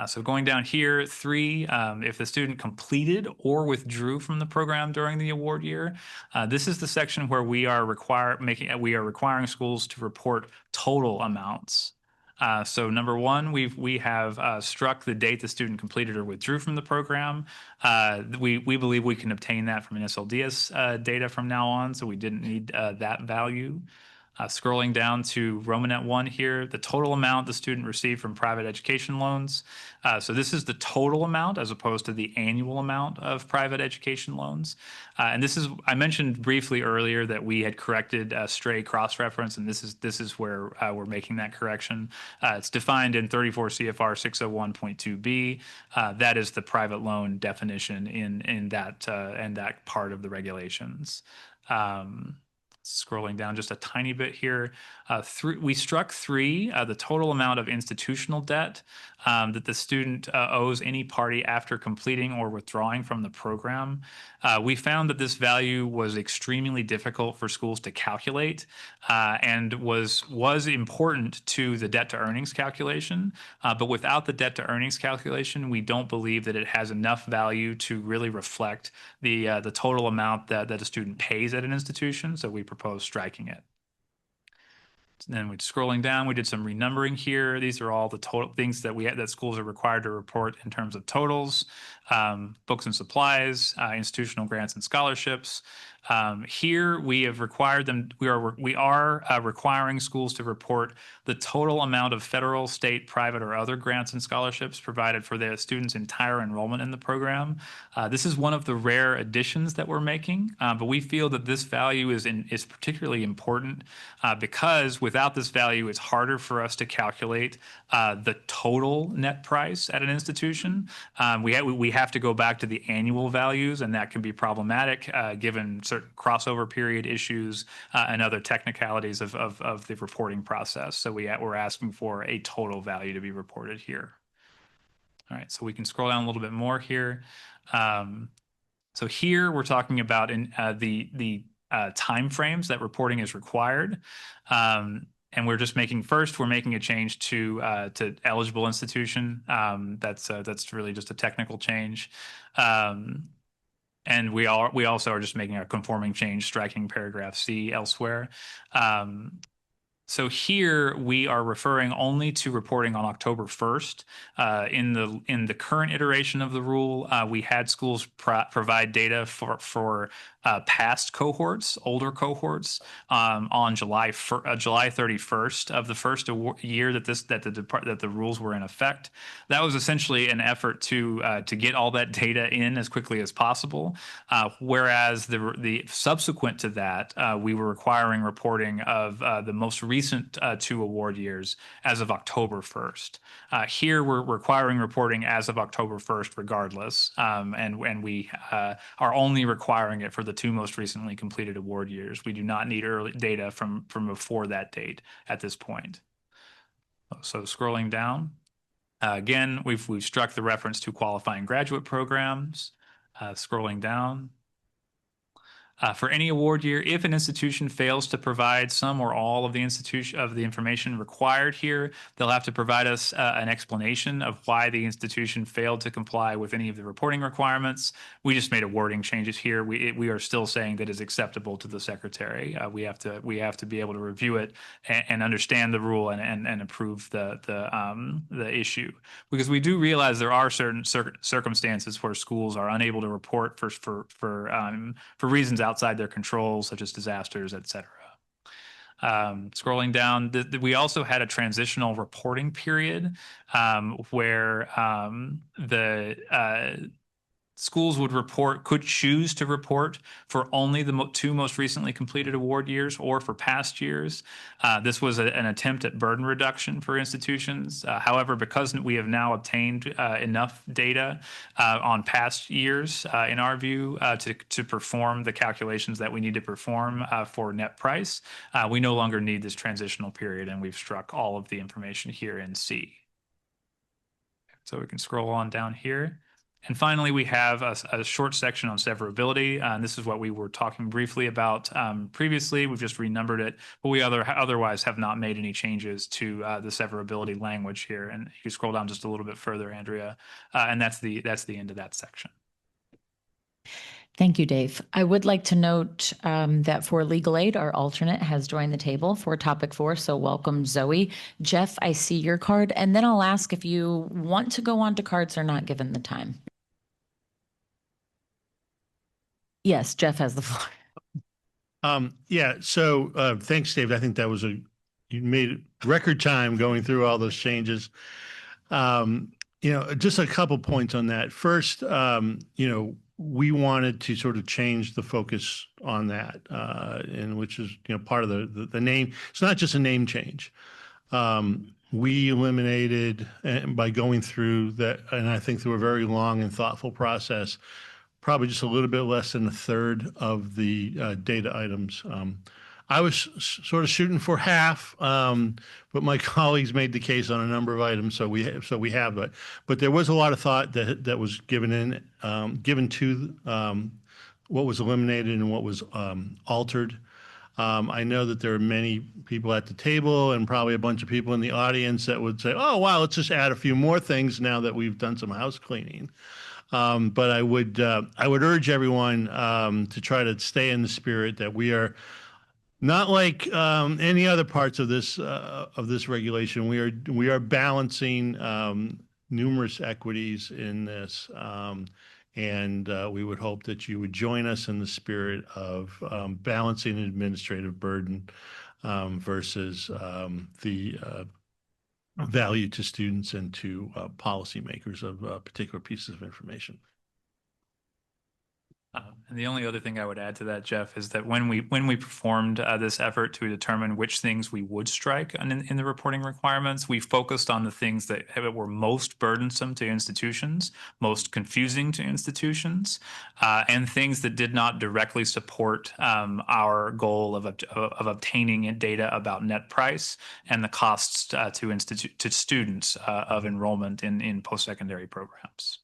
So going down here, 3, if the student completed or withdrew from the program during the award year, this is the section where we are requiring schools to report total amounts. So number one, we have struck the date the student completed or withdrew from the program. We believe we can obtain that from an SLDS data from now on, so we didn't need that value. Scrolling down to Romanet 1 here, the total amount the student received from private education loans. So this is the total amount as opposed to the annual amount of private education loans. And this is, I mentioned briefly earlier that we had corrected stray cross-reference, and this is where we're making that correction. It's defined in 34 CFR 601.2b. That is the private loan definition in that part of the regulations. Scrolling down just a tiny bit here, we struck 3, the total amount of institutional debt that the student owes any party after completing or withdrawing from the program. We found that this value was extremely difficult for schools to calculate and was important to the debt to earnings calculation. But without the debt to earnings calculation, we don't believe that it has enough value to really reflect the total amount that a student pays at an institution. So we propose striking it. Then we're scrolling down, we did some renumbering here. These are all the total things that schools are required to report in terms of totals, books and supplies, institutional grants and scholarships. Here we have required them, we are requiring schools to report the total amount of federal, state, private, or other grants and scholarships provided for their students' entire enrollment in the program. This is one of the rare additions that we're making, but we feel that this value is particularly important because without this value, it's harder for us to calculate the total net price at an institution. We have to go back to the annual values, and that can be problematic given certain crossover period issues and other technicalities of the reporting process. So we're asking for a total value to be reported here. All right, so we can scroll down a little bit more here. So here we're talking about the time frames that reporting is required. And we're just making a change to eligible institution. That's really just a technical change. And we also are just making a conforming change, striking paragraph C elsewhere. So here we are referring only to reporting on October 1st. In the current iteration of the rule, we had schools provide data for past cohorts, older cohorts, on July 31st of the first year that the rules were in effect. That was essentially an effort to get all that data in as quickly as possible. Whereas the subsequent to that, we were requiring reporting of the most recent 2 award years as of October 1st. Here we're requiring reporting as of October 1st regardless, and we are only requiring it for the 2 most recently completed award years. We do not need early data from before that date at this point. So scrolling down, again, we've struck the reference to qualifying graduate programs. Scrolling down. For any award year, if an institution fails to provide some or all of the information required here, they'll have to provide us an explanation of why the institution failed to comply with any of the reporting requirements. We just made a wording changes here. We are still saying that is acceptable to the secretary. We have to be able to review it and understand the rule and approve the issue, because we do realize there are certain circumstances where schools are unable to report for reasons outside their control, such as disasters, et cetera. Scrolling down, we also had a transitional reporting period where the schools could choose to report for only the 2 most recently completed award years or for past years. This was an attempt at burden reduction for institutions. However, because we have now obtained enough data on past years, in our view, to perform the calculations that we need to perform for net price, we no longer need this transitional period, and we've struck all of the information here in C. So we can scroll on down here. And finally, we have a short section on severability. And this is what we were talking briefly about previously. We've just renumbered it, but we otherwise have not made any changes to the severability language here. And you can scroll down just a little bit further, Andrea, and that's the end of that section. Thank you, Dave. I would like to note that for legal aid, our alternate has joined the table for topic 4. So welcome, Zoe. Jeff, I see your card, and then I'll ask if you want to go on to cards or not, given the time. Yes, Jeff has the floor. Yeah, so thanks, David. I think that was you made record time going through all those changes. Just a couple points on that. First, we wanted to sort of change the focus on that, and which is, part of the name. It's not just a name change. We eliminated, and by going through that, and I think through a very long and thoughtful process, probably just a little bit less than a third of the data items. I was sort of shooting for half, but my colleagues made the case on a number of items, so we have it. But there was a lot of thought that was given to what was eliminated and what was altered. I know that there are many people at the table and probably a bunch of people in the audience that would say, "Oh, wow, let's just add a few more things now that we've done some house cleaning." But I would urge everyone to try to stay in the spirit that we are not like any other parts of this regulation. We are balancing numerous equities in this, and we would hope that you would join us in the spirit of balancing administrative burden versus the value to students and to policymakers of particular pieces of information. And the only other thing I would add to that, Jeff, is that when we performed this effort to determine which things we would strike in the reporting requirements, we focused on the things that were most burdensome to institutions, most confusing to institutions, and things that did not directly support our goal of obtaining data about net price and the costs to students of enrollment in post-secondary programs.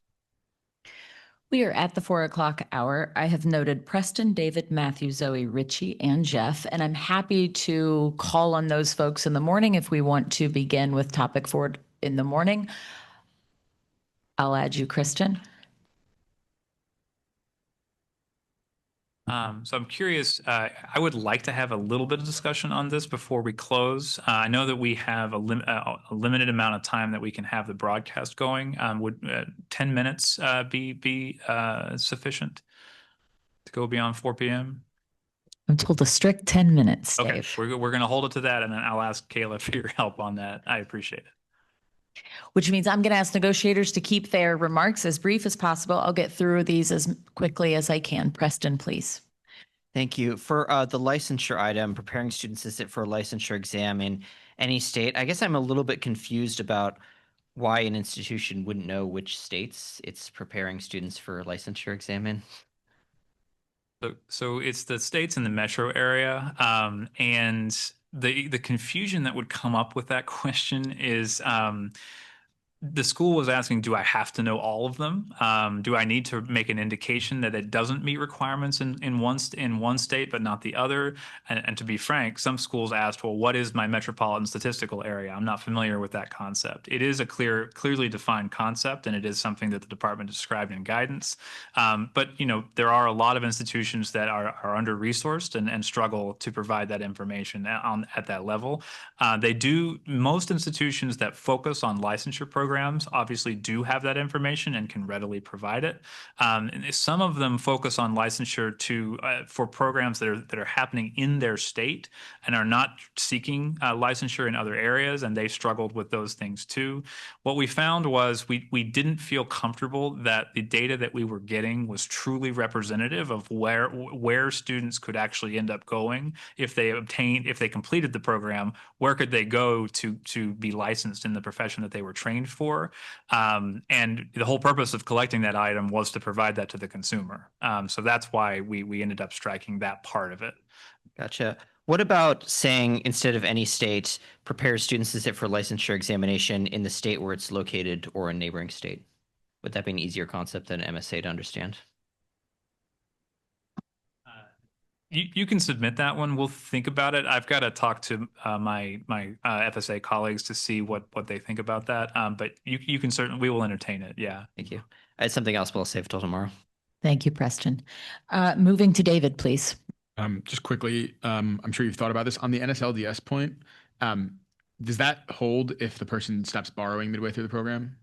We are at the 4 o'clock hour. I have noted Preston, David, Matthew, Zoe, Richie, and Jeff, and I'm happy to call on those folks in the morning if we want to begin with topic 4 in the morning. I'll add you, Kristen. So I'm curious, I would like to have a little bit of discussion on this before we close. I know that we have a limited amount of time that we can have the broadcast going. Would 10 minutes be sufficient to go beyond 4 p.m.? I'm told a strict 10 minutes, Dave. Okay, we're going to hold it to that, and then I'll ask Kayla for your help on that. I appreciate it. Which means I'm going to ask negotiators to keep their remarks as brief as possible. I'll get through these as quickly as I can. Preston, please. Thank you. For the licensure item, preparing students to sit for a licensure exam in any state, I guess I'm a little bit confused about why an institution wouldn't know which states it's preparing students for a licensure exam in. So it's the states in the metro area, and the confusion that would come up with that question is the school was asking, do I have to know all of them? Do I need to make an indication that it doesn't meet requirements in one state but not the other? And to be frank, some schools asked, well, what is my metropolitan statistical area? I'm not familiar with that concept. It is a clearly defined concept, and it is something that the department described in guidance. But there are a lot of institutions that are under-resourced and struggle to provide that information at that level. Most institutions that focus on licensure programs obviously do have that information and can readily provide it. And some of them focus on licensure for programs that are happening in their state and are not seeking licensure in other areas, and they struggled with those things too. What we found was we didn't feel comfortable that the data that we were getting was truly representative of where students could actually end up going if they completed the program. Where could they go to be licensed in the profession that they were trained for? And the whole purpose of collecting that item was to provide that to the consumer. So that's why we ended up striking that part of it. Gotcha. What about saying, instead of any state, prepares students to sit for licensure examination in the state where it's located or a neighboring state? Would that be an easier concept than MSA to understand? You can submit that one. We'll think about it. I've got to talk to my FSA colleagues to see what they think about that. But you can certainly, we will entertain it. Yeah. Thank you. I had something else, but I'll save it till tomorrow. Thank you, Preston. Moving to David, please. Just quickly, I'm sure you've thought about this on the NSLDS point. Does that hold if the person stops borrowing midway through the program?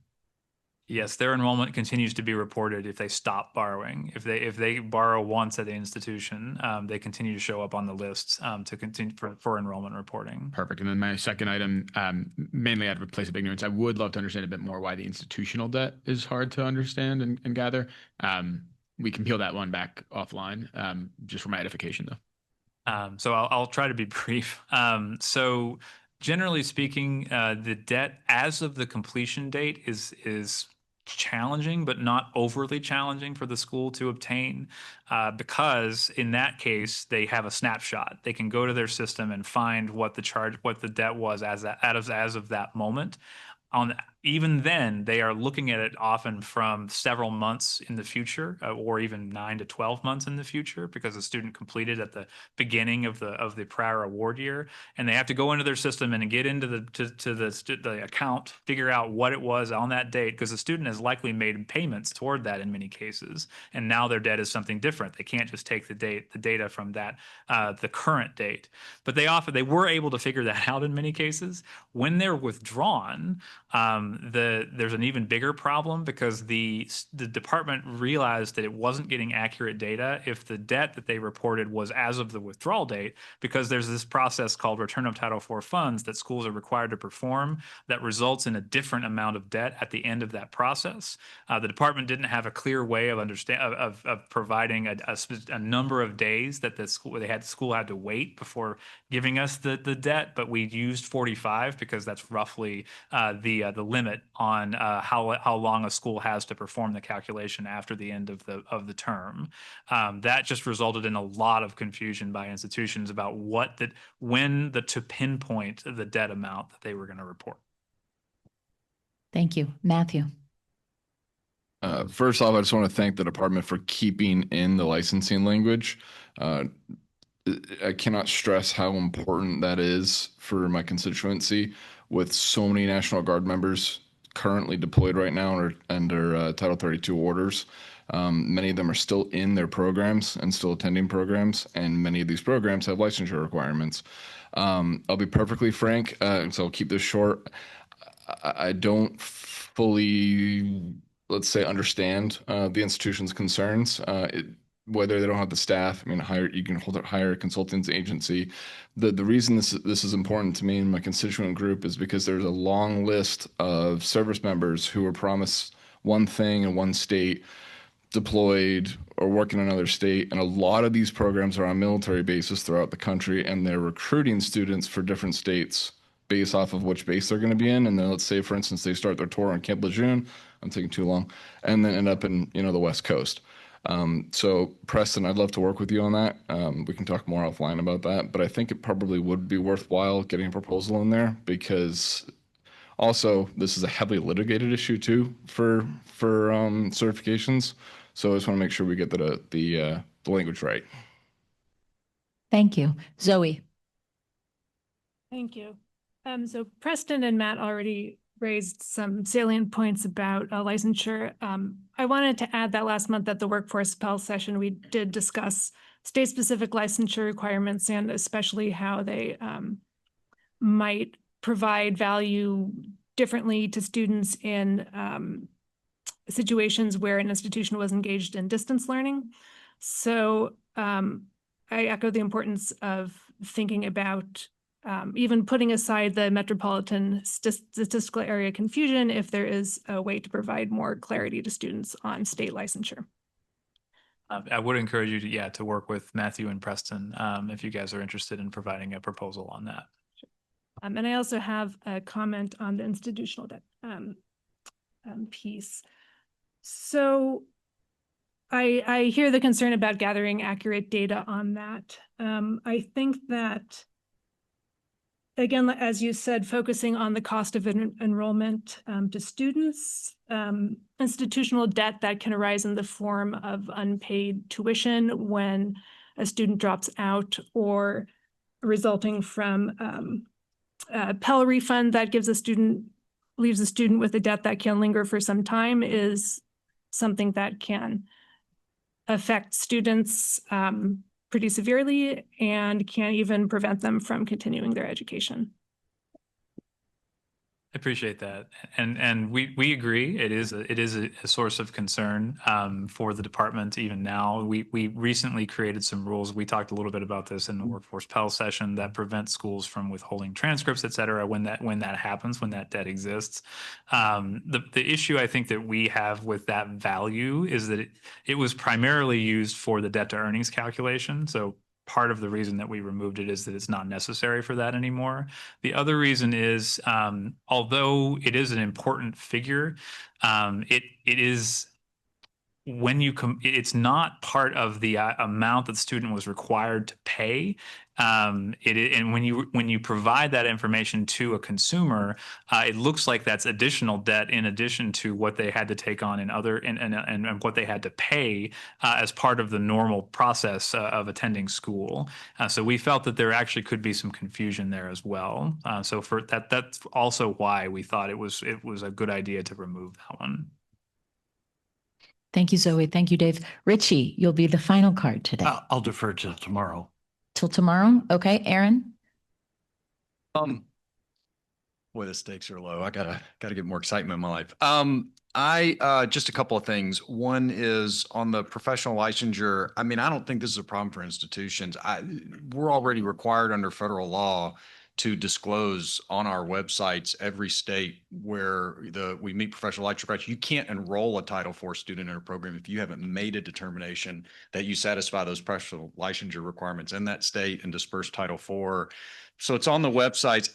Yes, their enrollment continues to be reported if they stop borrowing. If they borrow once at the institution, they continue to show up on the list to continue for enrollment reporting. Perfect. And then my second item, mainly out of a place of ignorance, I would love to understand a bit more why the institutional debt is hard to understand and gather. We can peel that one back offline, just for my edification, though. So I'll try to be brief. So generally speaking, the debt as of the completion date is challenging, but not overly challenging for the school to obtain, because in that case they have a snapshot. They can go to their system and find what the debt was as of that moment. Even then, they are looking at it often from several months in the future, or even 9 to 12 months in the future, because the student completed at the beginning of the prior award year, and they have to go into their system and get into the account, figure out what it was on that date, because the student has likely made payments toward that in many cases, and now their debt is something different. They can't just take the data from that the current date, but they were able to figure that out in many cases. When they're withdrawn, there's an even bigger problem, because the department realized that it wasn't getting accurate data if the debt that they reported was as of the withdrawal date, because there's this process called return of Title IV funds that schools are required to perform that results in a different amount of debt at the end of that process. The department didn't have a clear way of providing a number of days that the school had to wait before giving us the debt, but we used 45 because that's roughly the limit on how long a school has to perform the calculation after the end of the term. That just resulted in a lot of confusion by institutions about when to pinpoint the debt amount that they were going to report. Thank you. Matthew. First off, I just want to thank the department for keeping in the licensing language. I cannot stress how important that is for my constituency, with so many National Guard members currently deployed right now under Title 32 orders. Many of them are still in their programs and still attending programs, and many of these programs have licensure requirements. I'll be perfectly frank, so I'll keep this short. I don't fully, let's say, understand the institution's concerns. Whether they don't have the staff, I mean, you can hire a consultants agency. The reason this is important to me and my constituent group is because there's a long list of service members who were promised one thing in one state, deployed or working in another state, and a lot of these programs are on military bases throughout the country, and they're recruiting students for different states based off of which base they're going to be in. And then let's say, for instance, they start their tour on Camp Lejeune, I'm taking too long, and then end up in the West Coast. So Preston, I'd love to work with you on that. We can talk more offline about that, but I think it probably would be worthwhile getting a proposal in there, because also this is a heavily litigated issue too for certifications. So I just want to make sure we get the language right. Thank you. Zoe. Thank you. So Preston and Matt already raised some salient points about licensure. I wanted to add that last month at the Workforce Pell session, we did discuss state-specific licensure requirements, and especially how they might provide value differently to students in situations where an institution was engaged in distance learning. So I echo the importance of thinking about even putting aside the metropolitan statistical area confusion, if there is a way to provide more clarity to students on state licensure. I would encourage you to work with Matthew and Preston if you guys are interested in providing a proposal on that. And I also have a comment on the institutional debt piece. So I hear the concern about gathering accurate data on that. I think that, again, as you said, focusing on the cost of enrollment to students, institutional debt that can arise in the form of unpaid tuition when a student drops out, or resulting from a Pell refund that leaves a student with a debt that can linger for some time, is something that can affect students pretty severely and can even prevent them from continuing their education. I appreciate that. And we agree. It is a source of concern for the department even now. We recently created some rules. We talked a little bit about this in the Workforce Pell session that prevent schools from withholding transcripts, et cetera, when that happens, when that debt exists. The issue I think that we have with that value is that it was primarily used for the debt to earnings calculation. So part of the reason that we removed it is that it's not necessary for that anymore. The other reason is, although it is an important figure, it is when you it's not part of the amount that the student was required to pay. And when you provide that information to a consumer, it looks like that's additional debt in addition to what they had to take on in other and what they had to pay as part of the normal process of attending school. So we felt that there actually could be some confusion there as well. So for that's also why we thought it was a good idea to remove that one. Thank you, Zoe. Thank you, Dave. Richie, you'll be the final card today. I'll defer to tomorrow. Till tomorrow? Okay, Aaron? Boy, the stakes are low. I gotta get more excitement in my life. Just a couple of things. One is on the professional licensure. I mean, I don't think this is a problem for institutions. We're already required under federal law to disclose on our websites every state where we meet professional licensure criteria. You can't enroll a Title IV student in a program if you haven't made a determination that you satisfy those professional licensure requirements in that state and disperse Title IV. So it's on the websites.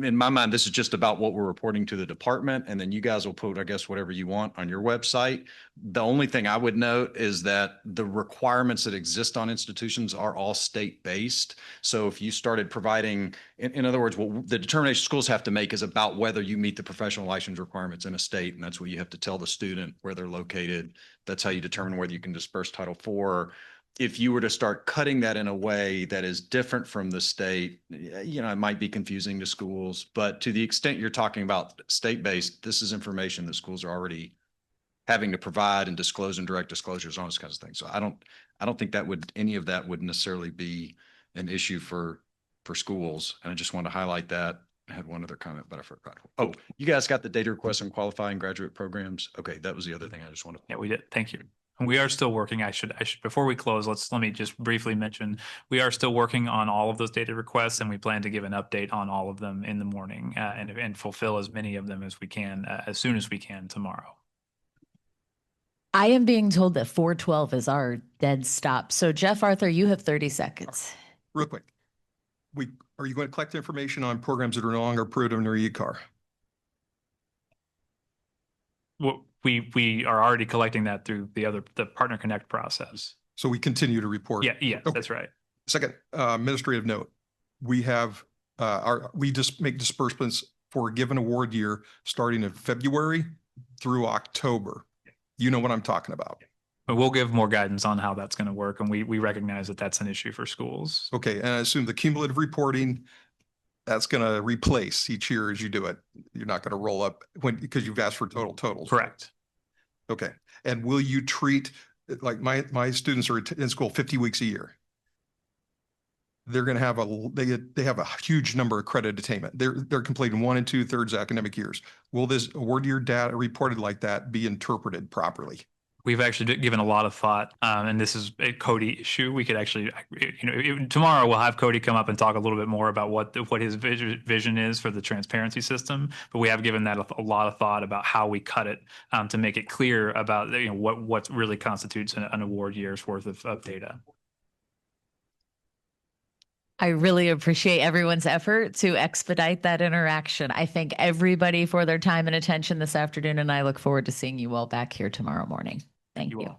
In my mind, this is just about what we're reporting to the department, and then you guys will put, I guess, whatever you want on your website. The only thing I would note is that the requirements that exist on institutions are all state-based. So if you started providing, in other words, what the determination schools have to make is about whether you meet the professional license requirements in a state, and that's what you have to tell the student where they're located. That's how you determine whether you can disperse Title IV. If you were to start cutting that in a way that is different from the state, it might be confusing to schools, but to the extent you're talking about state-based, this is information that schools are already having to provide and disclose in direct disclosures on those kinds of things. So I don't think any of that would necessarily be an issue for schools. And I just wanted to highlight that. I had one other comment, but I forgot. Oh, you guys got the data requests on qualifying graduate programs. Okay. That was the other thing I just wanted to. Yeah, we did. Thank you. We are still working. I should before we close, let me just briefly mention we are still working on all of those data requests, and we plan to give an update on all of them in the morning and fulfill as many of them as we can as soon as we can tomorrow. I am being told that 412 is our dead stop. So Jeff Arthur, you have 30 seconds. Real quick. Are you going to collect information on programs that are no longer approved under ECAR? Well, we are already collecting that through the Partner Connect process. So we continue to report. Yeah, Okay. That's right. Second, administrative note, we have we just make disbursements for a given award year starting in February through October. You know what I'm talking about. But we'll give more guidance on how that's going to work, and we recognize that that's an issue for schools. Okay, and I assume the cumulative reporting, that's going to replace each year as you do it. You're not going to roll up because you've asked for totals. Correct. Okay, and will you treat, like my students are in school 50 weeks a year. They're going to have they have a huge number of credit attainment. They're completing 1 2/3 academic years. Will this award year data reported like that be interpreted properly? We've actually given a lot of thought, and this is a Cody issue. We could actually, tomorrow we'll have Cody come up and talk a little bit more about what his vision is for the transparency system. But we have given that a lot of thought about how we cut it to make it clear about what really constitutes an award year's worth of data. I really appreciate everyone's effort to expedite that interaction. I thank everybody for their time and attention this afternoon, and I look forward to seeing you all back here tomorrow morning. Thank you.